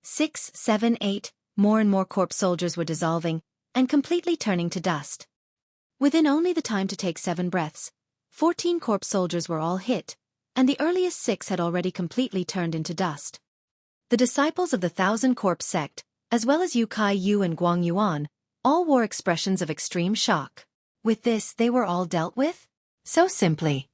S1: 6, 7, 8, more and more corpse soldiers were dissolving, and completely turning to dust. Within only the time to take 7 breaths, 14 corpse soldiers were all hit, and the earliest 6 had already completely turned into dust. The disciples of the Thousand Corpse sect, as well as Xueqi Yu and Guang Yuan, all wore expressions of extreme shock. With this they were all dealt with? So simply.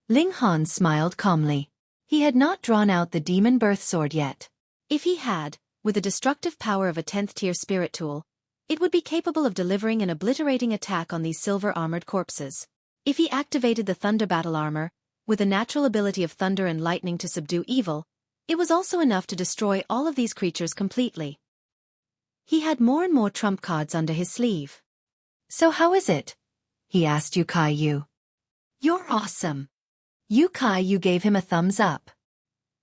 S1: Ling Han smiled calmly. He had not drawn out the demon birth sword yet. If he had, with the destructive power of a 10th-tier spirit tool, it would be capable of delivering an obliterating attack on these silver-armored corpses. If he activated the thunder battle armor, with the natural ability of thunder and lightning to subdue evil, it was also enough to destroy all of these creatures completely. He had more and more trump cards under his sleeve. So how is it? He asked Xueqi Yu. You're awesome. Xueqi Yu gave him a thumbs up.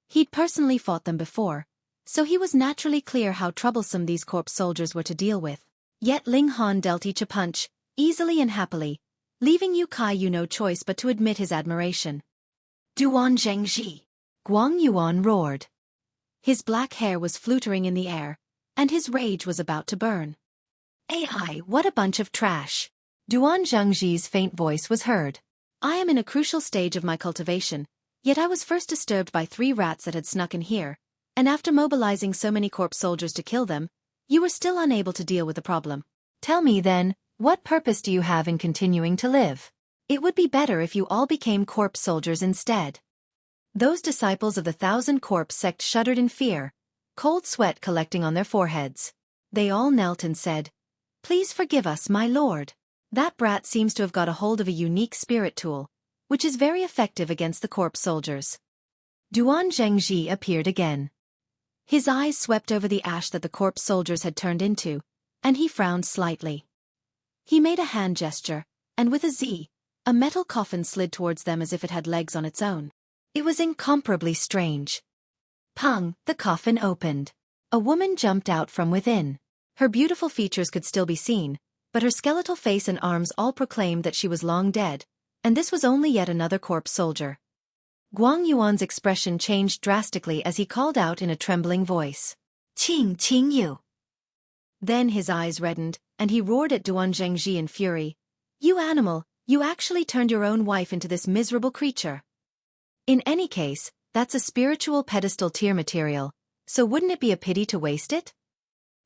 S1: He'd personally fought them before, so he was naturally clear how troublesome these corpse soldiers were to deal with. Yet Ling Han dealt each a punch, easily and happily, leaving Xueqi Yu no choice but to admit his admiration. Duan Zheng. Guang Yuan roared. His black hair was fluttering in the air, and his rage was about to burn. AI, what a bunch of trash. Duan Zhengji's faint voice was heard. I am in a crucial stage of my cultivation, yet I was first disturbed by 3 rats that had snuck in here, and after mobilizing so many corpse soldiers to kill them, you were still unable to deal with the problem. Tell me then, what purpose do you have in continuing to live? It would be better if you all became corpse soldiers instead. Those disciples of the Thousand Corpse sect shuddered in fear, cold sweat collecting on their foreheads. They all knelt and said, "Please forgive us, my lord. That brat seems to have got a hold of a unique spirit tool, which is very effective against the corpse soldiers." Duan Zhengji appeared again. His eyes swept over the ash that the corpse soldiers had turned into, and he frowned slightly. He made a hand gesture, and with a Z, a metal coffin slid towards them as if it had legs on its own. It was incomparably strange. Pang, the coffin opened. A woman jumped out from within. Her beautiful features could still be seen, but her skeletal face and arms all proclaimed that she was long dead, and this was only yet another corpse soldier. Guang Yuan's expression changed drastically as he called out in a trembling voice, "Qing Yu." Then his eyes reddened, and he roared at Duan Zhengji in fury. "You animal, you actually turned your own wife into this miserable creature. In any case, that's a spiritual pedestal tier material, so wouldn't it be a pity to waste it?"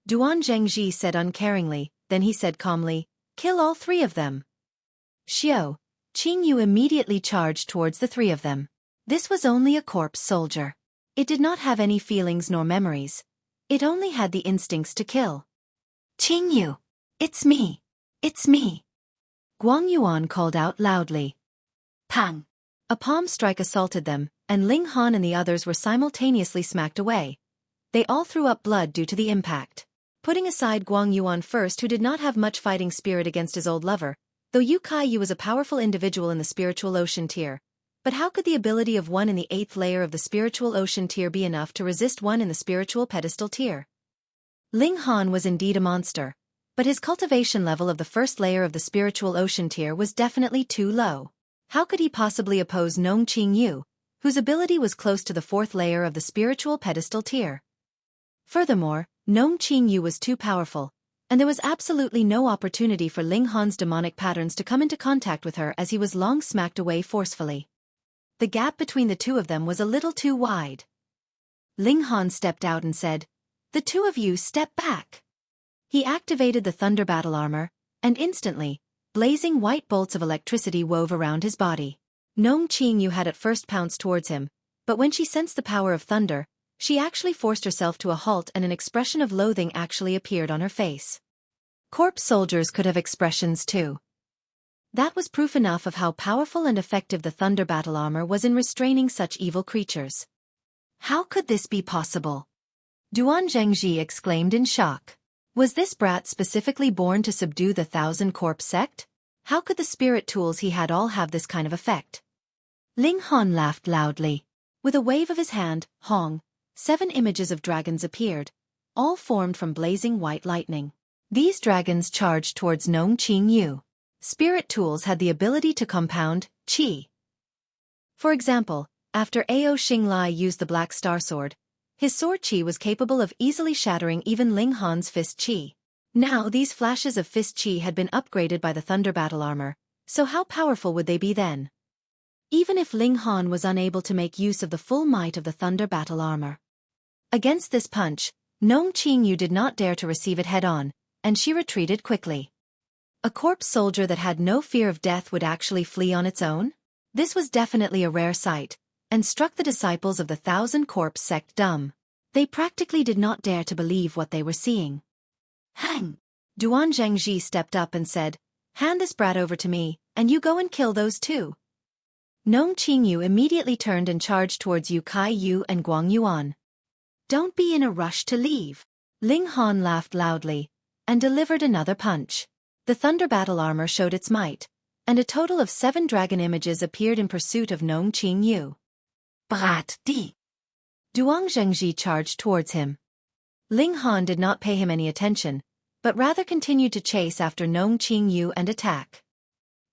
S1: Duan Zhengji said uncaringly, then he said calmly, "Kill all 3 of them." Qing Yu immediately charged towards the 3 of them. This was only a corpse soldier. It did not have any feelings nor memories. It only had the instincts to kill. "Qing Yu, it's me. It's me." Guang Yuan called out loudly. Pang! A palm strike assaulted them, and Ling Han and the others were simultaneously smacked away. They all threw up blood due to the impact. Putting aside Guang Yuan first, who did not have much fighting spirit against his old lover, Though Xueqi was a powerful individual in the spiritual ocean tier, but how could the ability of one in the 8th layer of the spiritual ocean tier be enough to resist one in the spiritual pedestal tier? Ling Han was indeed a monster, but his cultivation level of the 1st layer of the spiritual ocean tier was definitely too low. How could he possibly oppose Nong Qingyu, whose ability was close to the 4th layer of the spiritual pedestal tier? Furthermore, Nong Qingyu was too powerful, and there was absolutely no opportunity for Ling Han's demonic patterns to come into contact with her as he was long smacked away forcefully. The gap between the two of them was a little too wide. Ling Han stepped out and said, "The two of you step back." He activated the Thunder Battle Armor, and instantly, blazing white bolts of electricity wove around his body. Nong Qingyu had at first pounced towards him, but when she sensed the power of thunder, she actually forced herself to a halt and an expression of loathing actually appeared on her face. Corpse soldiers could have expressions too. That was proof enough of how powerful and effective the Thunder Battle Armor was in restraining such evil creatures. How could this be possible? Duan Zhengji exclaimed in shock. Was this brat specifically born to subdue the 1,000 Corpse sect? How could the spirit tools he had all have this kind of effect? Ling Han laughed loudly. With a wave of his hand, 7 images of dragons appeared, all formed from blazing white lightning. These dragons charged towards Nong Qingyu. Spirit tools had the ability to compound qi. For example, after Ao Xinglai used the Black Star Sword, his sword qi was capable of easily shattering even Ling Han's fist qi. Now these flashes of fist qi had been upgraded by the Thunder Battle Armor, so how powerful would they be then? Even if Ling Han was unable to make use of the full might of the Thunder Battle Armor. Against this punch, Nong Qingyu did not dare to receive it head-on, and she retreated quickly. A corpse soldier that had no fear of death would actually flee on its own? This was definitely a rare sight, and struck the disciples of the 1,000 Corpse sect dumb. They practically did not dare to believe what they were seeing. Hang! Duan Zhengji stepped up and said, "Hand this brat over to me, and you go and kill those two." Nong Qingyu immediately turned and charged towards Xueqi and Guang Yuan. "Don't be in a rush to leave." Ling Han laughed loudly, and delivered another punch. The Thunder Battle Armor showed its might, and a total of 7 dragon images appeared in pursuit of Nong Qingyu. Brat di! Duan Zhengji charged towards him. Ling Han did not pay him any attention, but rather continued to chase after Nong Qingyu and attack.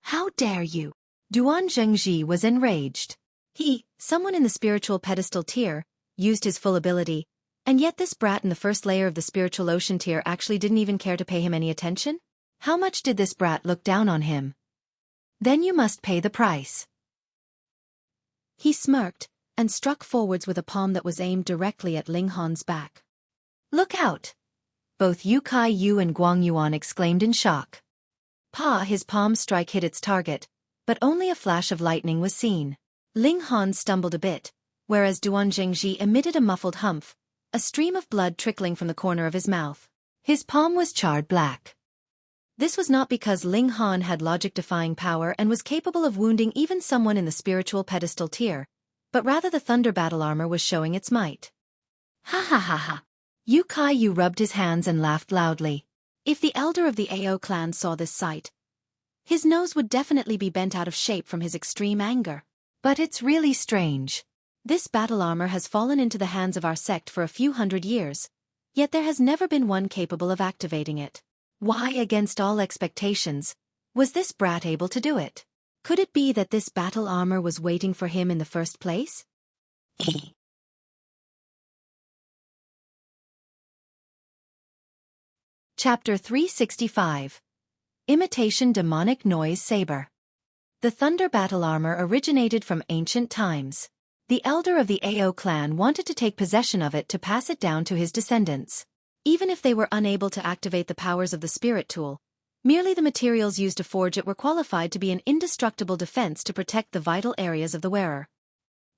S1: "How dare you!" Duan Zhengji was enraged. He, someone in the spiritual pedestal tier, used his full ability, and yet this brat in the 1st layer of the spiritual ocean tier actually didn't even care to pay him any attention? How much did this brat look down on him? Then you must pay the price. He smirked, and struck forwards with a palm that was aimed directly at Ling Han's back. "Look out!" Both Xueqi and Guang Yuan exclaimed in shock. His palm strike hit its target, but only a flash of lightning was seen. Ling Han stumbled a bit, whereas Duan Zhengji emitted a muffled humph, a stream of blood trickling from the corner of his mouth. His palm was charred black. This was not because Ling Han had logic-defying power and was capable of wounding even someone in the spiritual pedestal tier, but rather the Thunder Battle Armor was showing its might. Ha ha ha ha! Xueqi rubbed his hands and laughed loudly. If the elder of the Ao clan saw this sight, his nose would definitely be bent out of shape from his extreme anger. But it's really strange. This battle armor has fallen into the hands of our sect for a few hundred years, yet there has never been one capable of activating it. Why, against all expectations, was this brat able to do it? Could it be that this battle armor was waiting for him in the first place? Chapter 365. Imitation Demonic Noise Saber. The Thunder Battle Armor originated from ancient times. The elder of the Ao clan wanted to take possession of it to pass it down to his descendants. Even if they were unable to activate the powers of the spirit tool, merely the materials used to forge it were qualified to be an indestructible defense to protect the vital areas of the wearer.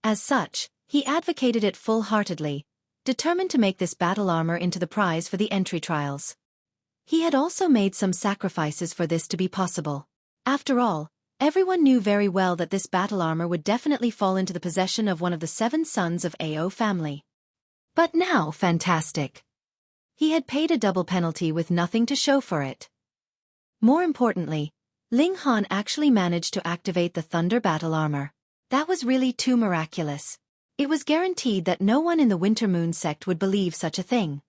S1: As such, he advocated it full-heartedly, determined to make this battle armor into the prize for the entry trials. He had also made some sacrifices for this to be possible. After all, everyone knew very well that this battle armor would definitely fall into the possession of one of the 7 sons of Ao family. But now, fantastic! He had paid a double penalty with nothing to show for it. More importantly, Ling Han actually managed to activate the Thunder Battle Armor. That was really too miraculous. It was guaranteed that no one in the Winter Moon sect would believe such a thing.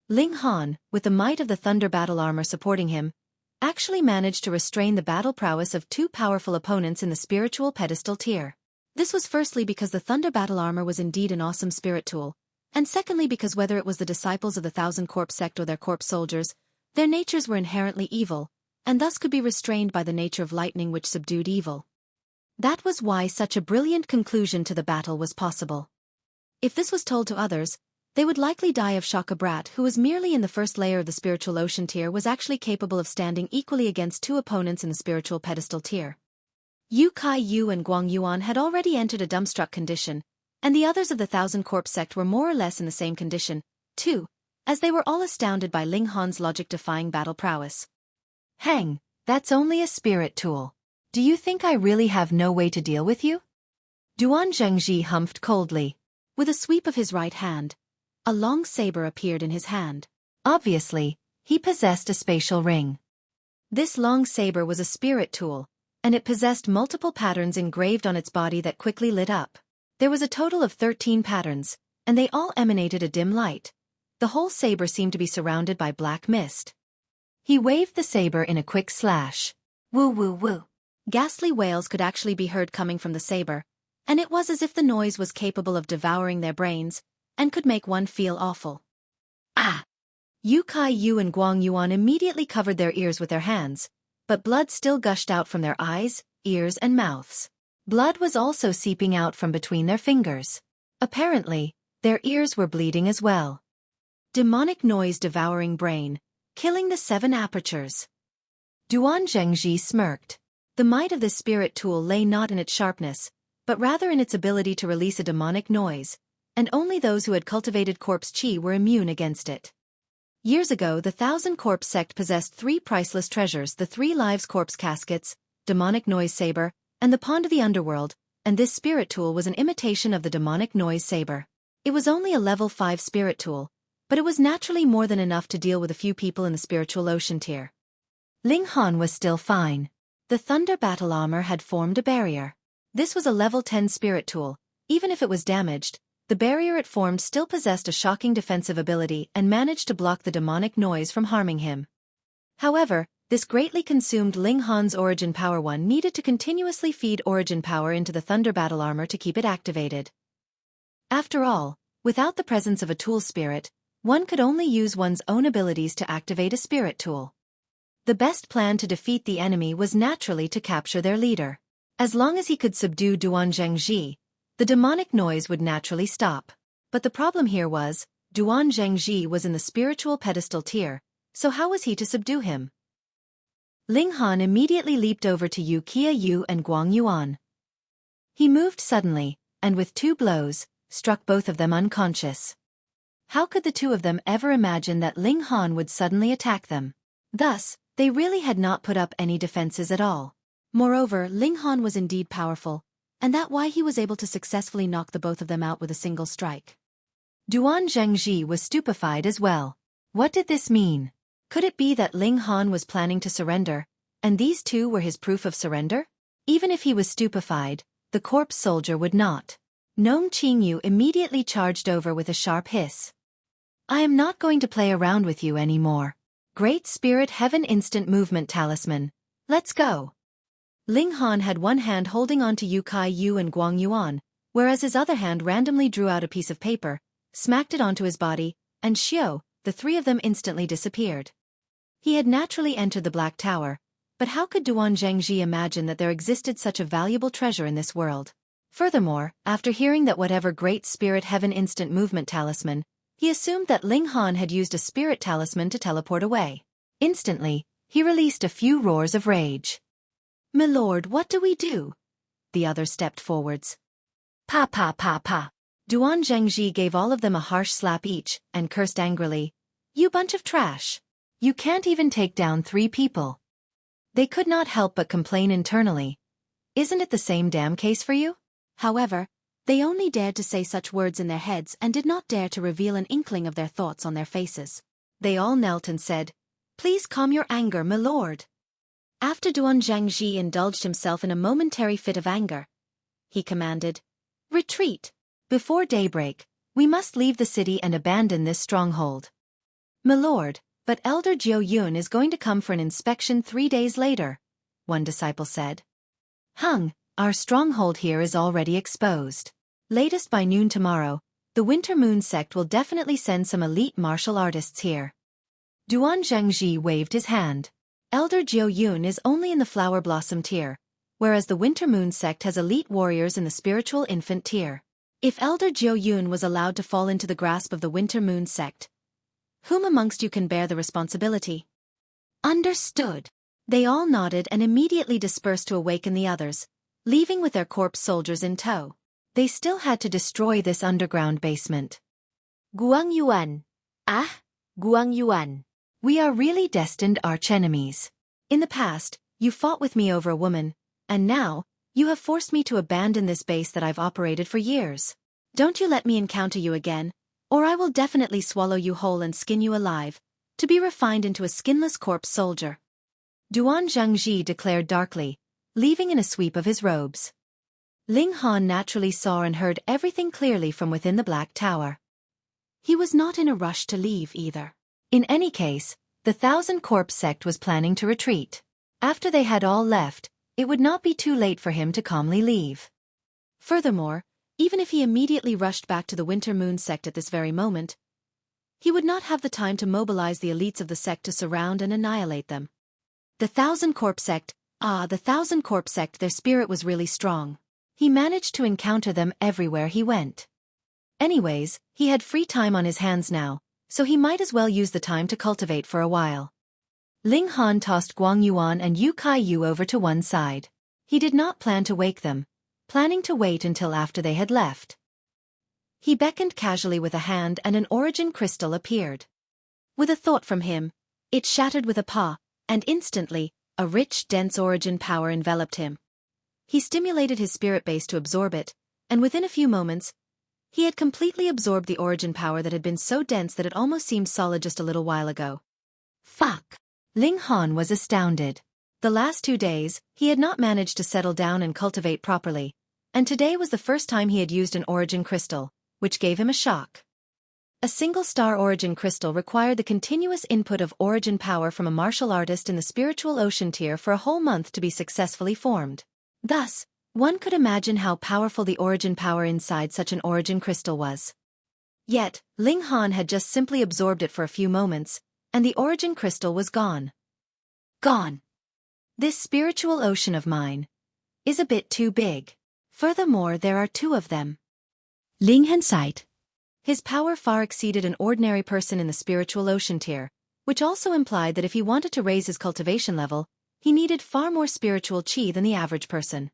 S1: Ling Han, with the might of the Thunder Battle Armor supporting him, actually managed to restrain the battle prowess of two powerful opponents in the spiritual pedestal tier. This was firstly because the Thunder Battle Armor was indeed an awesome spirit tool, and secondly because whether it was the disciples of the Thousand Corpse sect or their corpse soldiers, their natures were inherently evil, and thus could be restrained by the nature of lightning which subdued evil. That was why such a brilliant conclusion to the battle was possible. If this was told to others, they would likely die of shock. A brat who was merely in the first layer of the spiritual ocean tier was actually capable of standing equally against two opponents in the spiritual pedestal tier. Yu Kai Yu and Guang Yuan had already entered a dumbstruck condition, and the others of the Thousand Corpse sect were more or less in the same condition, too, as they were all astounded by Ling Han's logic-defying battle prowess.
S2: Hang, that's only a spirit tool. Do you think I really have no way to deal with you?
S1: Duan Zhengji humphed coldly. With a sweep of his right hand, a long saber appeared in his hand.
S2: Obviously, he possessed a spatial ring.
S1: This long saber was a spirit tool, and it possessed multiple patterns engraved on its body that quickly lit up. There was a total of 13 patterns, and they all emanated a dim light. The whole saber seemed to be surrounded by black mist.
S2: He waved the saber in a quick slash. Woo woo woo.
S1: Ghastly wails could actually be heard coming from the saber, and it was as if the noise was capable of devouring their brains, and could make one feel awful.
S2: Ah!
S1: Yu Kai Yu and Guang Yuan immediately covered their ears with their hands, but blood still gushed out from their eyes, ears and mouths.
S2: Blood was also seeping out from between their fingers.
S1: Apparently, their ears were bleeding as well. Demonic noise devouring brain, killing the 7 apertures.
S2: Duan Zhengji smirked.
S1: The might of this spirit tool lay not in its sharpness, but rather in its ability to release a demonic noise, and only those who had cultivated corpse chi were immune against it. Years ago, the Thousand Corpse sect possessed 3 priceless treasures: the 3 lives corpse caskets, demonic noise saber, and the pond of the underworld, and this spirit tool was an imitation of the demonic noise saber. It was only a level 5 spirit tool, but it was naturally more than enough to deal with a few people in the spiritual ocean tier.
S2: Ling Han was still fine.
S1: The Thunder Battle Armor had formed a barrier. This was a level 10 spirit tool. Even if it was damaged, the barrier it formed still possessed a shocking defensive ability and managed to block the demonic noise from harming him. However, this greatly consumed Ling Han's Origin Power 1 needed to continuously feed Origin Power into the Thunder Battle Armor to keep it activated. After all, without the presence of a tool spirit, one could only use one's own abilities to activate a spirit tool. The best plan to defeat the enemy was naturally to capture their leader. As long as he could subdue Duan Zhengji, the demonic noise would naturally stop. But the problem here was, Duan Zhengji was in the spiritual pedestal tier, so how was he to subdue him? Ling Han immediately leaped over to Yu Kai Yu and Guang Yuan. He moved suddenly, and with 2 blows, struck both of them unconscious. How could the 2 of them ever imagine that Ling Han would suddenly attack them? Thus, they really had not put up any defenses at all. Moreover, Ling Han was indeed powerful, and that's why he was able to successfully knock the both of them out with a single strike. Duan Zhengji was stupefied as well. What did this mean? Could it be that Ling Han was planning to surrender, and these 2 were his proof of surrender? Even if he was stupefied, the corpse soldier would not. Gnome Qingyu immediately charged over with a sharp hiss. I am not going to play around with you anymore. Great Spirit Heaven Instant Movement Talisman. Let's go. Ling Han had one hand holding on to Yu Kai Yu and Guang Yuan, whereas his other hand randomly drew out a piece of paper, smacked it onto his body, and Xiao, the 3 of them instantly disappeared. He had naturally entered the Black Tower, but how could Duan Zhengji imagine that there existed such a valuable treasure in this world? Furthermore, after hearing that whatever Great Spirit Heaven Instant Movement Talisman, he assumed that Ling Han had used a spirit talisman to teleport away. Instantly, he released a few roars of rage. My lord, what do we do? The others stepped forwards. Pa pa pa pa. Duan Zhengji gave all of them a harsh slap each, and cursed angrily. You bunch of trash. You can't even take down 3 people. They could not help but complain internally. Isn't it the same damn case for you? However, they only dared to say such words in their heads and did not dare to reveal an inkling of their thoughts on their faces. They all knelt and said, Please calm your anger, my lord. After Duan Zhangji indulged himself in a momentary fit of anger, he commanded, "Retreat!
S2: Before daybreak, we must leave the city and abandon this stronghold." "Milord, but Elder Jiu Yun is going to come for an inspection 3 days later," one disciple said. "Hung, our stronghold here is already exposed. Latest by noon tomorrow, the Winter Moon sect will definitely send some elite martial artists here." Duan Zhangji waved his hand. "Elder Jiu Yun is only in the Flower Blossom tier, whereas the Winter Moon sect has elite warriors in the Spiritual Infant tier. If Elder Jiu Yun was allowed to fall into the grasp of the Winter Moon sect, whom amongst you can bear the responsibility?" "Understood."
S1: They all nodded and immediately dispersed to awaken the others, leaving with their corpse soldiers in tow.
S2: They still had to destroy this underground basement.
S1: Guang Yuan. Ah, Guang Yuan.
S2: We are really destined archenemies.
S1: In the past, you fought with me over a woman, and now, you have forced me to abandon this base that I've operated for years. Don't you let me encounter you again, or I will definitely swallow you whole and skin you alive, to be refined into a skinless corpse soldier," Duan Zhangji declared darkly, leaving in a sweep of his robes. Ling Han naturally saw and heard everything clearly from within the Black Tower. He was not in a rush to leave either.
S2: In any case, the Thousand Corpse sect was planning to retreat. After they had all left, it would not be too late for him to calmly leave.
S1: Furthermore, even if he immediately rushed back to the Winter Moon sect at this very moment, he would not have the time to mobilize the elites of the sect to surround and annihilate them. The Thousand Corpse sect, the Thousand Corpse sect, their spirit was really strong. He managed to encounter them everywhere he went. Anyways, he had free time on his hands now, so he might as well use the time to cultivate for a while.
S2: Ling Han tossed Guang Yuan and Yu Kai Yu over to one side.
S1: He did not plan to wake them, planning to wait until after they had left. He beckoned casually with a hand and an origin crystal appeared. With a thought from him, it shattered with a paw, and instantly, a rich, dense origin power enveloped him. He stimulated his spirit base to absorb it, and within a few moments, he had completely absorbed the origin power that had been so dense that it almost seemed solid just a little while ago.
S2: Fuck! Ling Han was astounded.
S1: The last 2 days, he had not managed to settle down and cultivate properly, and today was the first time he had used an origin crystal, which gave him a shock. A single-star origin crystal required the continuous input of origin power from a martial artist in the spiritual ocean tier for a whole month to be successfully formed. Thus, one could imagine how powerful the origin power inside such an origin crystal was. Yet, Ling Han had just simply absorbed it for a few moments, and the origin crystal was gone.
S2: Gone.
S1: This spiritual ocean of mine is a bit too big. Furthermore, there are 2 of them.
S2: Ling Han sighed.
S1: His power far exceeded an ordinary person in the spiritual ocean tier, which also implied that if he wanted to raise his cultivation level, he needed far more spiritual chi than the average person.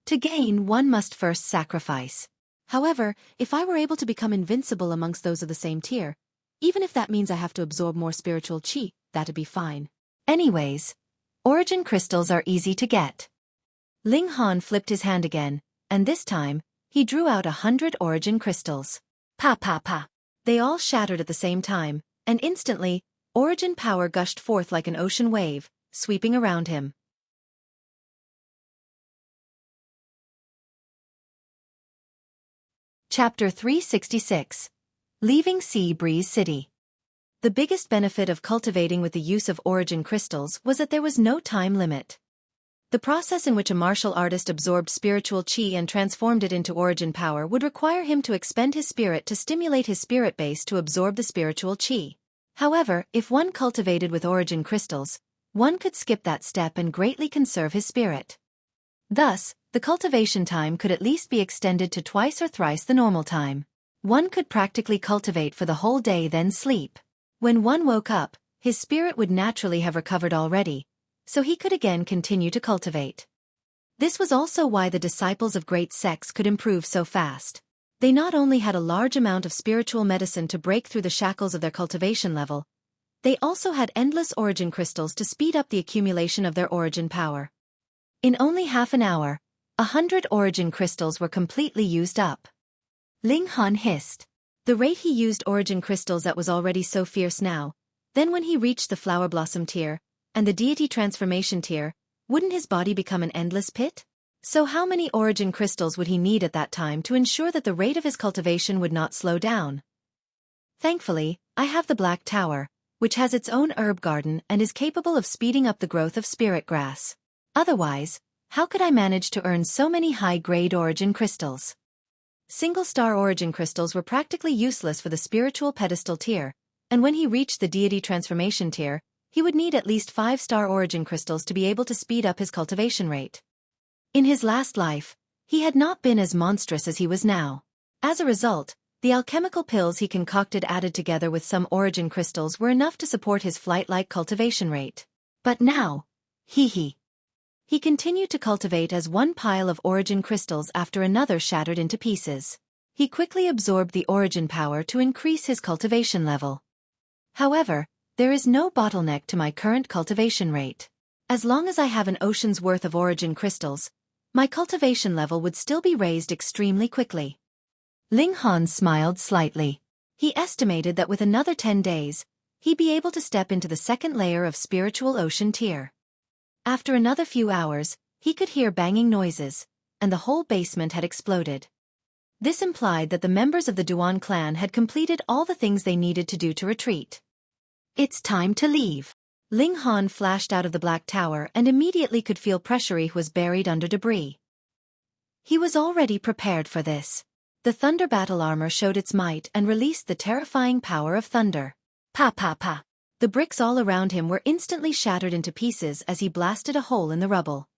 S1: To gain, one must first sacrifice. However, if I were able to become invincible amongst those of the same tier, even if that means I have to absorb more spiritual chi, that'd be fine.
S2: Anyways, origin crystals are easy to get.
S1: Ling Han flipped his hand again, and this time, he drew out 100 origin crystals. Pa pa pa. They all shattered at the same time, and instantly, origin power gushed forth like an ocean wave, sweeping around him.
S2: Chapter 366. Leaving Sea Breeze City.
S1: The biggest benefit of cultivating with the use of origin crystals was that there was no time limit. The process in which a martial artist absorbed spiritual chi and transformed it into origin power would require him to expend his spirit to stimulate his spirit base to absorb the spiritual chi. However, if one cultivated with origin crystals, one could skip that step and greatly conserve his spirit. Thus, the cultivation time could at least be extended to twice or thrice the normal time. One could practically cultivate for the whole day then sleep. When one woke up, his spirit would naturally have recovered already, so he could again continue to cultivate. This was also why the disciples of great sects could improve so fast. They not only had a large amount of spiritual medicine to break through the shackles of their cultivation level, they also had endless origin crystals to speed up the accumulation of their origin power. In only half an hour, 100 origin crystals were completely used up. Ling Han hissed. The rate he used origin crystals at was already so fierce now. Then when he reached the flower blossom tier, And the deity transformation tier, wouldn't his body become an endless pit? So how many origin crystals would he need at that time to ensure that the rate of his cultivation would not slow down? Thankfully, I have the Black Tower, which has its own herb garden and is capable of speeding up the growth of spirit grass. Otherwise, how could I manage to earn so many high-grade origin crystals? Single-star origin crystals were practically useless for the spiritual pedestal tier, and when he reached the deity transformation tier, he would need at least 5-star origin crystals to be able to speed up his cultivation rate. In his last life, he had not been as monstrous as he was now. As a result, the alchemical pills he concocted added together with some origin crystals were enough to support his flight-like cultivation rate. But now, he continued to cultivate as one pile of origin crystals after another shattered into pieces. He quickly absorbed the origin power to increase his cultivation level. However, there is no bottleneck to my current cultivation rate. As long as I have an ocean's worth of origin crystals, my cultivation level would still be raised extremely quickly. Ling Han smiled slightly. He estimated that with another 10 days, he'd be able to step into the second layer of spiritual ocean tier. After another few hours, he could hear banging noises, and the whole basement had exploded. This implied that the members of the Duan clan had completed all the things they needed to do to retreat. It's time to leave. Ling Han flashed out of the Black Tower and immediately could feel pressure was buried under debris. He was already prepared for this. The thunder battle armor showed its might and released the terrifying power of thunder. Pa pa pa. The bricks all around him were instantly shattered into pieces as he blasted a hole in the rubble.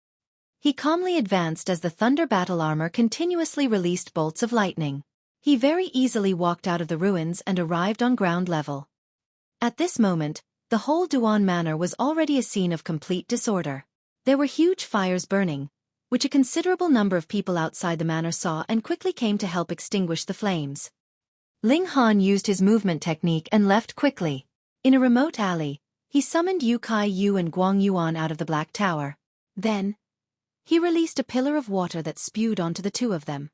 S1: He calmly advanced as the thunder battle armor continuously released bolts of lightning. He very easily walked out of the ruins and arrived on ground level. At this moment, the whole Duan Manor was already a scene of complete disorder. There were huge fires burning, which a considerable number of people outside the manor saw and quickly came to help extinguish the flames. Ling Han used his movement technique and left quickly. In a remote alley, he summoned Xueqi and Guang Yuan out of the Black Tower. Then, he released a pillar of water that spewed onto the two of them.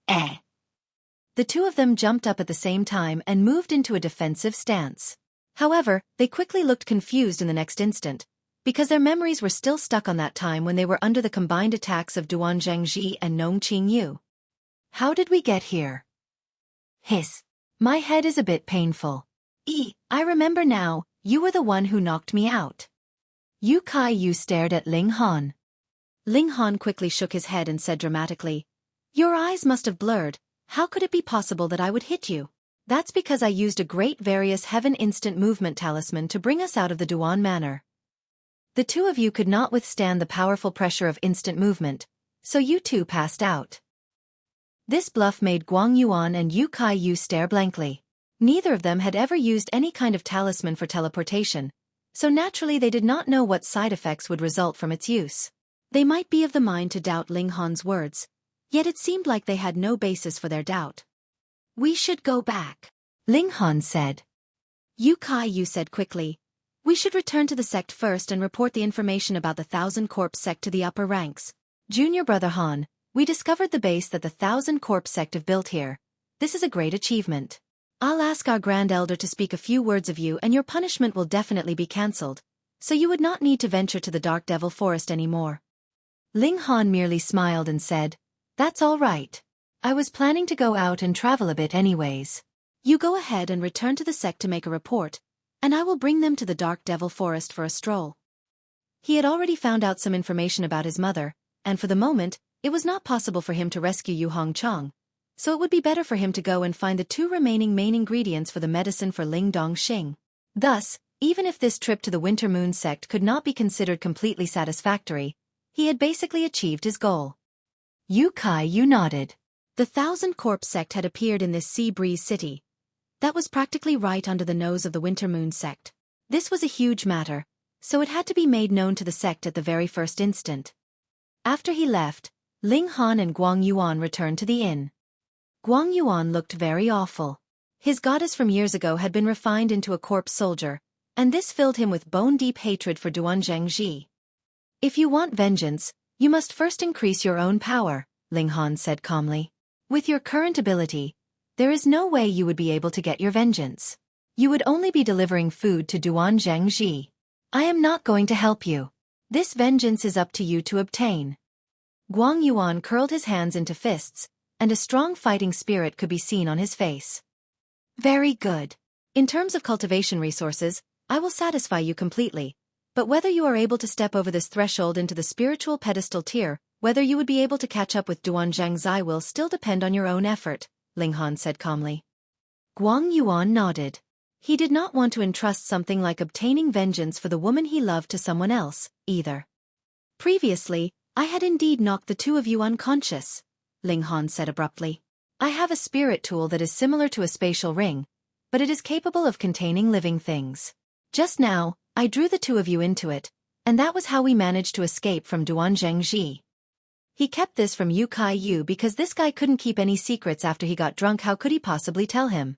S1: The two of them jumped up at the same time and moved into a defensive stance. However, they quickly looked confused in the next instant, because their memories were still stuck on that time when they were under the combined attacks of Duan Zhengji and Nong Qingyu. How did we get here? Hiss. My head is a bit painful. I remember now, you were the one who knocked me out. Xueqi stared at Ling Han. Ling Han quickly shook his head and said dramatically, "Your eyes must have blurred. How could it be possible that I would hit you? That's because I used a great various heaven instant movement talisman to bring us out of the Duan Manor. The two of you could not withstand the powerful pressure of instant movement, so you two passed out." This bluff made Guang Yuan and Xueqi stare blankly. Neither of them had ever used any kind of talisman for teleportation, so naturally they did not know what side effects would result from its use. They might be of the mind to doubt Ling Han's words, yet it seemed like they had no basis for their doubt. "We should go back," Ling Han said. Xueqi said quickly, "We should return to the sect first and report the information about the 1,000 Corpse sect to the upper ranks. Junior Brother Han, we discovered the base that the 1,000 Corpse sect have built here. This is a great achievement. I'll ask our Grand Elder to speak a few words of you and your punishment will definitely be cancelled, so you would not need to venture to the Dark Devil Forest anymore." Ling Han merely smiled and said, "That's all right. I was planning to go out and travel a bit anyways. You go ahead and return to the sect to make a report, and I will bring them to the Dark Devil Forest for a stroll." He had already found out some information about his mother, and for the moment, it was not possible for him to rescue Yu Hongchang, so it would be better for him to go and find the 2 remaining main ingredients for the medicine for Ling Dongxing. Thus, even if this trip to the Winter Moon sect could not be considered completely satisfactory, he had basically achieved his goal. Xueqi nodded. The 1,000 Corpse sect had appeared in this sea breeze city. That was practically right under the nose of the Winter Moon sect. This was a huge matter, so it had to be made known to the sect at the very first instant. After he left, Ling Han and Guang Yuan returned to the inn. Guang Yuan looked very awful. His goddess from years ago had been refined into a corpse soldier, and this filled him with bone-deep hatred for Duan Zhengji. "If you want vengeance, you must first increase your own power," Ling Han said calmly. "With your current ability, there is no way you would be able to get your vengeance. You would only be delivering food to Duan Zhengji." I am not going to help you. This vengeance is up to you to obtain. Guang Yuan curled his hands into fists, and a strong fighting spirit could be seen on his face. Very good. In terms of cultivation resources, I will satisfy you completely, but whether you are able to step over this threshold into the spiritual pedestal tier, whether you would be able to catch up with Duan Zheng's eye will still depend on your own effort, Ling Han said calmly. Guang Yuan nodded. He did not want to entrust something like obtaining vengeance for the woman he loved to someone else, either. Previously, I had indeed knocked the two of you unconscious, Ling Han said abruptly. I have a spirit tool that is similar to a spatial ring, but it is capable of containing living things. Just now, I drew the two of you into it, and that was how we managed to escape from Duan Zhengji. He kept this from Yu Kai Yu because this guy couldn't keep any secrets after he got drunk. How could he possibly tell him?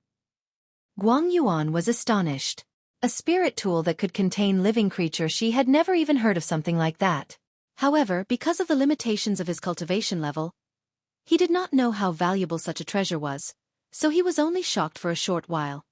S1: Guang Yuan was astonished. A spirit tool that could contain living creature, she had never even heard of something like that. However, because of the limitations of his cultivation level, he did not know how valuable such a treasure was, so he was only shocked for a short while.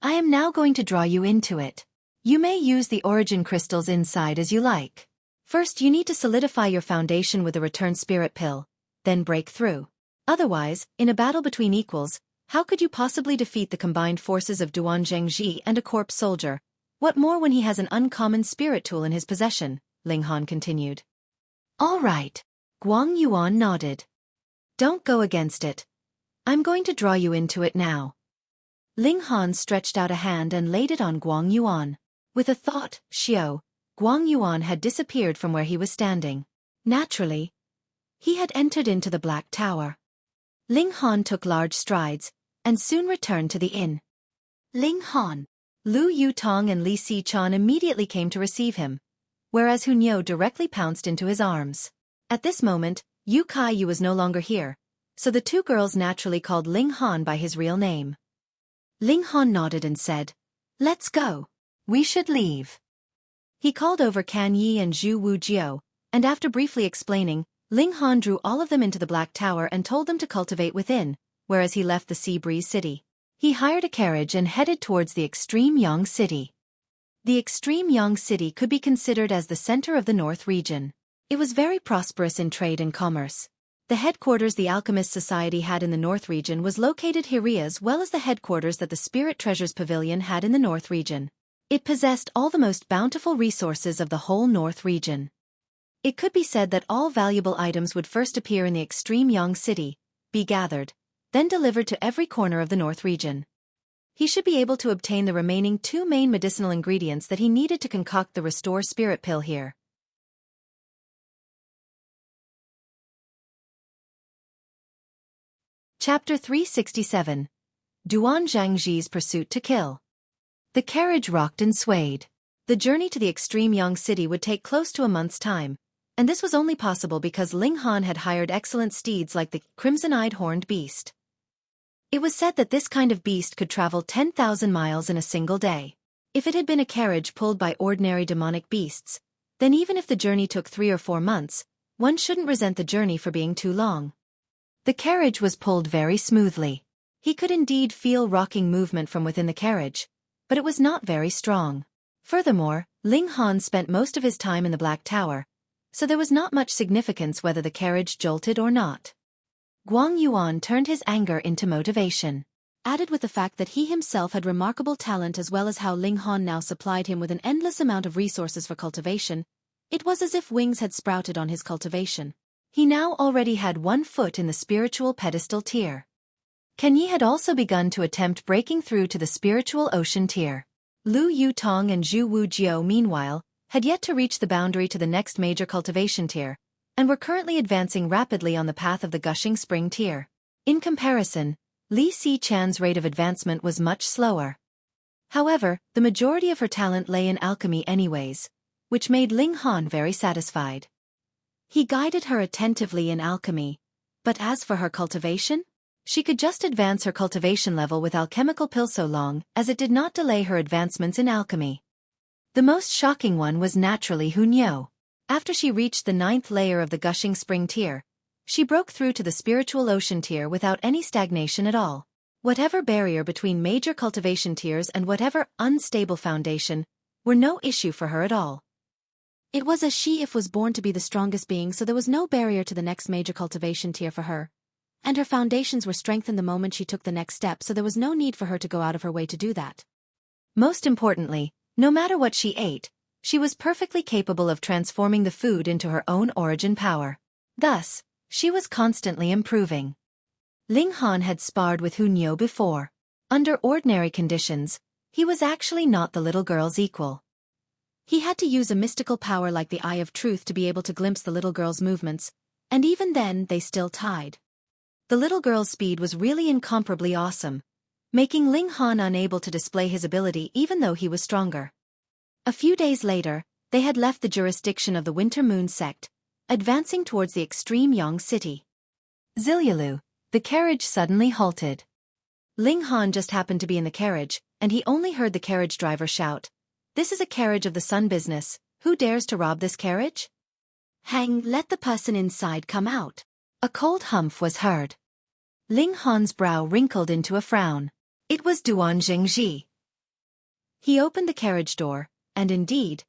S1: I am now going to draw you into it. You may use the origin crystals inside as you like. First, you need to solidify your foundation with a return spirit pill, then break through. Otherwise, in a battle between equals, how could you possibly defeat the combined forces of Duan Zhengji and a corpse soldier? What more when he has an uncommon spirit tool in his possession, Ling Han continued. All right. Guang Yuan nodded. Don't go against it. I'm going to draw you into it now. Ling Han stretched out a hand and laid it on Guang Yuan. With a thought, Guang Yuan had disappeared from where he was standing. Naturally, he had entered into the Black Tower. Ling Han took large strides, and soon returned to the inn. Ling Han. Lu Yutong and Li Xichan immediately came to receive him, whereas Hunyo directly pounced into his arms. At this moment, Yu Kai Yu was no longer here, so the two girls naturally called Ling Han by his real name. Ling Han nodded and said, Let's go. We should leave. He called over Kan Yi and Zhu Wujiao, and after briefly explaining, Ling Han drew all of them into the Black Tower and told them to cultivate within, whereas he left the Sea Breeze City. He hired a carriage and headed towards the Extreme Yang City. The Extreme Yang City could be considered as the center of the North region. It was very prosperous in trade and commerce. The headquarters the Alchemist Society had in the North region was located here as well as the headquarters that the Spirit Treasures Pavilion had in the North region. It possessed all the most bountiful resources of the whole North region. It could be said that all valuable items would first appear in the Extreme Yang City, be gathered, then delivered to every corner of the North region. He should be able to obtain the remaining two main medicinal ingredients that he needed to concoct the Restore Spirit Pill here. Chapter 367. Duan Zhangji's Pursuit to Kill. The carriage rocked and swayed. The journey to the Extreme Yang City would take close to a month's time, and this was only possible because Ling Han had hired excellent steeds like the crimson-eyed horned beast. It was said that this kind of beast could travel 10,000 miles in a single day. If it had been a carriage pulled by ordinary demonic beasts, then even if the journey took 3 or 4 months, one shouldn't resent the journey for being too long. The carriage was pulled very smoothly. He could indeed feel rocking movement from within the carriage, but it was not very strong. Furthermore, Ling Han spent most of his time in the Black Tower, so there was not much significance whether the carriage jolted or not. Guang Yuan turned his anger into motivation. Added with the fact that he himself had remarkable talent as well as how Ling Han now supplied him with an endless amount of resources for cultivation, it was as if wings had sprouted on his cultivation. He now already had 1 foot in the spiritual pedestal tier. Kan Yi had also begun to attempt breaking through to the spiritual ocean tier. Lu Yutong and Zhu Wujiao, meanwhile, had yet to reach the boundary to the next major cultivation tier, and were currently advancing rapidly on the path of the gushing spring tier. In comparison, Li Xichan's rate of advancement was much slower. However, the majority of her talent lay in alchemy anyways, which made Ling Han very satisfied. He guided her attentively in alchemy, but as for her cultivation? She could just advance her cultivation level with alchemical pill so long as it did not delay her advancements in alchemy. The most shocking one was naturally Hunyo. After she reached the 9th layer of the gushing spring tier, she broke through to the spiritual ocean tier without any stagnation at all. Whatever barrier between major cultivation tiers and whatever unstable foundation, were no issue for her at all.
S2: It was as she was born to be the strongest being, so there was no barrier to the next major cultivation tier for her. And her foundations were strengthened the moment she took the next step, so there was no need for her to go out of her way to do that.
S1: Most importantly, no matter what she ate, she was perfectly capable of transforming the food into her own origin power. Thus, she was constantly improving. Ling Han had sparred with Hunyou before. Under ordinary conditions, he was actually not the little girl's equal.
S2: He had to use a mystical power like the Eye of Truth to be able to glimpse the little girl's movements, and even then they still tied.
S1: The little girl's speed was really incomparably awesome, making Ling Han unable to display his ability even though he was stronger. A few days later, they had left the jurisdiction of the Winter Moon sect, advancing towards the extreme Yang city. Zilialu, the carriage suddenly halted. Ling Han just happened to be in the carriage, and he only heard the carriage driver shout, "This is a carriage of the Sun business, who dares to rob this carriage?"
S2: "Hang, let the person inside come out."
S1: A cold humph was heard. Ling Han's brow wrinkled into a frown. It was Duan Zhengji. He opened the carriage door, and indeed,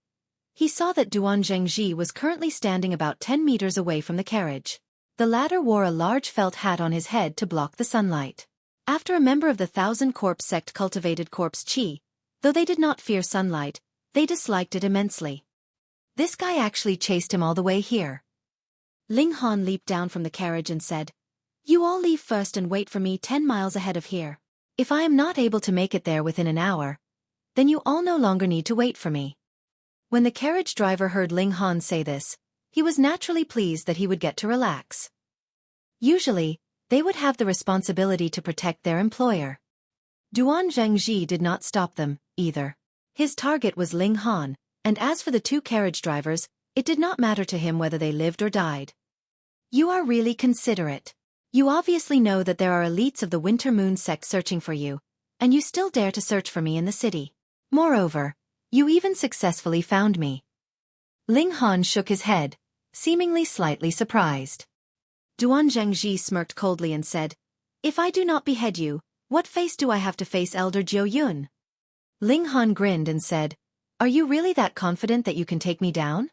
S1: he saw that Duan Zhengji was currently standing about 10 meters away from the carriage. The latter wore a large felt hat on his head to block the sunlight. After a member of the Thousand Corpse sect cultivated corpse chi, though they did not fear sunlight, they disliked it immensely. This guy actually chased him all the way here.
S2: Ling Han leaped down from the carriage and said, "You all leave first and wait for me 10 miles ahead of here.
S1: If I am not able to make it there within an hour, then you all no longer need to wait for me." When the carriage driver heard Ling Han say this, he was naturally pleased that he would get to relax. Usually, they would have the responsibility to protect their employer. Duan Zhengji did not stop them, either. His target was Ling Han, and as for the two carriage drivers, it did not matter to him whether they lived or died. "You are really considerate. You obviously know that there are elites of the Winter Moon sect searching for you, and you still dare to search for me in the city. Moreover, you even successfully found me." Ling Han shook his head, seemingly slightly surprised.
S2: Duan Zhengji smirked coldly and said, "If I do not behead you, what face do I have to face Elder Jiu Yun?"
S1: Ling Han grinned and said, "Are you really that confident that you can take me down?"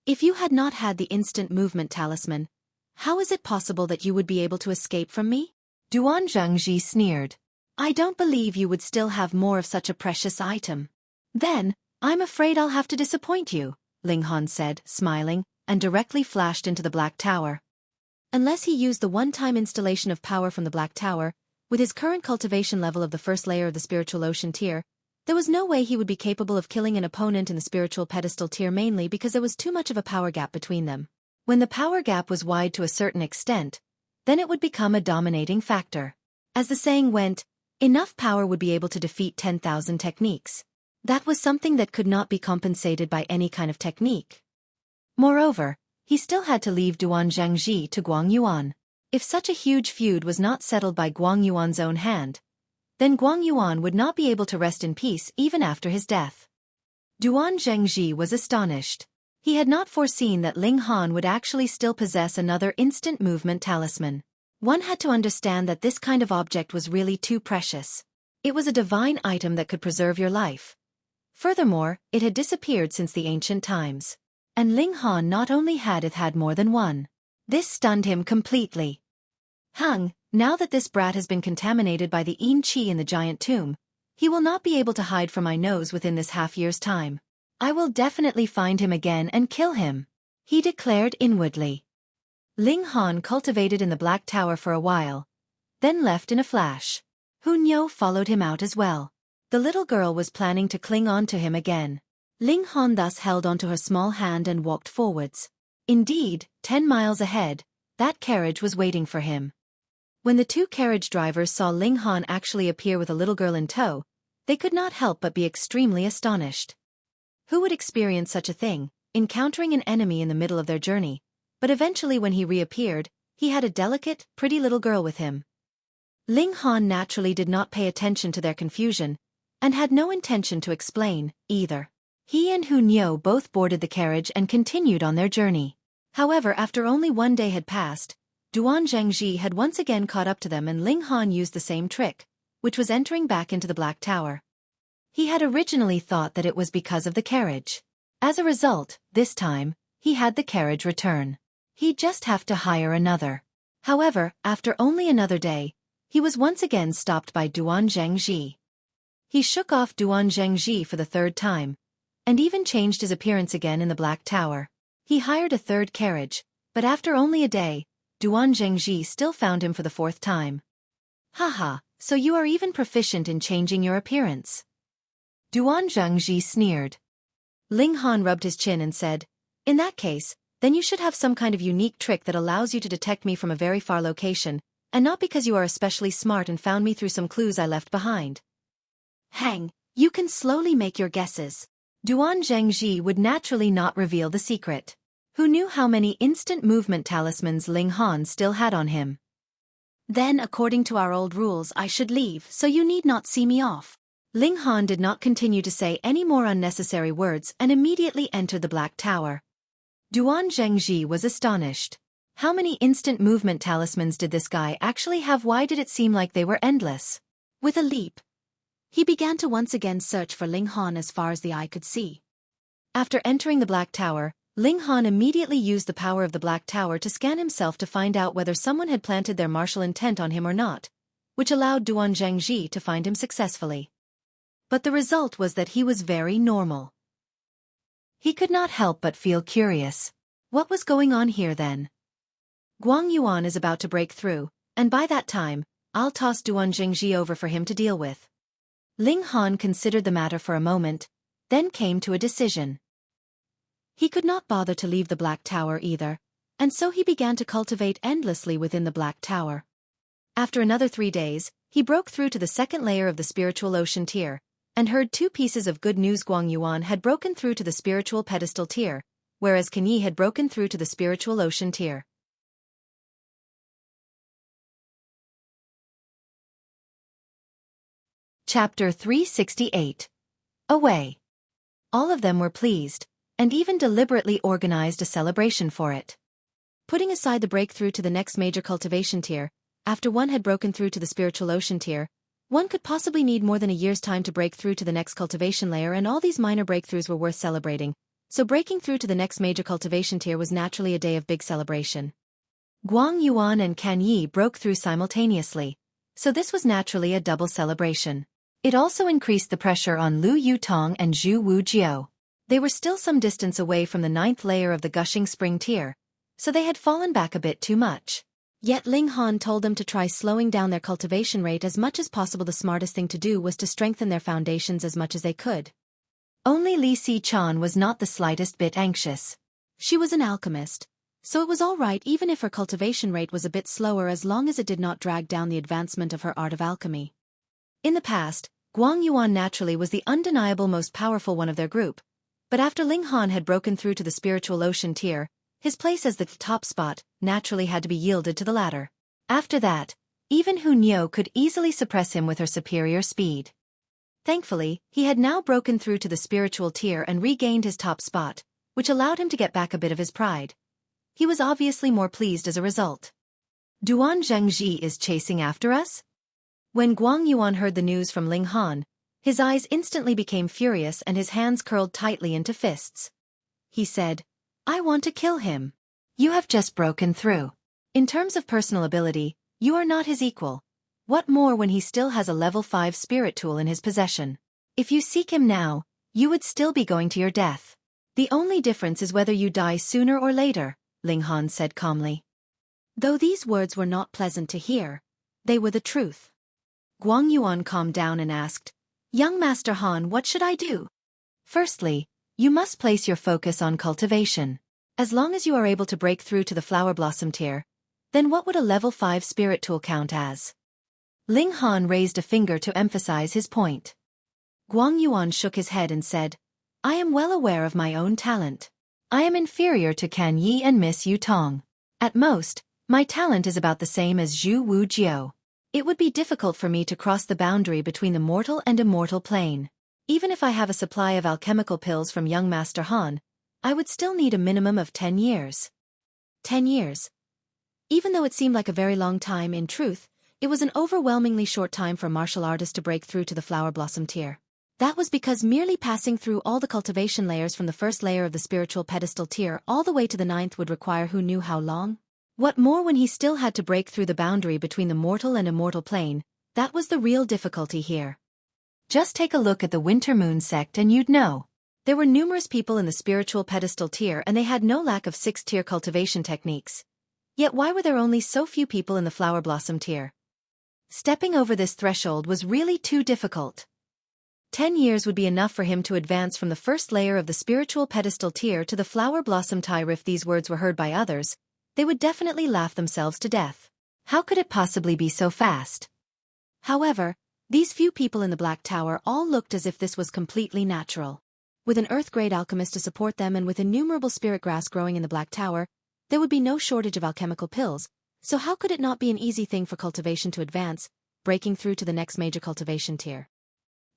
S2: "If you had not had the instant movement talisman, how is it possible that you would be able to escape from me?"
S1: Duan Zhengji sneered.
S2: "I don't believe you would still have more of such a precious item."
S1: "Then, I'm afraid I'll have to disappoint you," Ling Han said, smiling, and directly flashed into the Black Tower.
S2: Unless he used the one-time installation of power from the Black Tower, with his current cultivation level of the first layer of the Spiritual Ocean tier, there was no way he would be capable of killing an opponent in the Spiritual Pedestal tier, mainly because there was too much of a power gap between them.
S1: When the power gap was wide to a certain extent, then it would become a dominating factor. As the saying went, enough power would be able to defeat 10,000 techniques. That was something that could not be compensated by any kind of technique. Moreover, he still had to leave Duan Zhengji to Guang Yuan. If such a huge feud was not settled by Guang Yuan's own hand, then Guang Yuan would not be able to rest in peace even after his death. Duan Zhengji was astonished. He had not foreseen that Ling Han would actually still possess another instant movement talisman. One had to understand that this kind of object was really too precious. It was a divine item that could preserve your life. Furthermore, it had disappeared since the ancient times. And Ling Han not only had more than one. This stunned him completely. Now that this brat has been contaminated by the Yin Qi in the giant tomb, he will not be able to hide from my nose within this half-year's time. I will definitely find him again and kill him, he declared inwardly. Ling Han cultivated in the Black Tower for a while, then left in a flash. Hunyou followed him out as well. The little girl was planning to cling on to him again. Ling Han thus held onto her small hand and walked forwards. Indeed, 10 miles ahead, that carriage was waiting for him. When the two carriage drivers saw Ling Han actually appear with a little girl in tow, they could not help but be extremely astonished. Who would experience such a thing, encountering an enemy in the middle of their journey? But eventually when he reappeared, he had a delicate, pretty little girl with him. Ling Han naturally did not pay attention to their confusion, and had no intention to explain, either. He and Hunyou both boarded the carriage and continued on their journey. However, after only one day had passed, Duan Zhengji had once again caught up to them, and Ling Han used the same trick, which was entering back into the Black Tower. He had originally thought that it was because of the carriage. As a result, this time, he had the carriage return. He'd just have to hire another. However, after only another day, he was once again stopped by Duan Zhengji. He shook off Duan Zhengji for the third time, and even changed his appearance again in the Black Tower. He hired a third carriage, but after only a day, Duan Zhengji still found him for the fourth time. Haha, so you are even proficient in changing your appearance. Duan Zhengji sneered. Ling Han rubbed his chin and said, in that case, then you should have some kind of unique trick that allows you to detect me from a very far location, and not because you are especially smart and found me through some clues I left behind. Hang, you can slowly make your guesses. Duan Zhengji would naturally not reveal the secret. Who knew how many instant movement talismans Ling Han still had on him? Then according to our old rules I should leave, so you need not see me off. Ling Han did not continue to say any more unnecessary words and immediately entered the Black Tower. Duan Zhengji was astonished. How many instant movement talismans did this guy actually have? Why did it seem like they were endless? With a leap, he began to once again search for Ling Han as far as the eye could see. After entering the Black Tower, Ling Han immediately used the power of the Black Tower to scan himself to find out whether someone had planted their martial intent on him or not, which allowed Duan Zhengji to find him successfully. But the result was that he was very normal. He could not help but feel curious. What was going on here then? Guang Yuan is about to break through, and by that time, I'll toss Duan Zhengji over for him to deal with. Ling Han considered the matter for a moment, then came to a decision. He could not bother to leave the Black Tower either, and so he began to cultivate endlessly within the Black Tower. After another 3 days, he broke through to the second layer of the spiritual ocean tier, and heard 2 pieces of good news. Guang Yuan had broken through to the spiritual pedestal tier, whereas Can Yi had broken through to the spiritual ocean tier. Chapter 368. Away. All of them were pleased, and even deliberately organized a celebration for it. Putting aside the breakthrough to the next major cultivation tier, after one had broken through to the spiritual ocean tier, one could possibly need more than a year's time to break through to the next cultivation layer, and all these minor breakthroughs were worth celebrating, so breaking through to the next major cultivation tier was naturally a day of big celebration. Guang Yuan and Can Yi broke through simultaneously, so this was naturally a double celebration. It also increased the pressure on Lu Yutong and Zhu Wujiao. They were still some distance away from the 9th layer of the gushing spring tier, so they had fallen back a bit too much. Yet Ling Han told them to try slowing down their cultivation rate as much as possible. The smartest thing to do was to strengthen their foundations as much as they could. Only Li Si-chan was not the slightest bit anxious. She was an alchemist, so it was all right even if her cultivation rate was a bit slower as long as it did not drag down the advancement of her art of alchemy. In the past, Guang Yuan naturally was the undeniable most powerful one of their group, but after Ling Han had broken through to the spiritual ocean tier, his place as the top spot naturally had to be yielded to the latter. After that, even Hu Niu could easily suppress him with her superior speed. Thankfully, he had now broken through to the spiritual tier and regained his top spot, which allowed him to get back a bit of his pride. He was obviously more pleased as a result. Duan Zhengji is chasing after us? When Guang Yuan heard the news from Ling Han, his eyes instantly became furious and his hands curled tightly into fists. He said, I want to kill him. You have just broken through. In terms of personal ability, you are not his equal. What more when he still has a level 5 spirit tool in his possession? If you seek him now, you would still be going to your death. The only difference is whether you die sooner or later, Ling Han said calmly. Though these words were not pleasant to hear, they were the truth. Guang Yuan calmed down and asked, Young Master Han, what should I do? Firstly, you must place your focus on cultivation. As long as you are able to break through to the flower blossom tier, then what would a level 5 spirit tool count as? Ling Han raised a finger to emphasize his point. Guang Yuan shook his head and said, I am well aware of my own talent. I am inferior to Can Yi and Miss Yutong. At most, my talent is about the same as Zhu Wujiao. It would be difficult for me to cross the boundary between the mortal and immortal plane. Even if I have a supply of alchemical pills from young Master Han, I would still need a minimum of 10 years. 10 years. Even though it seemed like a very long time, in truth, it was an overwhelmingly short time for a martial artist to break through to the flower blossom tier. That was because merely passing through all the cultivation layers from the first layer of the spiritual pedestal tier all the way to the 9th would require who knew how long? What more when he still had to break through the boundary between the mortal and immortal plane? That was the real difficulty here. Just take a look at the Winter Moon sect and you'd know. There were numerous people in the spiritual pedestal tier and they had no lack of 6th-tier cultivation techniques. Yet why were there only so few people in the Flower Blossom tier? Stepping over this threshold was really too difficult. 10 years would be enough for him to advance from the first layer of the spiritual pedestal tier to the Flower Blossom tier. If these words were heard by others, they would definitely laugh themselves to death. How could it possibly be so fast? However, these few people in the Black Tower all looked as if this was completely natural. With an Earth-grade alchemist to support them and with innumerable spirit grass growing in the Black Tower, there would be no shortage of alchemical pills, so how could it not be an easy thing for cultivation to advance, breaking through to the next major cultivation tier?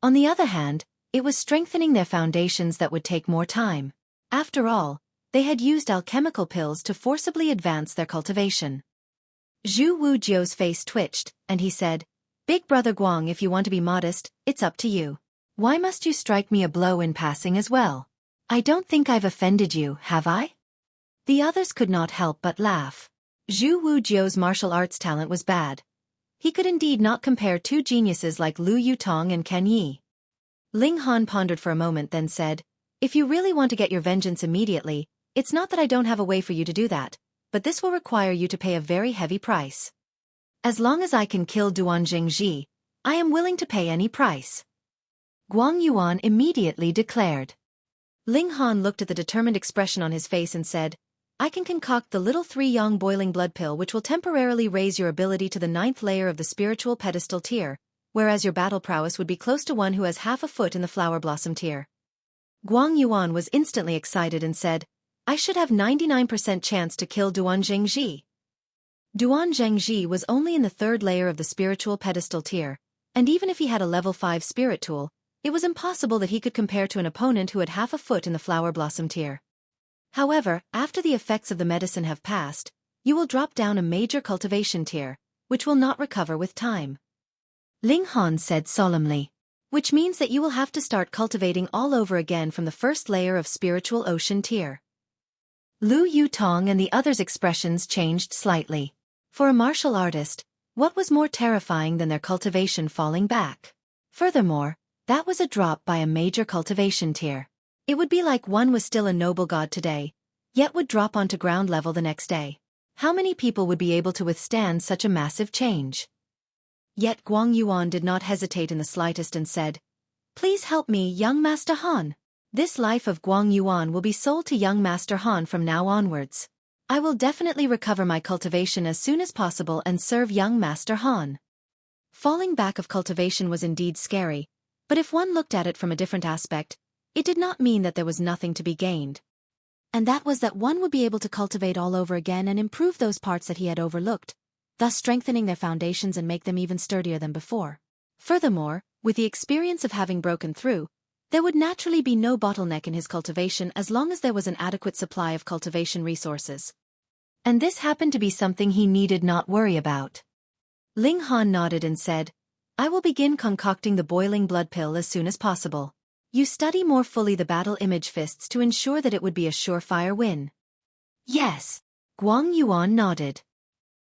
S1: On the other hand, it was strengthening their foundations that would take more time. After all, they had used alchemical pills to forcibly advance their cultivation. Zhu Wujiu's face twitched, and he said, "Big brother Gong, if you want to be modest, it's up to you. Why must you strike me a blow in passing as well? I don't think I've offended you, have I?" The others could not help but laugh. Zhu Wujiu's martial arts talent was bad. He could indeed not compare two geniuses like Lu Yutong and Ken Yi. Ling Han pondered for a moment then said, "If you really want to get your vengeance immediately, it's not that I don't have a way for you to do that, but this will require you to pay a very heavy price. As long as I can kill Duan Zhengji, I am willing to pay any price." Guang Yuan immediately declared. Ling Han looked at the determined expression on his face and said, "I can concoct the little 3-yang boiling blood pill which will temporarily raise your ability to the 9th layer of the spiritual pedestal tier, whereas your battle prowess would be close to one who has half a foot in the Flower Blossom tier." Guang Yuan was instantly excited and said, "I should have 99% chance to kill Duan Zhengji." Duan Zhengji was only in the 3rd layer of the spiritual pedestal tier, and even if he had a level 5 spirit tool, it was impossible that he could compare to an opponent who had half a foot in the Flower Blossom tier. However, after the effects of the medicine have passed, you will drop down a major cultivation tier, which will not recover with time. Ling Han said solemnly. Which means that you will have to start cultivating all over again from the 1st layer of spiritual ocean tier. Lu Yutong and the others' expressions changed slightly. For a martial artist, what was more terrifying than their cultivation falling back? Furthermore, that was a drop by a major cultivation tier. It would be like one was still a noble god today, yet would drop onto ground level the next day. How many people would be able to withstand such a massive change? Yet Guang Yuan did not hesitate in the slightest and said, "Please help me, young Master Han. This life of Guang Yuan will be sold to young Master Han from now onwards. I will definitely recover my cultivation as soon as possible and serve young Master Han." Falling back of cultivation was indeed scary, but if one looked at it from a different aspect, it did not mean that there was nothing to be gained. And that was that one would be able to cultivate all over again and improve those parts that he had overlooked, thus strengthening their foundations and make them even sturdier than before. Furthermore, with the experience of having broken through, there would naturally be no bottleneck in his cultivation as long as there was an adequate supply of cultivation resources. And this happened to be something he needed not worry about. Ling Han nodded and said, "I will begin concocting the boiling blood pill as soon as possible. You study more fully the battle image fists to ensure that it would be a surefire win." "Yes." Guang Yuan nodded.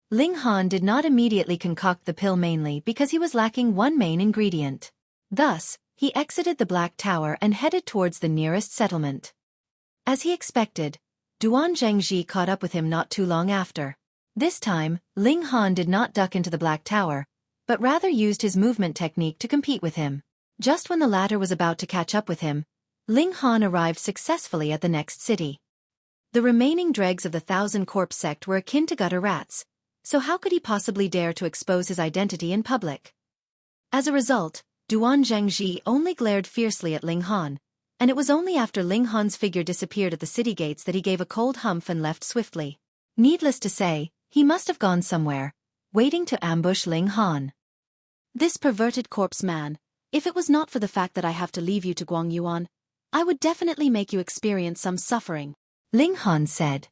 S1: Ling Han did not immediately concoct the pill mainly because he was lacking one main ingredient. Thus, he exited the Black Tower and headed towards the nearest settlement. As he expected, Duan Zhengji caught up with him not too long after. This time, Ling Han did not duck into the Black Tower, but rather used his movement technique to compete with him. Just when the latter was about to catch up with him, Ling Han arrived successfully at the next city. The remaining dregs of the 1,000 Corpse sect were akin to gutter rats, so how could he possibly dare to expose his identity in public? As a result, Duan Zhengji only glared fiercely at Ling Han, and it was only after Ling Han's figure disappeared at the city gates that he gave a cold humph and left swiftly. Needless to say, he must have gone somewhere, waiting to ambush Ling Han. This perverted corpse man, if it was not for the fact that I have to leave you to Guang Yuan, I would definitely make you experience some suffering, Ling Han said.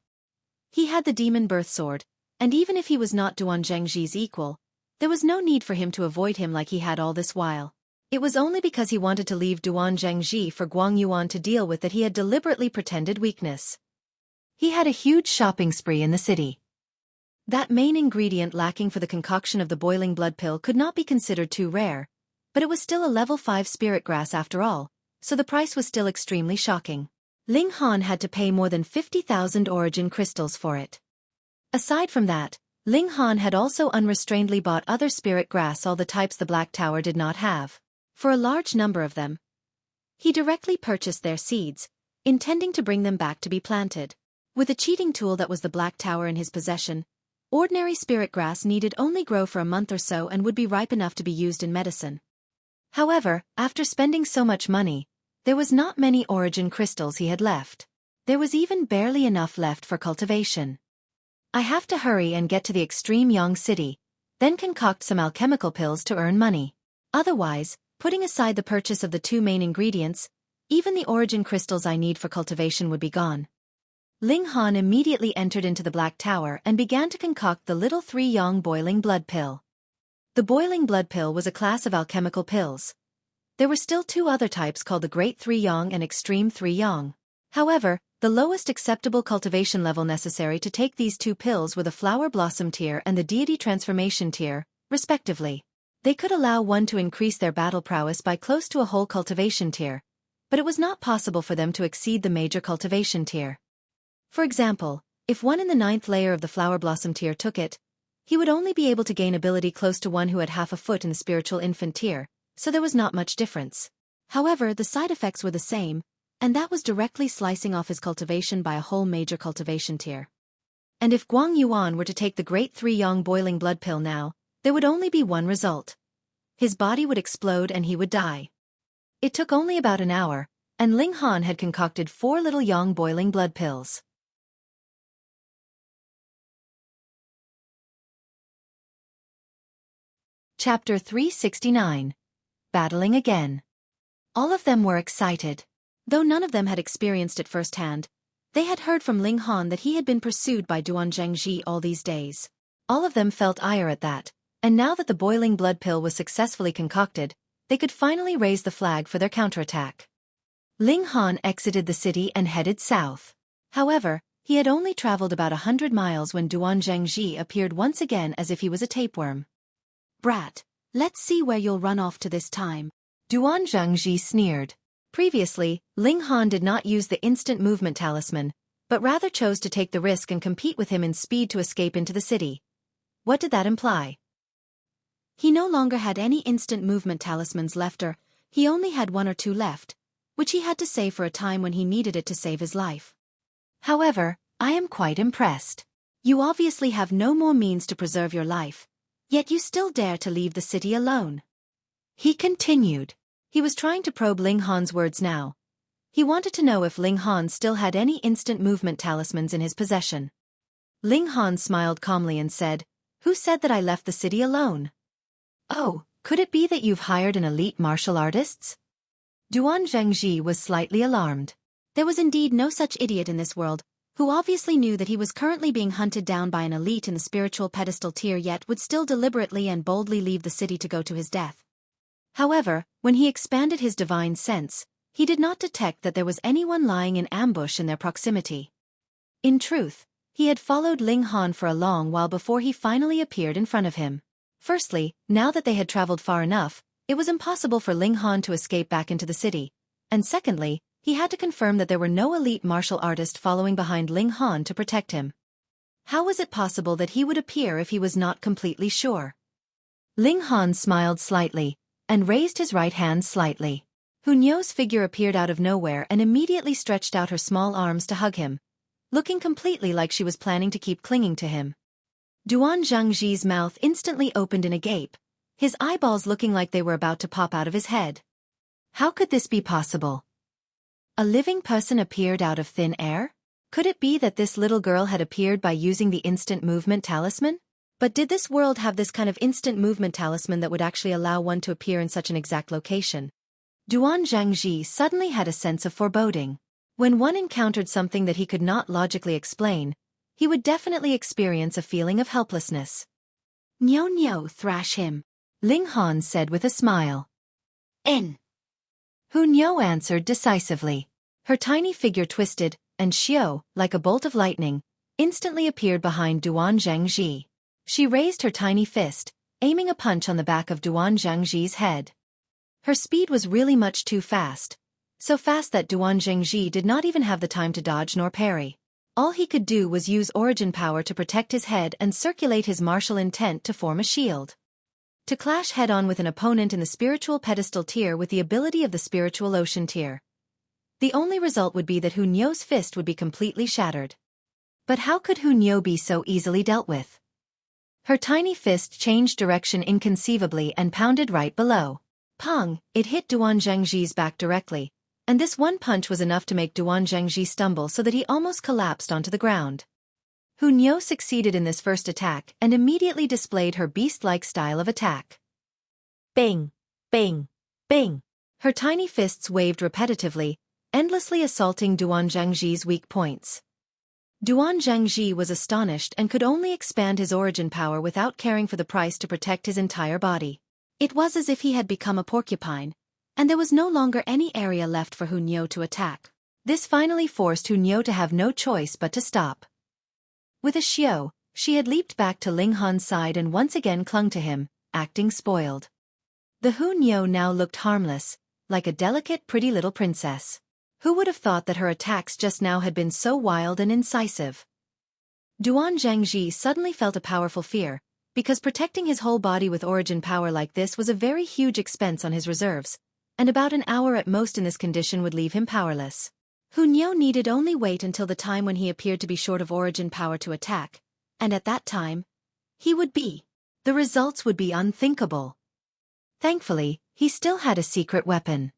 S1: He had the demon birth sword, and even if he was not Duan Zhengji's equal, there was no need for him to avoid him like he had all this while. It was only because he wanted to leave Duan Zhengji for Guang Yuan to deal with that he had deliberately pretended weakness. He had a huge shopping spree in the city. That main ingredient lacking for the concoction of the boiling blood pill could not be considered too rare, but it was still a level 5 spirit grass after all, so the price was still extremely shocking. Ling Han had to pay more than 50,000 origin crystals for it. Aside from that, Ling Han had also unrestrainedly bought other spirit grass, all the types the Black Tower did not have. For a large number of them, he directly purchased their seeds, intending to bring them back to be planted. With a cheating tool that was the Black Tower in his possession, ordinary spirit grass needed only grow for a month or so and would be ripe enough to be used in medicine. However, after spending so much money, there was not many origin crystals he had left. There was even barely enough left for cultivation. I have to hurry and get to the extreme Yang city, then concoct some alchemical pills to earn money. Otherwise, putting aside the purchase of the 2 main ingredients, even the origin crystals I need for cultivation would be gone. Ling Han immediately entered into the Black Tower and began to concoct the little 3 Yang boiling blood pill. The boiling blood pill was a class of alchemical pills. There were still 2 other types called the Great 3 Yang and Extreme 3 Yang. However, the lowest acceptable cultivation level necessary to take these 2 pills were the Flower Blossom tier and the Deity Transformation tier, respectively. They could allow one to increase their battle prowess by close to a whole cultivation tier, but it was not possible for them to exceed the major cultivation tier. For example, if one in the 9th layer of the Flower Blossom tier took it, he would only be able to gain ability close to one who had half a foot in the Spiritual Infant tier, so there was not much difference. However, the side effects were the same, and that was directly slicing off his cultivation by a whole major cultivation tier. And if Guang Yuan were to take the Great 3 Yang boiling blood pill now, there would only be one result. His body would explode and he would die. It took only about an hour, and Ling Han had concocted 4 little Yang boiling blood pills. Chapter 369. Battling Again. All of them were excited. Though none of them had experienced it firsthand, they had heard from Ling Han that he had been pursued by Duan Zhengji all these days. All of them felt ire at that, and now that the boiling blood pill was successfully concocted, they could finally raise the flag for their counterattack. Ling Han exited the city and headed south. However, he had only traveled about 100 miles when Duan Zhengji appeared once again as if he was a tapeworm. "Brat, let's see where you'll run off to this time," Duan Zhengji sneered. Previously, Ling Han did not use the instant movement talisman, but rather chose to take the risk and compete with him in speed to escape into the city. What did that imply? He no longer had any instant movement talismans left, or he only had 1 or 2 left, which he had to save for a time when he needed it to save his life. However, I am quite impressed. You obviously have no more means to preserve your life, yet you still dare to leave the city alone," he continued. He was trying to probe Ling Han's words now. He wanted to know if Ling Han still had any instant movement talismans in his possession. Ling Han smiled calmly and said, "Who said that I left the city alone? Oh, could it be that you've hired an elite martial artist?" Duan Zhengji was slightly alarmed. There was indeed no such idiot in this world, who obviously knew that he was currently being hunted down by an elite in the spiritual pedestal tier yet would still deliberately and boldly leave the city to go to his death. However, when he expanded his divine sense, he did not detect that there was anyone lying in ambush in their proximity. In truth, he had followed Ling Han for a long while before he finally appeared in front of him. Firstly, now that they had traveled far enough, it was impossible for Ling Han to escape back into the city, and secondly, he had to confirm that there were no elite martial artists following behind Ling Han to protect him. How was it possible that he would appear if he was not completely sure? Ling Han smiled slightly, and raised his right hand slightly. Hunyou's figure appeared out of nowhere and immediately stretched out her small arms to hug him, looking completely like she was planning to keep clinging to him. Duan Zhengji's mouth instantly opened in a gape, his eyeballs looking like they were about to pop out of his head. How could this be possible? A living person appeared out of thin air? Could it be that this little girl had appeared by using the instant movement talisman? But did this world have this kind of instant movement talisman that would actually allow one to appear in such an exact location? Duan Zhengji suddenly had a sense of foreboding. When one encountered something that he could not logically explain, he would definitely experience a feeling of helplessness. "No, thrash him," Ling Han said with a smile.
S2: N. Hu Niu answered decisively. Her tiny figure twisted, and Xiu, like a bolt of lightning, instantly appeared behind Duan Zhengji. She raised her tiny fist, aiming a punch on the back of Duan Zhengji's head. Her speed was really much too fast, so fast that Duan Zhengji did not even have the time to dodge nor parry. All he could do was use origin power to protect his head and circulate his martial intent to form a shield. To clash head-on with an opponent in the spiritual pedestal tier with the ability of the spiritual ocean tier. The only result would be that Hu Niu's fist would be completely shattered. But how could Hu Niu be so easily dealt with? Her tiny fist changed direction inconceivably and pounded right below. Pong! It hit Duan Zhengji's back directly, and this one punch was enough to make Duan Zhengji stumble so that he almost collapsed onto the ground. Hu Niu succeeded in this first attack and immediately displayed her beast-like style of attack. Bang! Bang! Bang! Her tiny fists waved repetitively, endlessly assaulting Duan Zhengji's weak points. Duan Zhengji was astonished and could only expand his origin power without caring for the price to protect his entire body. It was as if he had become a porcupine, and there was no longer any area left for Hu Niu to attack. This finally forced Hu Niu to have no choice but to stop. With a xiu, she had leaped back to Ling Han's side and once again clung to him, acting spoiled. The Hu Niu now looked harmless, like a delicate pretty little princess. Who would have thought that her attacks just now had been so wild and incisive? Duan Zhengji suddenly felt a powerful fear, because protecting his whole body with origin power like this was a very huge expense on his reserves, and about an hour at most in this condition would leave him powerless. Hu Niu needed only wait until the time when he appeared to be short of origin power to attack, and at that time, the results would be unthinkable. Thankfully, he still had a secret weapon.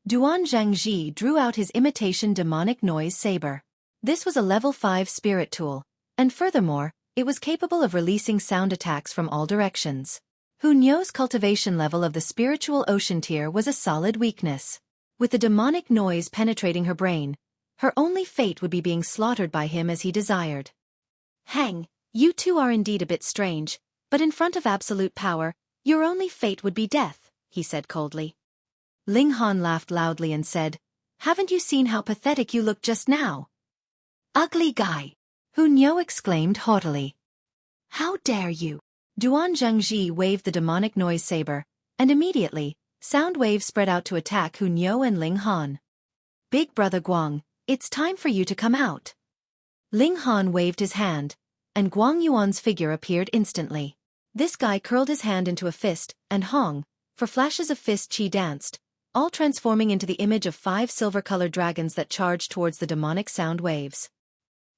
S2: Duan Zhengji drew out his Imitation demonic noise saber. This was a level 5 spirit tool, and furthermore, it was capable of releasing sound attacks from all directions. Hu Niu's cultivation level of the spiritual ocean tier was a solid weakness. With the demonic noise penetrating her brain, her only fate would be being slaughtered by him as he desired. Hang, you two are indeed a bit strange, but in front of absolute power, your only fate would be death, he said coldly. Ling Han laughed loudly and said, "Haven't you seen how pathetic you look just now?" "Ugly guy!" Hu Niu exclaimed haughtily. "How dare you!" Duan Zhengji waved the demonic noise saber, and immediately, sound waves spread out to attack Hu Niu and Ling Han. "Big brother Gong, it's time for you to come out." Ling Han waved his hand, and Guang Yuan's figure appeared instantly. This guy curled his hand into a fist, and Hong, for flashes of fist chi danced, all transforming into the image of 5 silver-colored dragons that charged towards the demonic sound waves.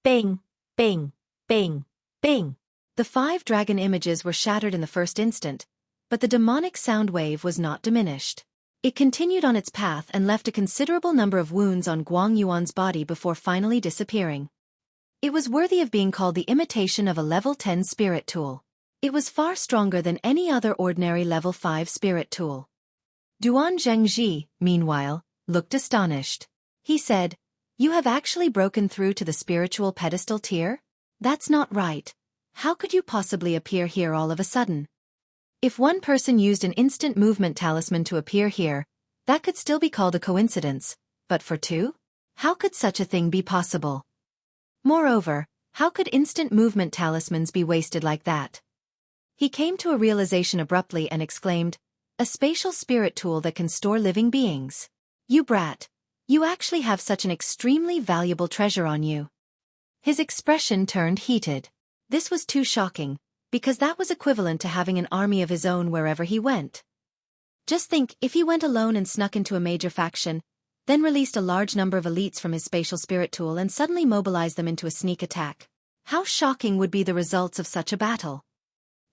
S2: Bang! Bang! Bang! Bang! The 5 dragon images were shattered in the first instant, but the demonic sound wave was not diminished. It continued on its path and left a considerable number of wounds on Guang Yuan's body before finally disappearing. It was worthy of being called the imitation of a level 10 spirit tool. It was far stronger than any other ordinary level 5 spirit tool. Duan Zhengji, meanwhile, looked astonished. He said, "You have actually broken through to the spiritual pedestal tier? That's not right. How could you possibly appear here all of a sudden? If one person used an instant movement talisman to appear here, that could still be called a coincidence, but for 2? How could such a thing be possible? Moreover, how could instant movement talismans be wasted like that?" He came to a realization abruptly and exclaimed, "A spatial spirit tool that can store living beings. You brat, you actually have such an extremely valuable treasure on you." His expression turned heated. This was too shocking, because that was equivalent to having an army of his own wherever he went. Just think if he went alone and snuck into a major faction, then released a large number of elites from his spatial spirit tool and suddenly mobilized them into a sneak attack. How shocking would be the results of such a battle?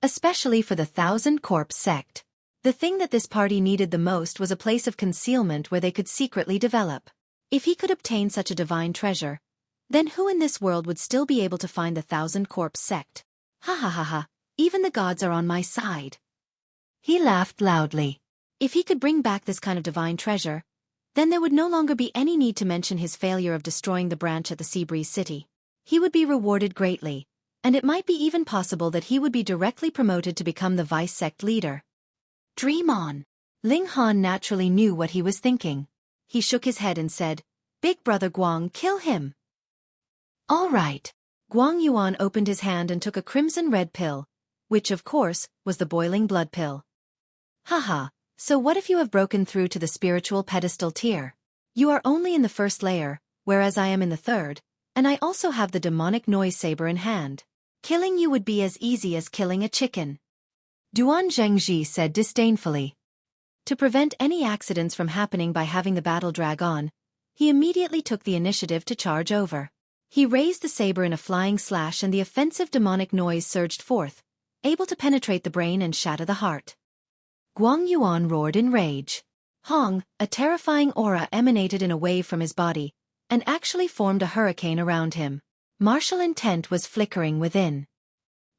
S2: Especially for the Thousand Corpse sect. The thing that this party needed the most was a place of concealment where they could secretly develop. If he could obtain such a divine treasure, then who in this world would still be able to find the Thousand Corpse sect? Ha ha ha ha, even the gods are on my side. He laughed loudly. If he could bring back this kind of divine treasure, then there would no longer be any need to mention his failure of destroying the branch at the Seabreeze City. He would be rewarded greatly, and it might be even possible that he would be directly promoted to become the vice sect leader. Dream on.
S1: Ling Han naturally knew what he was thinking. He shook his head and said, "Big brother Guang, kill him." "All right." Guang Yuan opened his hand and took a crimson-red pill, which of course, was the boiling blood pill. "Haha, so what if you have broken through to the spiritual pedestal tier? You are only in the first layer, whereas I am in the third, and I also have the demonic noise saber in hand. Killing you would be as easy as killing a chicken." Duan Zhengji said disdainfully. To prevent any accidents from happening by having the battle drag on, he immediately took the initiative to charge over. He raised the saber in a flying slash and the offensive demonic noise surged forth, able to penetrate the brain and shatter the heart. Guang Yuan roared in rage. Hong, a terrifying aura emanated in a wave from his body, and actually formed a hurricane around him. Martial intent was flickering within.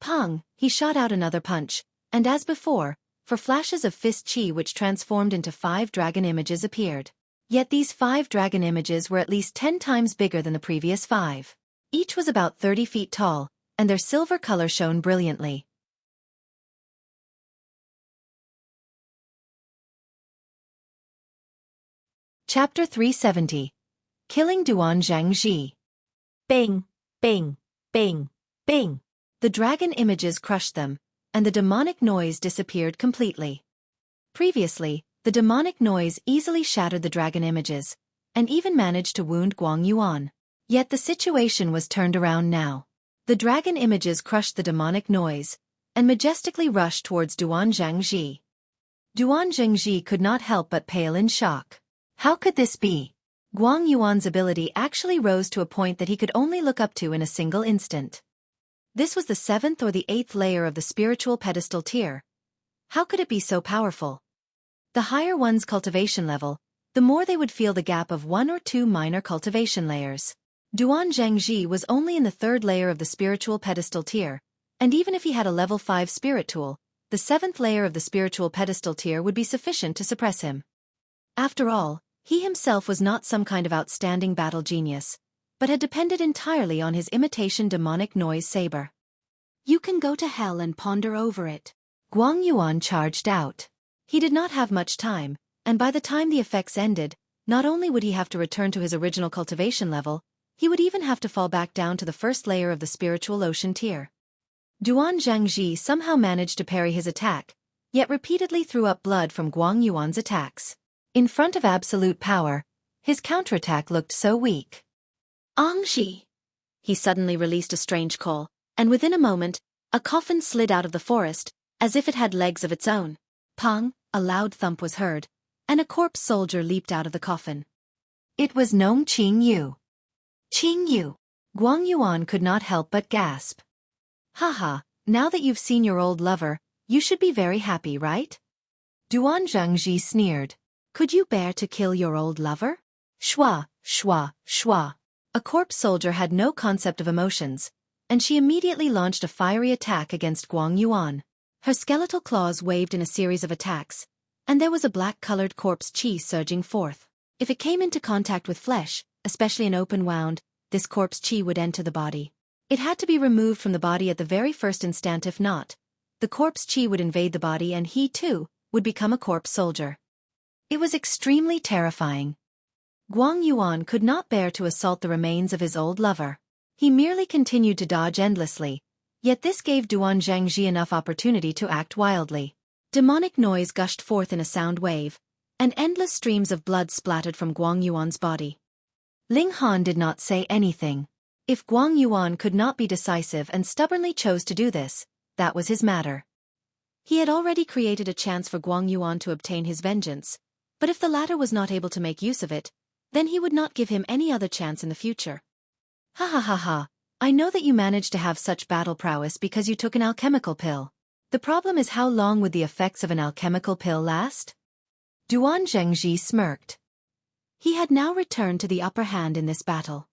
S1: Pang, he shot out another punch, and as before, for flashes of fist chi which transformed into 5 dragon images appeared. Yet these 5 dragon images were at least 10 times bigger than the previous 5. Each was about 30 feet tall, and their silver color shone brilliantly. Chapter 370. Killing Duan Zhangji. Bing, bing, bing, bing. The dragon images crushed them, and the demonic noise disappeared completely. Previously, the demonic noise easily shattered the dragon images, and even managed to wound Guang Yuan. Yet the situation was turned around now. The dragon images crushed the demonic noise, and majestically rushed towards Duan Zhangji. Duan Zhangji could not help but pale in shock. How could this be? Guang Yuan's ability actually rose to a point that he could only look up to in a single instant. This was the 7th or the 8th layer of the spiritual pedestal tier. How could it be so powerful? The higher one's cultivation level, the more they would feel the gap of 1 or 2 minor cultivation layers. Duan Zhangji was only in the 3rd layer of the spiritual pedestal tier, and even if he had a level 5 spirit tool, the 7th layer of the spiritual pedestal tier would be sufficient to suppress him. After all, he himself was not some kind of outstanding battle genius, but had depended entirely on his imitation demonic noise saber. "You can go to hell and ponder over it." Guang Yuan charged out. He did not have much time, and by the time the effects ended, not only would he have to return to his original cultivation level, he would even have to fall back down to the 1st layer of the spiritual ocean tier. Duan Zhangji somehow managed to parry his attack, yet repeatedly threw up blood from Guang Yuan's attacks. In front of absolute power, his counterattack looked so weak. "Angshi!" He suddenly released a strange call, and within a moment, a coffin slid out of the forest, as if it had legs of its own. Pang, a loud thump was heard, and a corpse soldier leaped out of the coffin. It was Nong Qingyu. Qingyu! Guang Yuan could not help but gasp. "Haha, now that you've seen your old lover, you should be very happy, right?" Duan Zhangji sneered. "Could you bear to kill your old lover?" Shwa, shwa, shwa. A corpse soldier had no concept of emotions, and she immediately launched a fiery attack against Guang Yuan. Her skeletal claws waved in a series of attacks, and there was a black-colored corpse chi surging forth. If it came into contact with flesh, especially an open wound, this corpse chi would enter the body. It had to be removed from the body at the very first instant. If not, the corpse chi would invade the body and he, too, would become a corpse soldier. It was extremely terrifying. Guang Yuan could not bear to assault the remains of his old lover. He merely continued to dodge endlessly, yet this gave Duan Zhangji enough opportunity to act wildly. Demonic noise gushed forth in a sound wave, and endless streams of blood splattered from Guang Yuan's body. Ling Han did not say anything. If Guang Yuan could not be decisive and stubbornly chose to do this, that was his matter. He had already created a chance for Guang Yuan to obtain his vengeance, but if the latter was not able to make use of it, then he would not give him any other chance in the future. "Ha ha ha ha, I know that you managed to have such battle prowess because you took an alchemical pill. The problem is how long would the effects of an alchemical pill last?" Duan Zhengji smirked. He had now returned to the upper hand in this battle.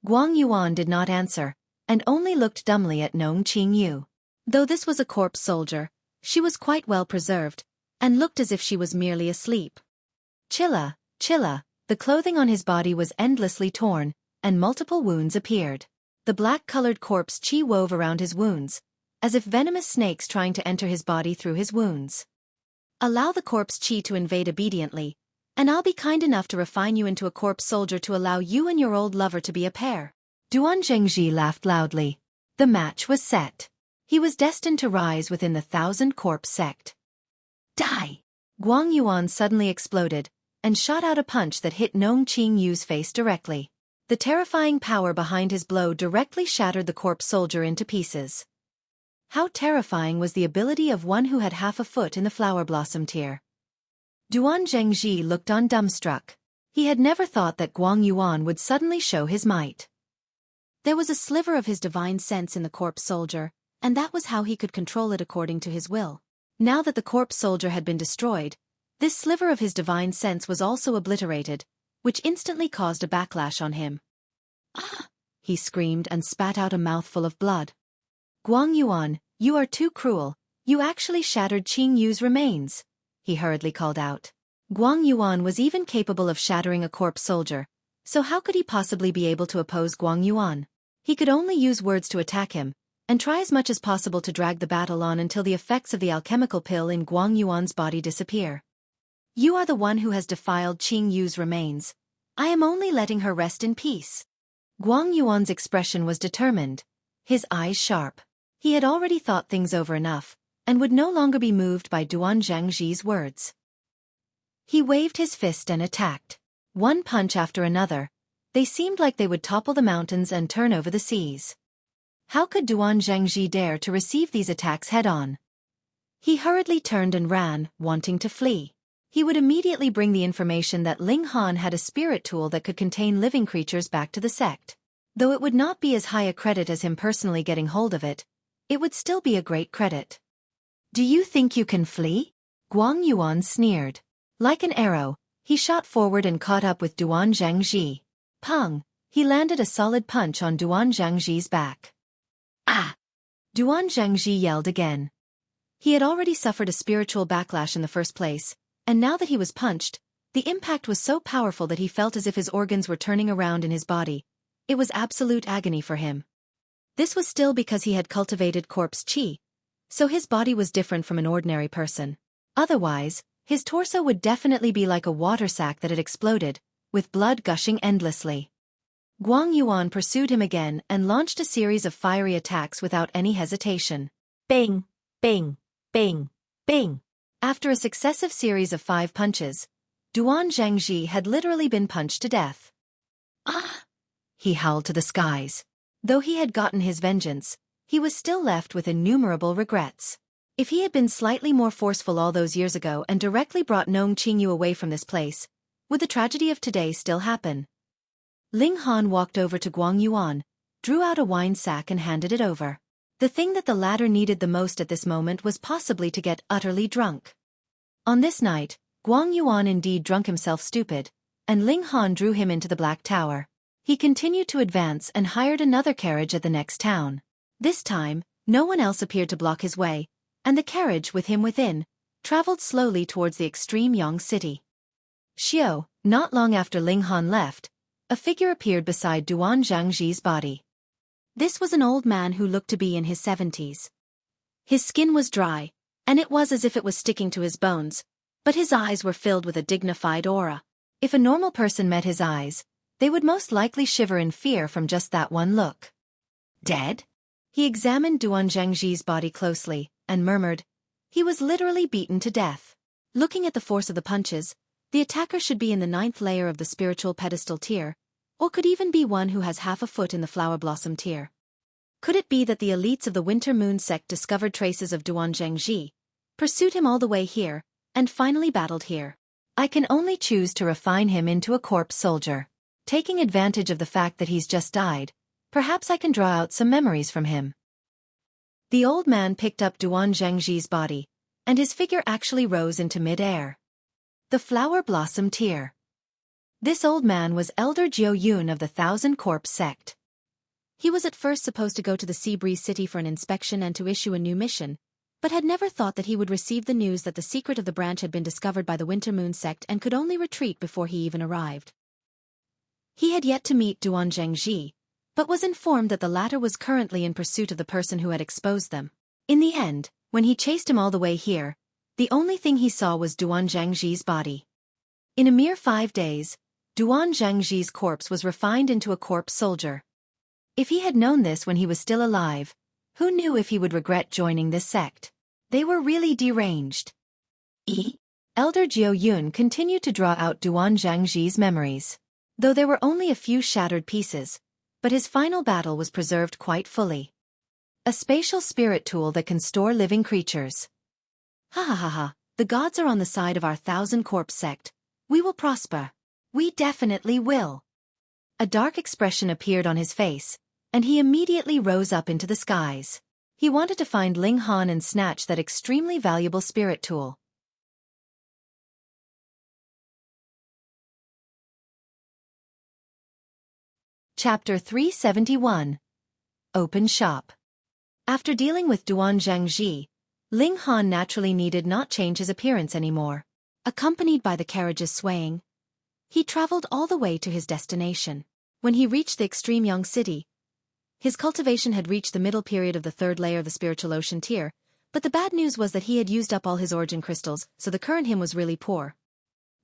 S1: Guang Yuan did not answer, and only looked dumbly at Nong Qingyu. Though this was a corpse soldier, she was quite well preserved, and looked as if she was merely asleep. Chilla, chilla. The clothing on his body was endlessly torn, and multiple wounds appeared. The black-colored corpse chi wove around his wounds, as if venomous snakes trying to enter his body through his wounds. Allow the corpse chi to invade obediently, and I'll be kind enough to refine you into a corpse soldier to allow you and your old lover to be a pair.
S2: Duan Zhengji laughed loudly. The match was set. He was destined to rise within the 1,000 corpse sect. Die! Guang Yuan suddenly exploded, and shot out a punch that hit Nong Qing Yu's face directly. The terrifying power behind his blow directly shattered the corpse soldier into pieces. How terrifying was the ability of one who had half a foot in the flower blossom tier. Duan Zhengji looked on dumbstruck. He had never thought that Guang Yuan would suddenly show his might.
S1: There was a sliver of his divine sense in the corpse soldier, and that was how he could control it according to his will. Now that the corpse soldier had been destroyed, this sliver of his divine sense was also obliterated, which instantly caused a backlash on him.
S2: Ah! He screamed and spat out a mouthful of blood. Guang Yuan, you are too cruel. You actually shattered Qing Yu's remains, he hurriedly called out. Guang Yuan was even capable of shattering a corpse soldier, so how could he possibly be able to oppose Guang Yuan? He could only use words to attack him, and try as much as possible to drag the battle on until the effects of the alchemical pill in Guang Yuan's body disappear. You are the one who has defiled Qing Yu's remains. I am only letting her rest in peace. Guang Yuan's expression was determined, his eyes sharp. He had already thought things over enough, and would no longer be moved by Duan Zhengji's words. He waved his fist and attacked. One punch after another, they seemed like they would topple the mountains and turn over the seas. How could Duan Zhengji dare to receive these attacks head-on? He hurriedly turned and ran, wanting to flee. He would immediately bring the information that Ling Han had a spirit tool that could contain living creatures back to the sect. Though it would not be as high a credit as him personally getting hold of it, it would still be a great credit. Do you think you can flee? Guang Yuan sneered. Like an arrow, he shot forward and caught up with Duan Zhengji. Pung! He landed a solid punch on Duan Zhengji's back. Ah! Duan Zhengji yelled again. He had already suffered a spiritual backlash in the first place, and now that he was punched, the impact was so powerful that he felt as if his organs were turning around in his body. It was absolute agony for him. This was still because he had cultivated corpse chi, so his body was different from an ordinary person. Otherwise, his torso would definitely be like a water sack that had exploded, with blood gushing endlessly. Guang Yuan pursued him again and launched a series of fiery attacks without any hesitation. Bang! Bang! Bang! Bang! After a successive series of 5 punches, Duan Zhengji had literally been punched to death. Ah! He howled to the skies. Though he had gotten his vengeance, he was still left with innumerable regrets. If he had been slightly more forceful all those years ago and directly brought Nong Qingyu away from this place, would the tragedy of today still happen? Ling Han walked over to Guang Yuan, drew out a wine sack and handed it over. The thing that the latter needed the most at this moment was possibly to get utterly drunk. On this night, Guang Yuan indeed drunk himself stupid, and Ling Han drew him into the Black Tower. He continued to advance and hired another carriage at the next town. This time, no one else appeared to block his way, and the carriage with him within, traveled slowly towards the extreme Yang city. Xiao, not long after Ling Han left, a figure appeared beside Duan Zhengji's body. This was an old man who looked to be in his 70s. His skin was dry, and it was as if it was sticking to his bones, but his eyes were filled with a dignified aura. If a normal person met his eyes, they would most likely shiver in fear from just that one look. Dead? He examined Duan Zhengji's body closely, and murmured, he was literally beaten to death. Looking at the force of the punches, the attacker should be in the 9th layer of the spiritual pedestal tier, or could even be one who has half a foot in the flower blossom tier. Could it be that the elites of the Winter Moon sect discovered traces of Duan Zhengji, pursued him all the way here, and finally battled here? I can only choose to refine him into a corpse soldier. Taking advantage of the fact that he's just died, perhaps I can draw out some memories from him. The old man picked up Duan Zhengji's body, and his figure actually rose into mid-air. The flower blossom tier. This old man was Elder Jiu Yun of the 1,000 Corpse sect. He was at first supposed to go to the Sea Breeze City for an inspection and to issue a new mission, but had never thought that he would receive the news that the secret of the branch had been discovered by the Winter Moon sect and could only retreat before he even arrived. He had yet to meet Duan Zhengji, but was informed that the latter was currently in pursuit of the person who had exposed them. In the end, when he chased him all the way here,
S1: The only thing he saw was Duan Zhangji's body. In a mere 5 days, Duan Zhangji's corpse was refined into a corpse soldier. If he had known this when he was still alive, who knew if he would regret joining this sect? They were really deranged. Elder Jiu Yun continued to draw out Duan Zhangji's memories. Though there were only a few shattered pieces, but his final battle was preserved quite fully. A spatial spirit tool that can store living creatures. Ha ha ha ha, the gods are on the side of our 1,000-corpse sect. We will prosper. We definitely will. A dark expression appeared on his face, and he immediately rose up into the skies. He wanted to find Ling Han and snatch that extremely valuable spirit tool. Chapter 371. Open Shop. After dealing with Duan Zhangji, Ling Han naturally needed not change his appearance anymore. Accompanied by the carriages swaying, he traveled all the way to his destination. When he reached the extreme young city, his cultivation had reached the middle period of the 3rd layer of the spiritual ocean tier, but the bad news was that he had used up all his origin crystals, so the current him was really poor.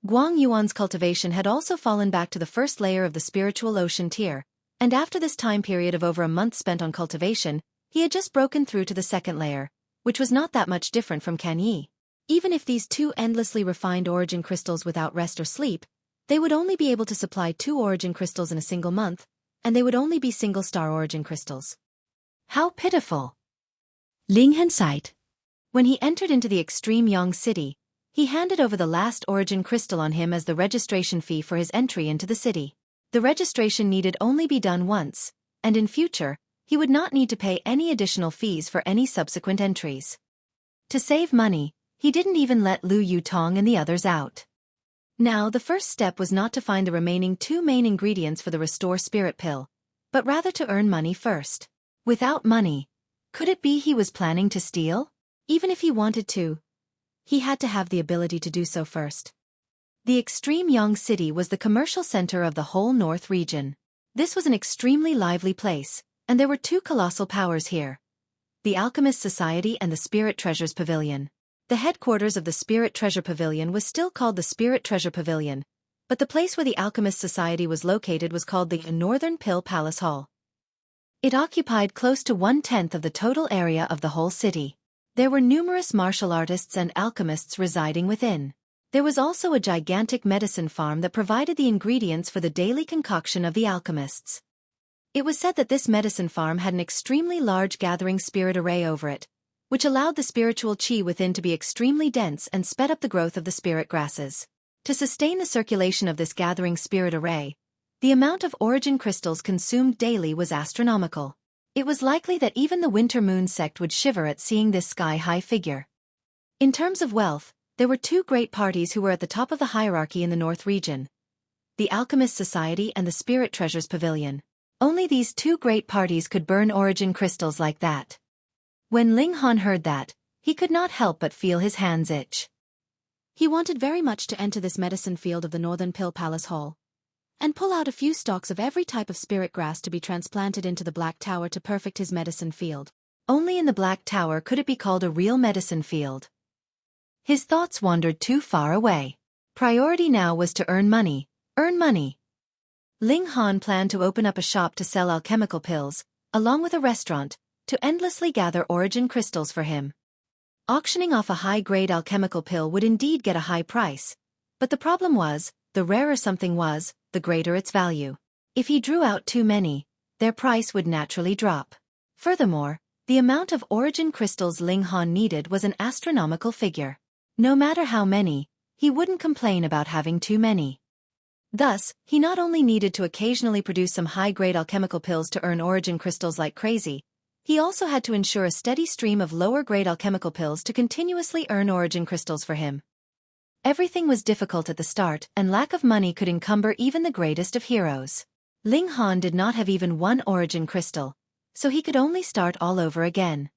S1: Guang Yuan's cultivation had also fallen back to the 1st layer of the spiritual ocean tier, and after this time period of over a month spent on cultivation, he had just broken through to the 2nd layer, which was not that much different from Can Yi. Even if these 2 endlessly refined origin crystals without rest or sleep, they would only be able to supply 2 origin crystals in a single month, and they would only be single-star origin crystals. How pitiful! Ling Han sighed. When he entered into the extreme Yang city, he handed over the last origin crystal on him as the registration fee for his entry into the city. The registration needed only be done once, and in future, he would not need to pay any additional fees for any subsequent entries. To save money, he didn't even let Lu Yutong and the others out. Now the first step was not to find the remaining 2 main ingredients for the Restore Spirit Pill, but rather to earn money first. Without money, could it be he was planning to steal? Even if he wanted to, he had to have the ability to do so first. The extreme Yang city was the commercial center of the whole North region. This was an extremely lively place, and there were 2 colossal powers here: the Alchemist Society and the Spirit Treasures Pavilion. The headquarters of the Spirit Treasure Pavilion was still called the Spirit Treasure Pavilion, but the place where the Alchemist Society was located was called the Northern Pill Palace Hall. It occupied close to 1/10 of the total area of the whole city. There were numerous martial artists and alchemists residing within. There was also a gigantic medicine farm that provided the ingredients for the daily concoction of the alchemists. It was said that this medicine farm had an extremely large gathering spirit array over it, which allowed the spiritual qi within to be extremely dense and sped up the growth of the spirit grasses. To sustain the circulation of this gathering spirit array, the amount of origin crystals consumed daily was astronomical. It was likely that even the Winter Moon sect would shiver at seeing this sky-high figure. In terms of wealth, there were 2 great parties who were at the top of the hierarchy in the North region: the Alchemist Society and the Spirit Treasures Pavilion. Only these 2 great parties could burn origin crystals like that. When Ling Han heard that, he could not help but feel his hands itch. He wanted very much to enter this medicine field of the Northern Pill Palace Hall, and pull out a few stalks of every type of spirit grass to be transplanted into the Black Tower to perfect his medicine field. Only in the Black Tower could it be called a real medicine field. His thoughts wandered too far away. Priority now was to earn money. Earn money. Ling Han planned to open up a shop to sell alchemical pills, along with a restaurant, to endlessly gather origin crystals for him. Auctioning off a high-grade alchemical pill would indeed get a high price, but the problem was, the rarer something was, the greater its value. If he drew out too many, their price would naturally drop. Furthermore, the amount of origin crystals Ling Han needed was an astronomical figure. No matter how many, he wouldn't complain about having too many. Thus, he not only needed to occasionally produce some high-grade alchemical pills to earn origin crystals like crazy, he also had to ensure a steady stream of lower-grade alchemical pills to continuously earn origin crystals for him. Everything was difficult at the start, and lack of money could encumber even the greatest of heroes. Ling Han did not have even 1 origin crystal, so he could only start all over again.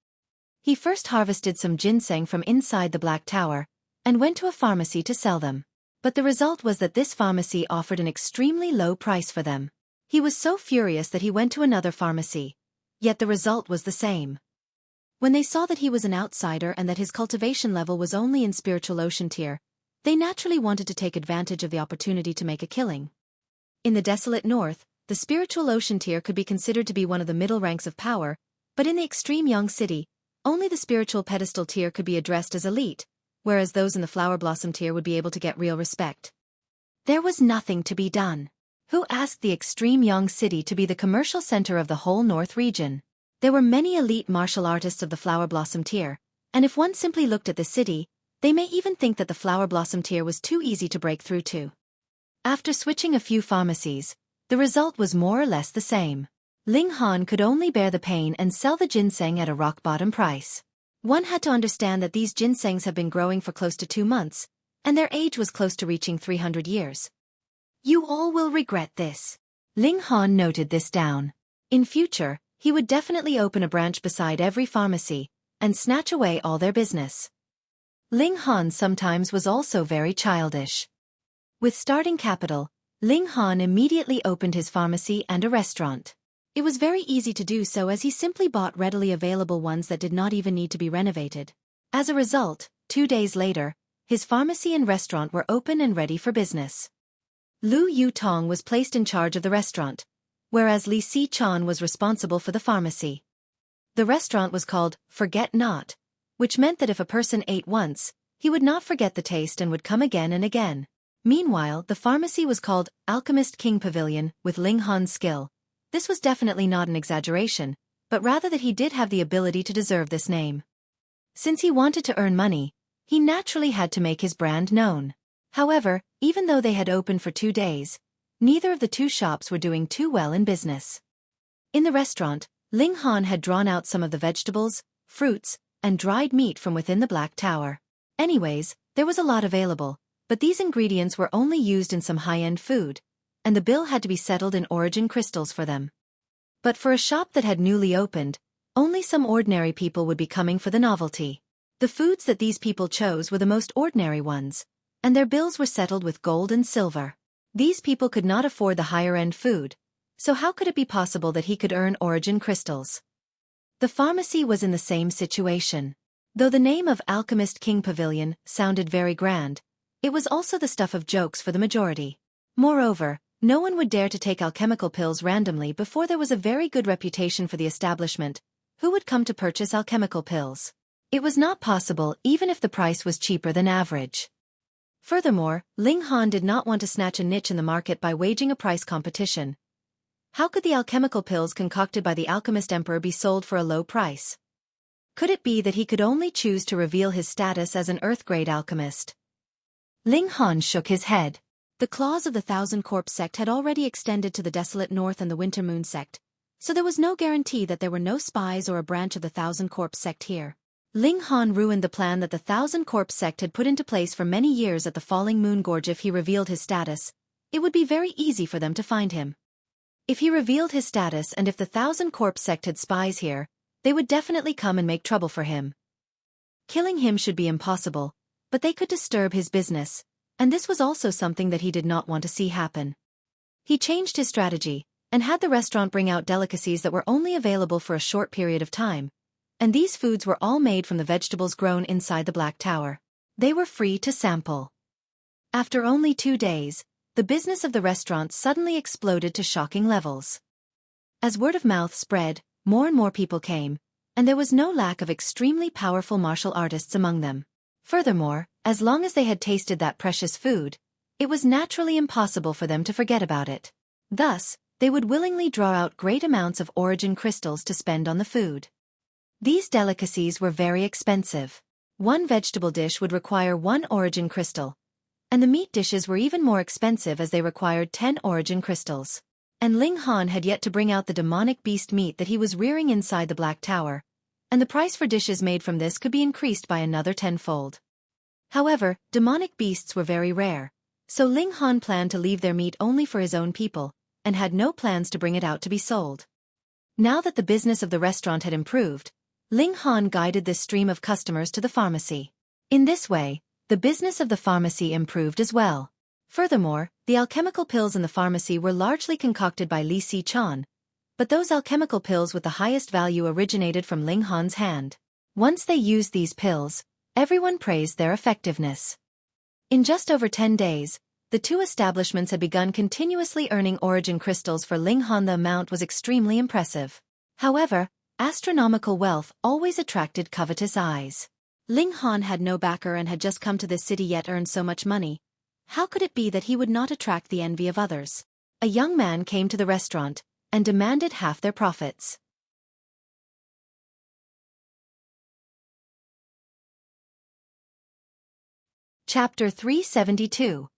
S1: He first harvested some ginseng from inside the Black Tower, and went to a pharmacy to sell them. But the result was that this pharmacy offered an extremely low price for them. He was so furious that he went to another pharmacy. Yet the result was the same. When they saw that he was an outsider and that his cultivation level was only in spiritual ocean tier, they naturally wanted to take advantage of the opportunity to make a killing. In the desolate north, the spiritual ocean tier could be considered to be one of the middle ranks of power, but in the extreme young city, only the spiritual pedestal tier could be addressed as elite, whereas those in the flower blossom tier would be able to get real respect. There was nothing to be done. Who asked the extreme young city to be the commercial center of the whole north region? There were many elite martial artists of the flower blossom tier, and if one simply looked at the city, they may even think that the flower blossom tier was too easy to break through to. After switching a few pharmacies, the result was more or less the same. Ling Han could only bear the pain and sell the ginseng at a rock-bottom price. One had to understand that these ginsengs have been growing for close to 2 months, and their age was close to reaching 300 years. You all will regret this. Ling Han noted this down. In future, he would definitely open a branch beside every pharmacy, and snatch away all their business. Ling Han sometimes was also very childish. With starting capital, Ling Han immediately opened his pharmacy and a restaurant. It was very easy to do so as he simply bought readily available ones that did not even need to be renovated. As a result, 2 days later, his pharmacy and restaurant were open and ready for business. Lu Yutong was placed in charge of the restaurant, whereas Li Si-chan was responsible for the pharmacy. The restaurant was called Forget Not, which meant that if a person ate once, he would not forget the taste and would come again and again. Meanwhile, the pharmacy was called Alchemist King Pavilion with Ling Han's skill. This was definitely not an exaggeration, but rather that he did have the ability to deserve this name. Since he wanted to earn money, he naturally had to make his brand known. However, even though they had opened for 2 days, neither of the two shops were doing too well in business. In the restaurant, Ling Han had drawn out some of the vegetables, fruits, and dried meat from within the Black Tower. Anyways, there was a lot available, but these ingredients were only used in some high-end food, and the bill had to be settled in origin crystals for them. But for a shop that had newly opened, only some ordinary people would be coming for the novelty. The foods that these people chose were the most ordinary ones, and their bills were settled with gold and silver. These people could not afford the higher-end food, so how could it be possible that he could earn origin crystals? The pharmacy was in the same situation. Though the name of Alchemist King Pavilion sounded very grand, it was also the stuff of jokes for the majority. Moreover, no one would dare to take alchemical pills randomly before there was a very good reputation for the establishment. Who would come to purchase alchemical pills? It was not possible even if the price was cheaper than average. Furthermore, Ling Han did not want to snatch a niche in the market by waging a price competition. How could the alchemical pills concocted by the alchemist emperor be sold for a low price? Could it be that he could only choose to reveal his status as an earth-grade alchemist? Ling Han shook his head. The claws of the Thousand Corpse sect had already extended to the Desolate North and the Winter Moon sect, so there was no guarantee that there were no spies or a branch of the Thousand Corpse sect here. Ling Han ruined the plan that the Thousand Corpse sect had put into place for many years at the Falling Moon Gorge. If he revealed his status, it would be very easy for them to find him. If he revealed his status and if the Thousand Corpse sect had spies here, they would definitely come and make trouble for him. Killing him should be impossible, but they could disturb his business, and this was also something that he did not want to see happen. He changed his strategy, and had the restaurant bring out delicacies that were only available for a short period of time, and these foods were all made from the vegetables grown inside the Black Tower. They were free to sample. After only 2 days, the business of the restaurant suddenly exploded to shocking levels. As word of mouth spread, more and more people came, and there was no lack of extremely powerful martial artists among them. Furthermore, as long as they had tasted that precious food, it was naturally impossible for them to forget about it. Thus, they would willingly draw out great amounts of origin crystals to spend on the food. These delicacies were very expensive. One vegetable dish would require 1 origin crystal, and the meat dishes were even more expensive as they required 10 origin crystals. And Ling Han had yet to bring out the demonic beast meat that he was rearing inside the Black Tower, and the price for dishes made from this could be increased by another 10-fold. However, demonic beasts were very rare, so Ling Han planned to leave their meat only for his own people, and had no plans to bring it out to be sold. Now that the business of the restaurant had improved, Ling Han guided this stream of customers to the pharmacy. In this way, the business of the pharmacy improved as well. Furthermore, the alchemical pills in the pharmacy were largely concocted by Li Si-chan, but those alchemical pills with the highest value originated from Ling Han's hand. Once they used these pills, everyone praised their effectiveness. In just over 10 days, the two establishments had begun continuously earning origin crystals for Ling Han. The amount was extremely impressive. However, astronomical wealth always attracted covetous eyes. Ling Han had no backer and had just come to this city yet earned so much money. How could it be that he would not attract the envy of others? A young man came to the restaurant and demanded half their profits. Chapter 372.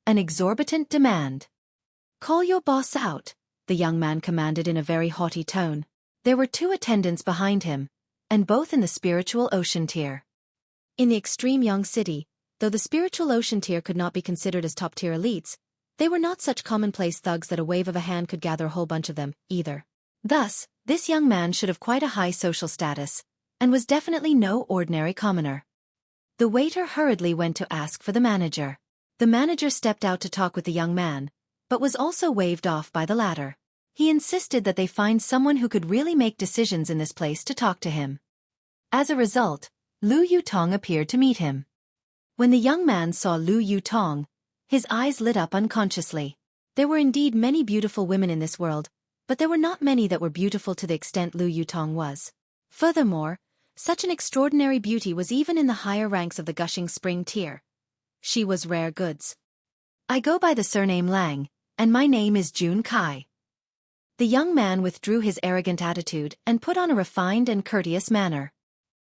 S1: An exorbitant demand. Call your boss out, the young man commanded in a very haughty tone. There were two attendants behind him, and both in the spiritual ocean tier. In the extreme young city, though the spiritual ocean tier could not be considered as top-tier elites, they were not such commonplace thugs that a wave of a hand could gather a whole bunch of them, either. Thus, this young man should have quite a high social status, and was definitely no ordinary commoner. The waiter hurriedly went to ask for the manager. The manager stepped out to talk with the young man, but was also waved off by the latter. He insisted that they find someone who could really make decisions in this place to talk to him. As a result, Lu Yutong appeared to meet him. When the young man saw Lu Yutong, his eyes lit up unconsciously. There were indeed many beautiful women in this world, but there were not many that were beautiful to the extent Lu Yutong was. Furthermore, such an extraordinary beauty was even in the higher ranks of the gushing spring tier. She was rare goods. I go by the surname Lang, and my name is Jun Kai. The young man withdrew his arrogant attitude and put on a refined and courteous manner.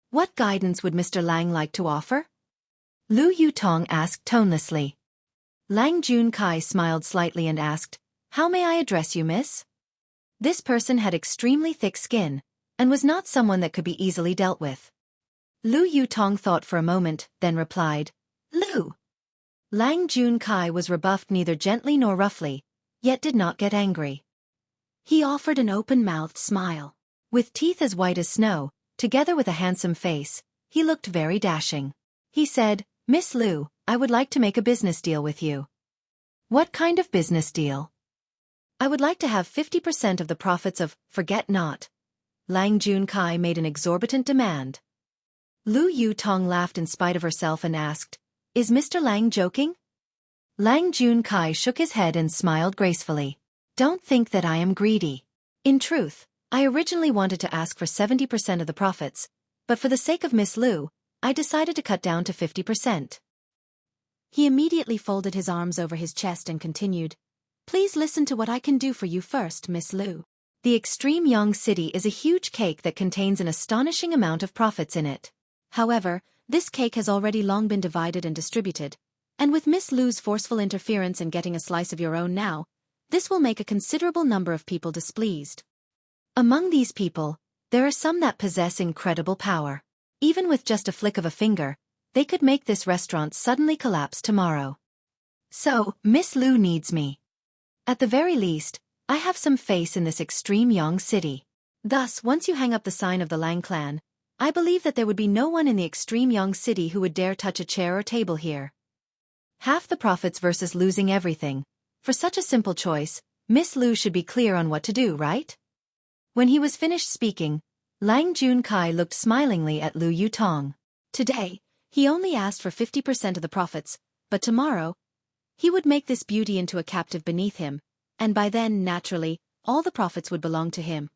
S1: What guidance would Mr. Lang like to offer? Lu Yutong asked tonelessly. Lang Jun Kai smiled slightly and asked, How may I address you, miss? This person had extremely thick skin, and was not someone that could be easily dealt with. Lu Yutong thought for a moment, then replied, Lu. Lang Jun Kai was rebuffed neither gently nor roughly, yet did not get angry. He offered an open-mouthed smile. With teeth as white as snow, together with a handsome face, he looked very dashing. He said, Miss Lu, I would like to make a business deal with you. What kind of business deal? I would like to have 50% of the profits of Forget Not. Lang Jun Kai made an exorbitant demand. Lu Yutong laughed in spite of herself and asked, Is Mr. Lang joking? Lang Jun Kai shook his head and smiled gracefully. Don't think that I am greedy. In truth, I originally wanted to ask for 70% of the profits, but for the sake of Miss Lu, I decided to cut down to 50%. He immediately folded his arms over his chest and continued, Please listen to what I can do for you first, Miss Lu. The extreme young city is a huge cake that contains an astonishing amount of profits in it. However, this cake has already long been divided and distributed, and with Miss Lu's forceful interference and getting a slice of your own now, this will make a considerable number of people displeased. Among these people, there are some that possess incredible power. Even with just a flick of a finger, they could make this restaurant suddenly collapse tomorrow. So, Miss Lu needs me. At the very least, I have some face in this extreme young city. Thus, once you hang up the sign of the Lang clan, I believe that there would be no one in the extreme young city who would dare touch a chair or table here. Half the profits versus losing everything. For such a simple choice, Miss Lu should be clear on what to do, right? When he was finished speaking, Lang Jun Kai looked smilingly at Lu Yutong. Today, he only asked for 50% of the profits, but tomorrow, he would make this beauty into a captive beneath him, and by then, naturally, all the profits would belong to him.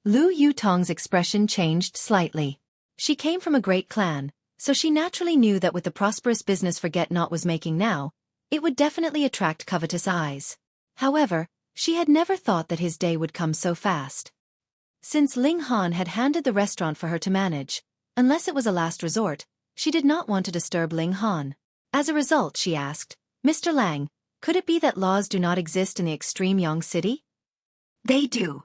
S1: Lu Yutong's expression changed slightly. She came from a great clan, so she naturally knew that with the prosperous business Forget Not was making now, it would definitely attract covetous eyes. However, she had never thought that his day would come so fast. Since Ling Han had handed the restaurant for her to manage, unless it was a last resort, she did not want to disturb Ling Han. As a result, she asked, Mr. Lang, could it be that laws do not exist in the extreme young city? They do.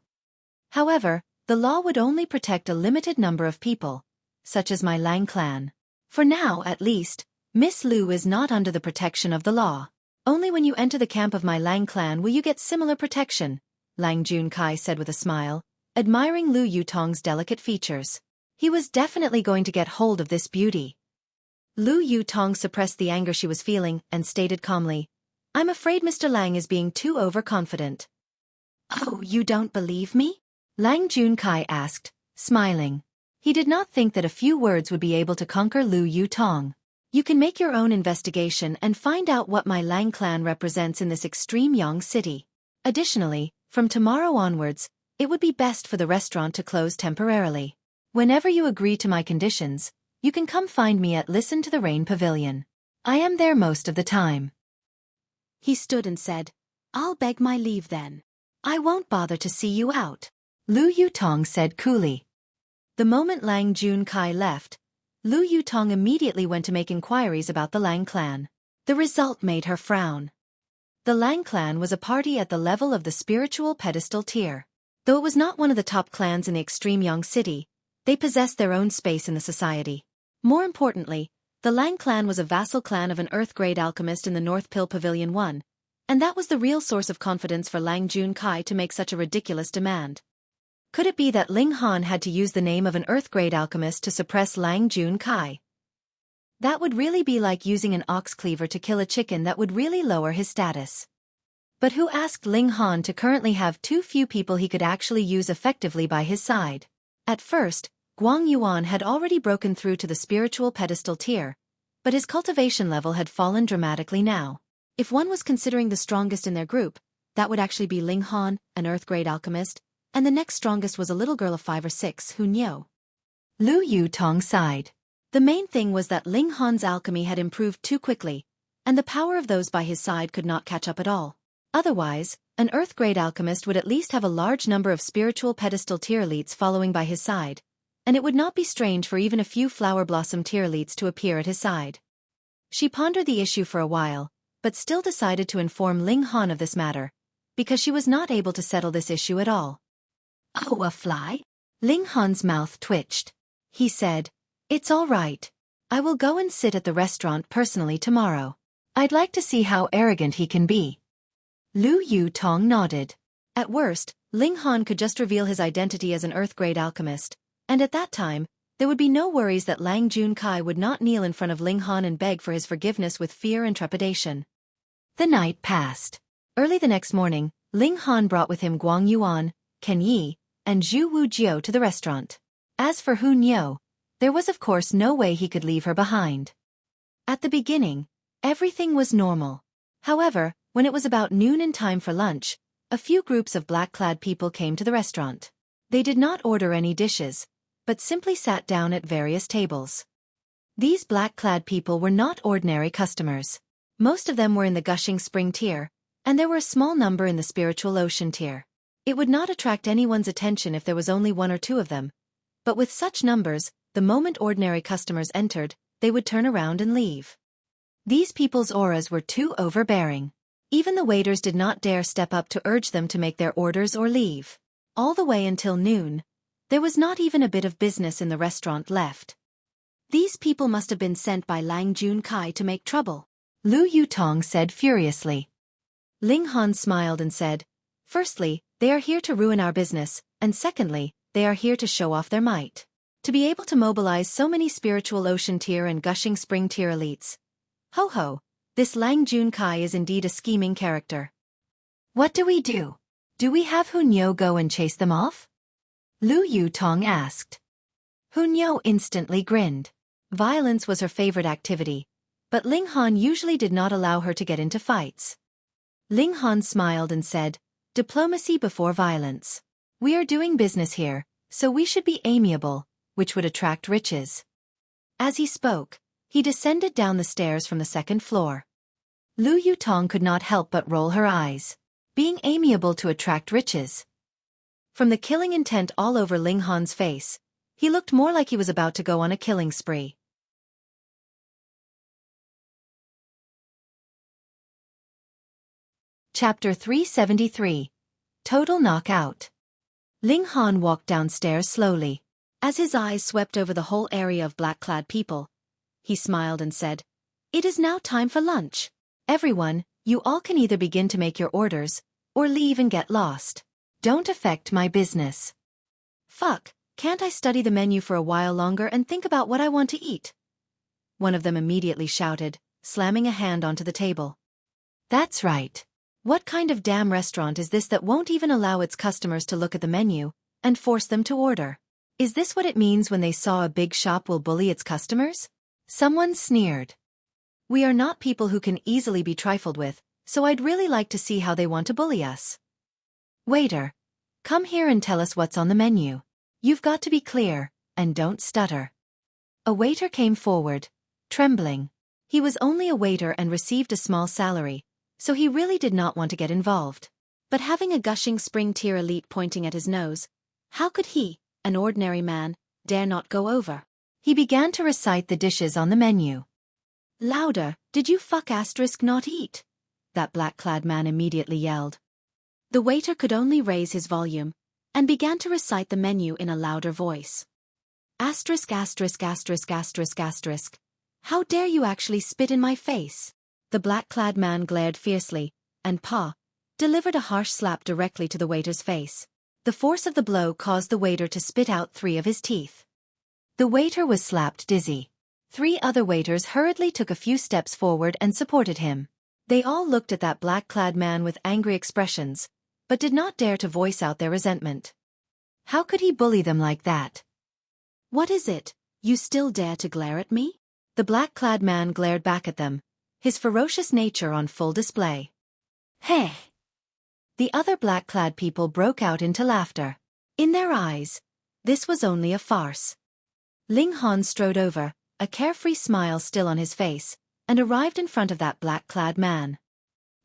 S1: However, the law would only protect a limited number of people, such as my Lang clan. For now, at least, Miss Lu is not under the protection of the law. Only when you enter the camp of my Lang clan will you get similar protection, Lang Jun Kai said with a smile, admiring Lu Yutong's delicate features. He was definitely going to get hold of this beauty. Lu Yutong suppressed the anger she was feeling and stated calmly, I'm afraid Mr. Lang is being too overconfident. Oh, you don't believe me? Lang Jun Kai asked, smiling. He did not think that a few words would be able to conquer Lu Yutong. You can make your own investigation and find out what my Lang clan represents in this extreme Yang city. Additionally, from tomorrow onwards, it would be best for the restaurant to close temporarily. Whenever you agree to my conditions, you can come find me at Listen to the Rain Pavilion. I am there most of the time. He stood and said, I'll beg my leave then. I won't bother to see you out. Lu Yutong said coolly. The moment Lang Junkai left, Lu Yutong immediately went to make inquiries about the Lang clan. The result made her frown. The Lang clan was a party at the level of the spiritual pedestal tier. Though it was not one of the top clans in the extreme Yang city, they possessed their own space in the society. More importantly, the Lang clan was a vassal clan of an earth-grade alchemist in the North Pill Pavilion 1, and that was the real source of confidence for Lang Junkai to make such a ridiculous demand. Could it be that Ling Han had to use the name of an earth-grade alchemist to suppress Lang Junkai? That would really be like using an ox cleaver to kill a chicken. That would really lower his status. But who asked Ling Han to currently have too few people he could actually use effectively by his side? At first, Guang Yuan had already broken through to the spiritual pedestal tier, but his cultivation level had fallen dramatically now. If one was considering the strongest in their group, that would actually be Ling Han, an earth-grade alchemist, and the next strongest was a little girl of 5 or 6 who knew. Lu Yutong sighed. The main thing was that Ling Han's alchemy had improved too quickly, and the power of those by his side could not catch up at all. Otherwise, an earth-grade alchemist would at least have a large number of spiritual pedestal tier elites following by his side, and it would not be strange for even a few flower blossom tier elites to appear at his side. She pondered the issue for a while, but still decided to inform Ling Han of this matter, because she was not able to settle this issue at all. Oh, a fly? Ling Han's mouth twitched. He said, It's all right. I will go and sit at the restaurant personally tomorrow. I'd like to see how arrogant he can be. Lu Yutong nodded. At worst, Ling Han could just reveal his identity as an earth-grade alchemist, and at that time, there would be no worries that Lang Junkai would not kneel in front of Ling Han and beg for his forgiveness with fear and trepidation. The night passed. Early the next morning, Ling Han brought with him Guang Yuan, Ken Yi, and Zhu Wujiu to the restaurant. As for Hu Niu, there was of course no way he could leave her behind. At the beginning, everything was normal. However, when it was about noon and time for lunch, a few groups of black-clad people came to the restaurant. They did not order any dishes, but simply sat down at various tables. These black-clad people were not ordinary customers. Most of them were in the Gushing Spring tier, and there were a small number in the Spiritual Ocean tier. It would not attract anyone's attention if there was only 1 or 2 of them, but with such numbers, the moment ordinary customers entered, they would turn around and leave. These people's auras were too overbearing. Even the waiters did not dare step up to urge them to make their orders or leave. All the way until noon, there was not even a bit of business in the restaurant left. These people must have been sent by Lang Junkai to make trouble, Lu Yutong said furiously. Ling Han smiled and said, Firstly, they are here to ruin our business, and secondly, they are here to show off their might. To be able to mobilize so many Spiritual Ocean tier and Gushing Spring tier elites. Ho ho, this Lang Junkai is indeed a scheming character. What do we do? Do we have Hu Niu go and chase them off? Lu Yutong asked. Hu Niu instantly grinned. Violence was her favorite activity, but Ling Han usually did not allow her to get into fights. Ling Han smiled and said, Diplomacy before violence. We are doing business here, so we should be amiable, which would attract riches. As he spoke, he descended down the stairs from the 2nd floor. Lu Yutong could not help but roll her eyes. Being amiable to attract riches. From the killing intent all over Ling Han's face, he looked more like he was about to go on a killing spree. Chapter 373. Total Knockout. Ling Han walked downstairs slowly. As his eyes swept over the whole area of black-clad people, he smiled and said, It is now time for lunch. Everyone, you all can either begin to make your orders, or leave and get lost. Don't affect my business. Fuck, can't I study the menu for a while longer and think about what I want to eat? One of them immediately shouted, slamming a hand onto the table. That's right. What kind of damn restaurant is this that won't even allow its customers to look at the menu and force them to order? Is this what it means when they saw a big shop will bully its customers? Someone sneered. We are not people who can easily be trifled with, so I'd really like to see how they want to bully us. Waiter, come here and tell us what's on the menu. You've got to be clear, and don't stutter. A waiter came forward, trembling. He was only a waiter and received a small salary, so he really did not want to get involved. But having a gushing spring-tier elite pointing at his nose, how could he, an ordinary man, dare not go over? He began to recite the dishes on the menu. Louder, did you not eat? That black-clad man immediately yelled. The waiter could only raise his volume, and began to recite the menu in a louder voice. Asterisk asterisk asterisk asterisk asterisk. How dare you actually spit in my face? The black-clad man glared fiercely, and delivered a harsh slap directly to the waiter's face. The force of the blow caused the waiter to spit out 3 of his teeth. The waiter was slapped dizzy. 3 other waiters hurriedly took a few steps forward and supported him. They all looked at that black-clad man with angry expressions, but did not dare to voice out their resentment. How could he bully them like that? What is it? You still dare to glare at me? The black-clad man glared back at them, his ferocious nature on full display. Hey! The other black-clad people broke out into laughter. In their eyes, this was only a farce. Ling Han strode over, a carefree smile still on his face, and arrived in front of that black-clad man.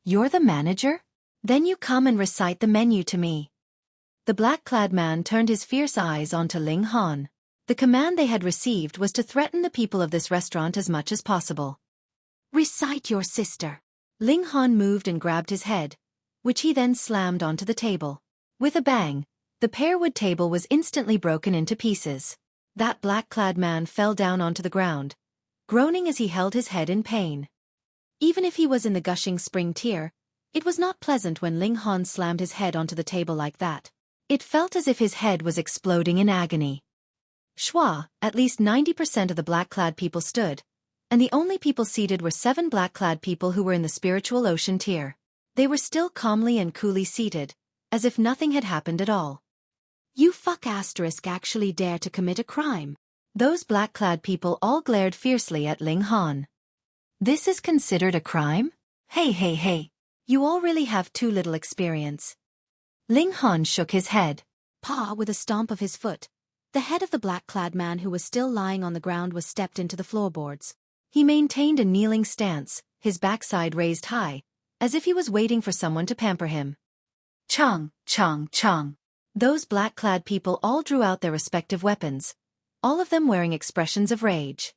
S1: You're the manager? Then you come and recite the menu to me. The black-clad man turned his fierce eyes onto Ling Han. The command they had received was to threaten the people of this restaurant as much as possible. Recite your sister. Ling Han moved and grabbed his head, which he then slammed onto the table. With a bang, the pearwood table was instantly broken into pieces. That black-clad man fell down onto the ground, groaning as he held his head in pain. Even if he was in the gushing spring tier, it was not pleasant when Ling Han slammed his head onto the table like that. It felt as if his head was exploding in agony. At least 90% of the black-clad people stood, and the only people seated were 7 black-clad people who were in the spiritual ocean tier. They were still calmly and coolly seated, as if nothing had happened at all. You actually dare to commit a crime. Those black-clad people all glared fiercely at Ling Han. This is considered a crime? Hey. You all really have too little experience. Ling Han shook his head. With a stomp of his foot, the head of the black-clad man who was still lying on the ground was stepped into the floorboards. He maintained a kneeling stance, his backside raised high, as if he was waiting for someone to pamper him. Chung. Those black-clad people all drew out their respective weapons, all of them wearing expressions of rage.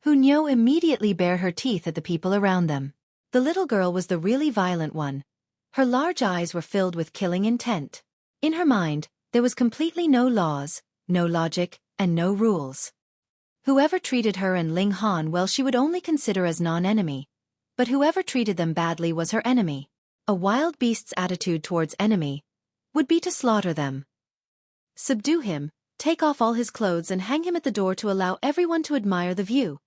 S1: Hunyo immediately bared her teeth at the people around them. The little girl was the really violent one. Her large eyes were filled with killing intent. In her mind, there was completely no laws, no logic, and no rules. Whoever treated her and Ling Han well she would only consider as non-enemy, but whoever treated them badly was her enemy. A wild beast's attitude towards enemy would be to slaughter them. Subdue him, take off all his clothes and hang him at the door to allow everyone to admire the view,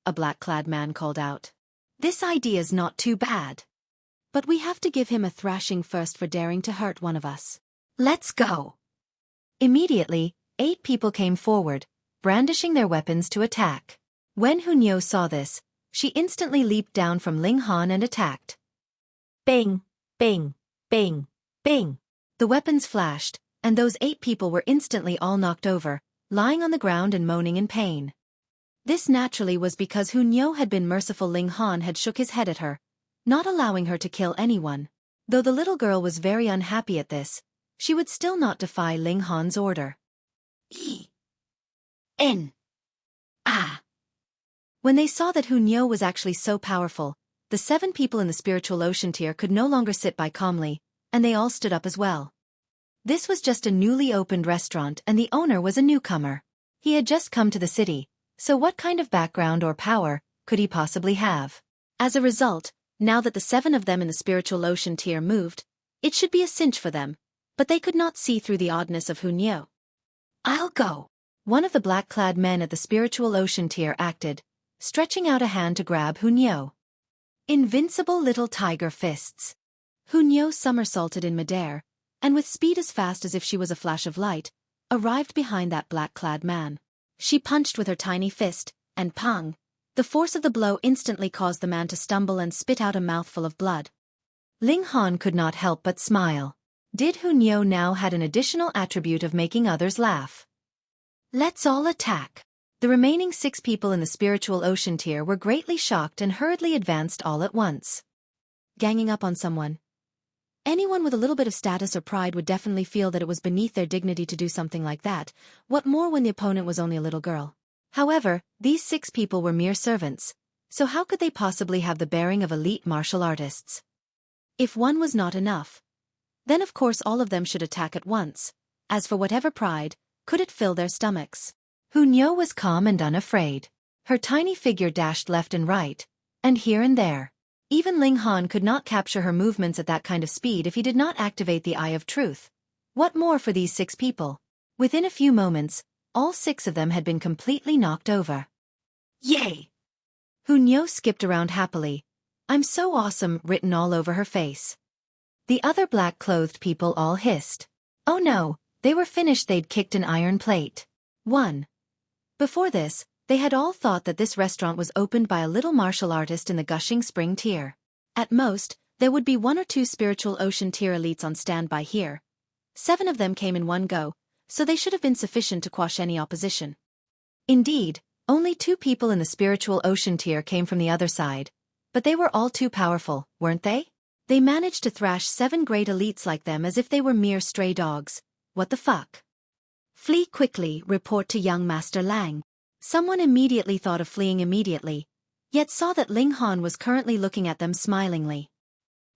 S1: a black-clad man called out. This idea's not too bad. But we have to give him a thrashing first for daring to hurt one of us. Let's go. Immediately, 8 people came forward, brandishing their weapons to attack. When Hunyo saw this, she instantly leaped down from Ling Han and attacked. Bang, bang, bang, bang. The weapons flashed, and those 8 people were instantly all knocked over, lying on the ground and moaning in pain. This naturally was because Hunyo had been merciful. Ling Han had shook his head at her, not allowing her to kill anyone. Though the little girl was very unhappy at this, she would still not defy Ling Han's order. When they saw that Hunyo was actually so powerful, the 7 people in the spiritual ocean tier could no longer sit by calmly, and they all stood up as well. This was just a newly opened restaurant and the owner was a newcomer. He had just come to the city, so what kind of background or power could he possibly have? As a result, now that the 7 of them in the spiritual ocean tier moved, it should be a cinch for them, but they could not see through the oddness of Hunyo. I'll go. One of the black-clad men at the spiritual ocean tier acted, stretching out a hand to grab Hunyo. Invincible little tiger fists. Hunyo somersaulted in midair, and with speed as fast as if she was a flash of light, arrived behind that black-clad man. She punched with her tiny fist, and pang! The force of the blow instantly caused the man to stumble and spit out a mouthful of blood. Ling Han could not help but smile. Did Hu Niu now had an additional attribute of making others laugh? Let's all attack. The remaining 6 people in the spiritual ocean tier were greatly shocked and hurriedly advanced all at once. Ganging up on someone. Anyone with a little bit of status or pride would definitely feel that it was beneath their dignity to do something like that, what more when the opponent was only a little girl. However, these 6 people were mere servants, so how could they possibly have the bearing of elite martial artists? If one was not enough, then of course all of them should attack at once. As for whatever pride, could it fill their stomachs? Hu Niu was calm and unafraid. Her tiny figure dashed left and right, and here and there. Even Ling Han could not capture her movements at that kind of speed if he did not activate the Eye of Truth. What more for these 6 people? Within a few moments, all 6 of them had been completely knocked over. Yay! Hu Niu skipped around happily. I'm so awesome written all over her face. The other black-clothed people all hissed. Oh no, they were finished. They'd kicked an iron plate. 1. Before this, they had all thought that this restaurant was opened by a little martial artist in the Gushing Spring tier. At most, there would be 1 or 2 spiritual ocean tier elites on standby here. 7 of them came in one go, so they should have been sufficient to quash any opposition. Indeed, only 2 people in the spiritual ocean tier came from the other side, but they were all too powerful, weren't they? They managed to thrash 7 great elites like them as if they were mere stray dogs. What the fuck? Flee quickly, report to young Master Lang. Someone immediately thought of fleeing immediately, yet saw that Ling Han was currently looking at them smilingly.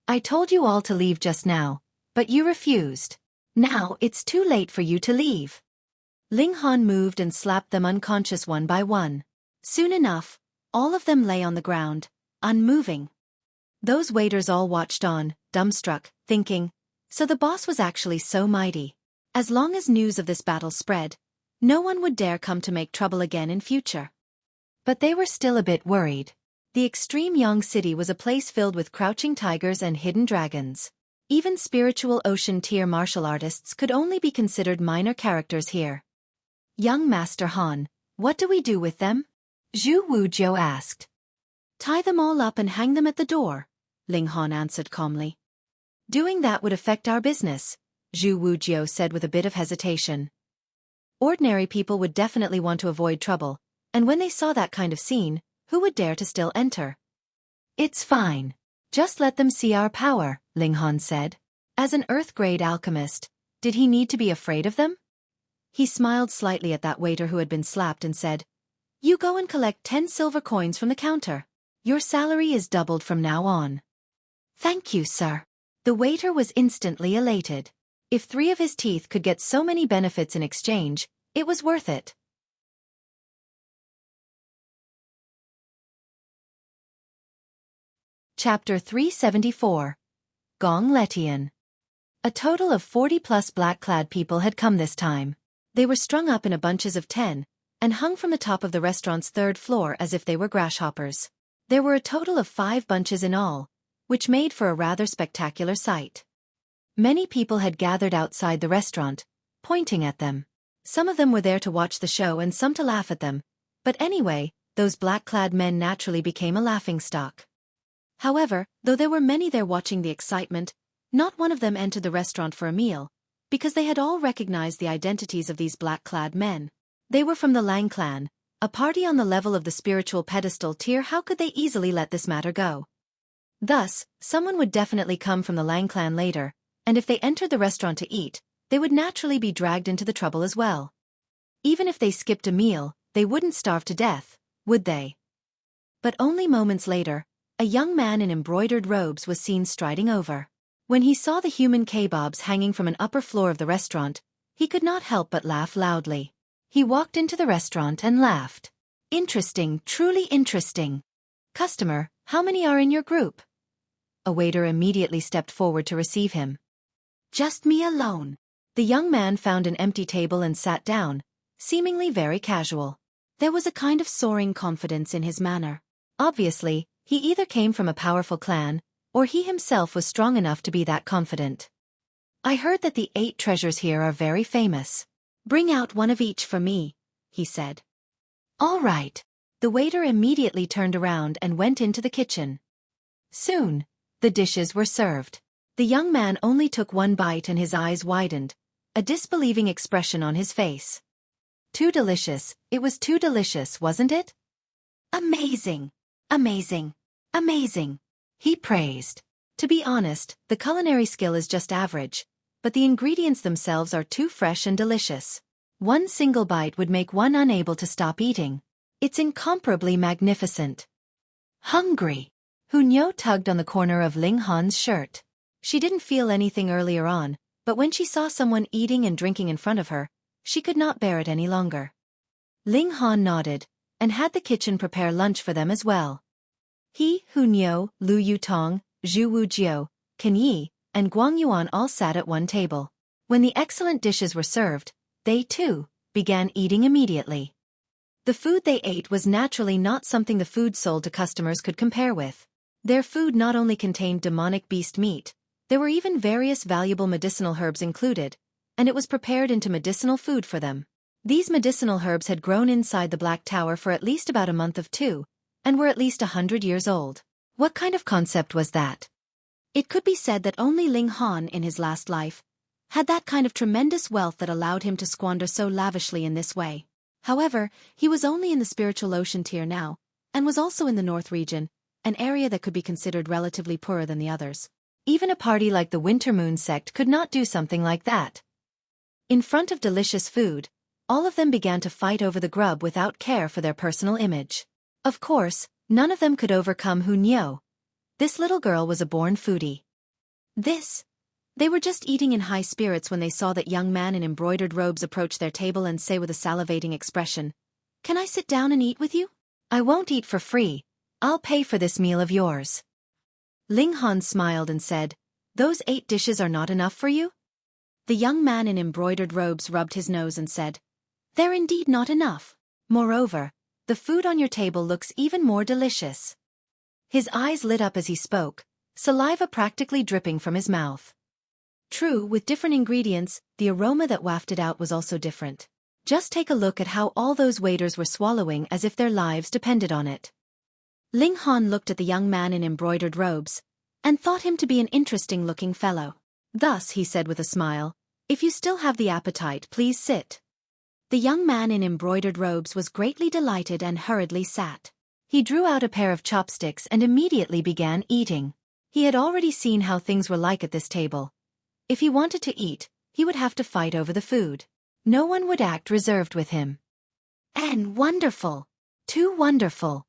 S1: I told you all to leave just now, but you refused. Now it's too late for you to leave. Ling Han moved and slapped them unconscious one by one. Soon enough, all of them lay on the ground, unmoving. Those waiters all watched on, dumbstruck, thinking, so the boss was actually so mighty. As long as news of this battle spread, no one would dare come to make trouble again in future. But they were still a bit worried. The extreme Yang city was a place filled with crouching tigers and hidden dragons. Even spiritual ocean tier martial artists could only be considered minor characters here. Young Master Han, what do we do with them? Zhu Wujiu asked. Tie them all up and hang them at the door, Ling Han answered calmly. Doing that would affect our business, Zhu Wujiu said with a bit of hesitation. Ordinary people would definitely want to avoid trouble, and when they saw that kind of scene, who would dare to still enter? It's fine. Just let them see our power, Ling Han said. As an Earth-grade alchemist, did he need to be afraid of them? He smiled slightly at that waiter who had been slapped and said, You go and collect 10 silver coins from the counter. Your salary is doubled from now on. Thank you, sir. The waiter was instantly elated. If 3 of his teeth could get so many benefits in exchange, it was worth it. Chapter 374. Gong Letian. A total of 40+ black-clad people had come this time. They were strung up in bunches of 10, and hung from the top of the restaurant's 3rd floor as if they were grasshoppers. There were a total of 5 bunches in all, which made for a rather spectacular sight. Many people had gathered outside the restaurant, pointing at them. Some of them were there to watch the show and some to laugh at them, but anyway, those black-clad men naturally became a laughingstock. However, though there were many there watching the excitement, not one of them entered the restaurant for a meal, because they had all recognized the identities of these black-clad men. They were from the Lang clan, a party on the level of the spiritual pedestal tier. How could they easily let this matter go? Thus, someone would definitely come from the Lang clan later, and if they entered the restaurant to eat, they would naturally be dragged into the trouble as well. Even if they skipped a meal, they wouldn't starve to death, would they? But only moments later, a young man in embroidered robes was seen striding over. When he saw the human kebabs hanging from an upper floor of the restaurant, he could not help but laugh loudly. He walked into the restaurant and laughed. Interesting, truly interesting. Customer, how many are in your group? A waiter immediately stepped forward to receive him. Just me alone. The young man found an empty table and sat down, seemingly very casual. There was a kind of soaring confidence in his manner. Obviously, he either came from a powerful clan, or he himself was strong enough to be that confident. I heard that the 8 treasures here are very famous. Bring out one of each for me, he said.
S2: All right. The waiter immediately turned around and went into the kitchen. Soon, the dishes were served. The young man only took one bite and his eyes widened, a disbelieving expression on his face. Too delicious, it was too delicious, wasn't it? Amazing! Amazing! Amazing! He praised. To be honest, the culinary skill is just average, but the ingredients themselves are too fresh and delicious. One single bite would make one unable to stop eating. It's incomparably magnificent. Hungry. Hunyeo tugged on the corner of Ling Han's shirt. She didn't feel anything earlier on, but when she saw someone eating and drinking in front of her, she could not bear it any longer. Ling Han nodded, and had the kitchen prepare lunch for them as well. He, Hunyeo, Lu Yutong, Zhu Wujiu, Ken Yi, and Guang Yuan all sat at one table. When the excellent dishes were served, they, too, began eating immediately. The food they ate was naturally not something the food sold to customers could compare with. Their food not only contained demonic beast meat, there were even various valuable medicinal herbs included, and it was prepared into medicinal food for them. These medicinal herbs had grown inside the Black Tower for at least about a month of two, and were at least 100 years old. What kind of concept was that? It could be said that only Ling Han in his last life had that kind of tremendous wealth that allowed him to squander so lavishly in this way. However, he was only in the spiritual ocean tier now, and was also in the North region, an area that could be considered relatively poorer than the others. Even a party like the Winter Moon sect could not do something like that. In front of delicious food, all of them began to fight over the grub without care for their personal image. Of course, none of them could overcome Hunyeo. This little girl was a born foodie. They were just eating in high spirits when they saw that young man in embroidered robes approach their table and say with a salivating expression, "Can I sit down and eat with you? I won't eat for free. I'll pay for this meal of yours." Ling Han smiled and said, "Those 8 dishes are not enough for you?" The young man in embroidered robes rubbed his nose and said, "They're indeed not enough. Moreover, the food on your table looks even more delicious." His eyes lit up as he spoke, saliva practically dripping from his mouth. True, with different ingredients, the aroma that wafted out was also different. Just take a look at how all those waiters were swallowing as if their lives depended on it. Ling Han looked at the young man in embroidered robes, and thought him to be an interesting-looking fellow. Thus, he said with a smile, "If you still have the appetite, please sit." The young man in embroidered robes was greatly delighted and hurriedly sat. He drew out a pair of chopsticks and immediately began eating. He had already seen how things were like at this table. If he wanted to eat, he would have to fight over the food. No one would act reserved with him. And wonderful! Too wonderful!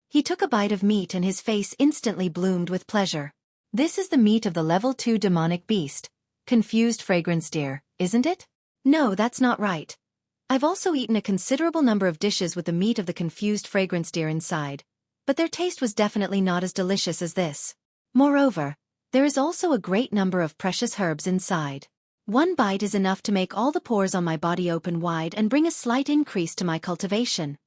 S2: He took a bite of meat and his face instantly bloomed with pleasure. This is the meat of the level 2 demonic beast, confused fragrance deer, isn't it? No, that's not right. I've also eaten a considerable number of dishes with the meat of the confused fragrance deer inside, but their taste was definitely not as delicious as this. Moreover, there is also a great number of precious herbs inside. One bite is enough to make all the pores on my body open wide and bring a slight increase to my cultivation.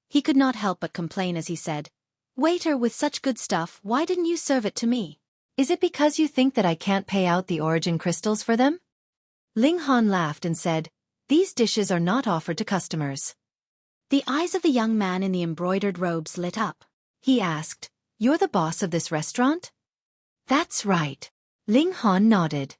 S2: He could not help but complain as he said, "Waiter, with such good stuff, why didn't you serve it to me? Is it because you think that I can't pay out the origin crystals for them?" Ling Han laughed and said, "These dishes are not offered to customers." The eyes of the young man in the embroidered robes lit up. He asked, "You're the boss of this restaurant?" "That's right." Ling Han nodded.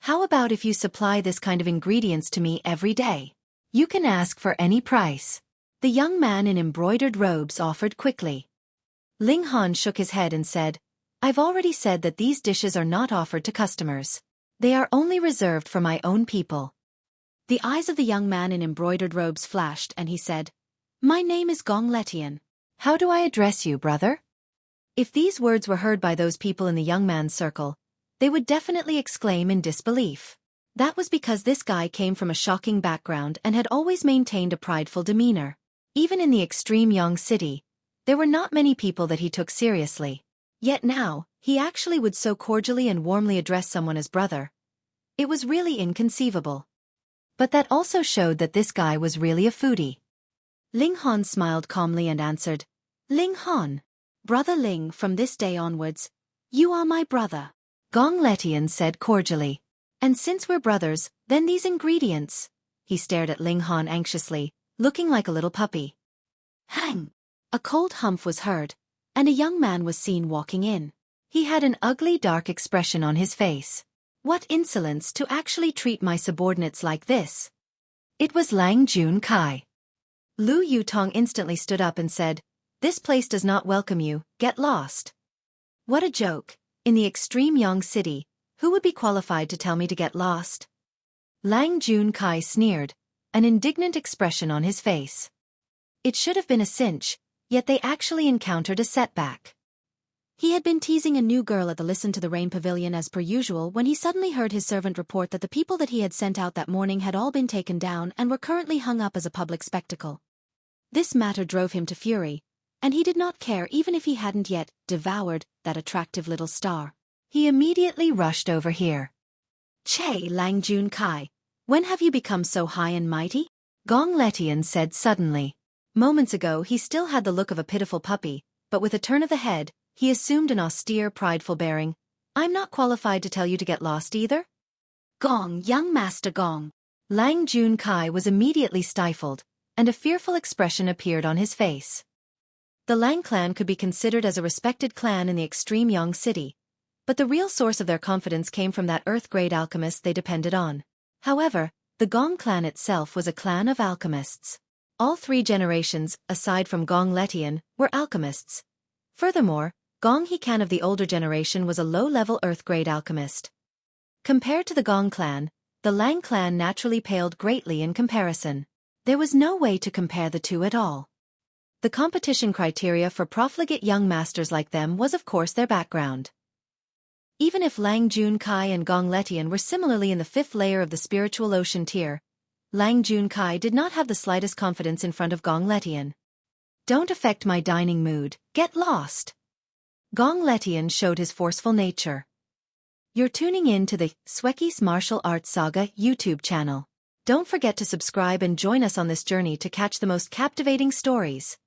S2: "How about if you supply this kind of ingredients to me every day? You can ask for any price." The young man in embroidered robes offered quickly. Ling Han shook his head and said, "I've already said that these dishes are not offered to customers. They are only reserved for my own people." The eyes of the young man in embroidered robes flashed and he said, "My name is Gong Letian. How do I address you, brother?" If these words were heard by those people in the young man's circle, they would definitely exclaim in disbelief. That was because this guy came from a shocking background and had always maintained a prideful demeanor. Even in the extreme Yang city, there were not many people that he took seriously. Yet now, he actually would so cordially and warmly address someone as brother. It was really inconceivable. But that also showed that this guy was really a foodie. Ling Han smiled calmly and answered, "Ling Han, Brother Ling, from this day onwards, you are my brother," Gong Letian said cordially. "And since we're brothers,
S1: Then these ingredients. He stared at Ling Han anxiously, looking like a little puppy. Hang! A cold humph was heard, and a young man was seen walking in. He had an ugly dark expression on his face. What insolence to actually treat my subordinates like this! It was Lang Jun Kai. Lu Yutong instantly stood up and said, "This place does not welcome you, get lost." What a joke! In the extreme Yang city, who would be qualified to tell me to get lost? Lang Jun Kai sneered, an indignant expression on his face. It should have been a cinch, yet they actually encountered a setback. He had been teasing a new girl at the Listen to the Rain pavilion as per usual when he suddenly heard his servant report that the people that he had sent out that morning had all been taken down and were currently hung up as a public spectacle. This matter drove him to fury, and he did not care even if he hadn't yet devoured that attractive little star. He immediately rushed over here. "Che Lang Jun Kai, when have you become so high and mighty?" Gong Letian said suddenly. Moments ago he still had the look of a pitiful puppy, but with a turn of the head, he assumed an austere, prideful bearing. "I'm not qualified to tell you to get lost either." "Gong, young Master Gong." Lang Jun Kai was immediately stifled, and a fearful expression appeared on his face. The Lang clan could be considered as a respected clan in the extreme Yang city, but the real source of their confidence came from that earth-grade alchemist they depended on. However, the Gong clan itself was a clan of alchemists. All 3 generations, aside from Gong Letian, were alchemists. Furthermore, Gong Hikan of the older generation was a low-level earth-grade alchemist. Compared to the Gong clan, the Lang clan naturally paled greatly in comparison. There was no way to compare the two at all. The competition criteria for profligate young masters like them was of course their background. Even if Lang Jun Kai and Gong Letian were similarly in the 5th layer of the spiritual ocean tier, Lang Jun Kai did not have the slightest confidence in front of Gong Letian. "Don't affect my dining mood, get lost." Gong Letian showed his forceful nature. You're tuning in to the Xueqi's Martial Arts Saga YouTube channel. Don't forget to subscribe and join us on this journey to catch the most captivating stories.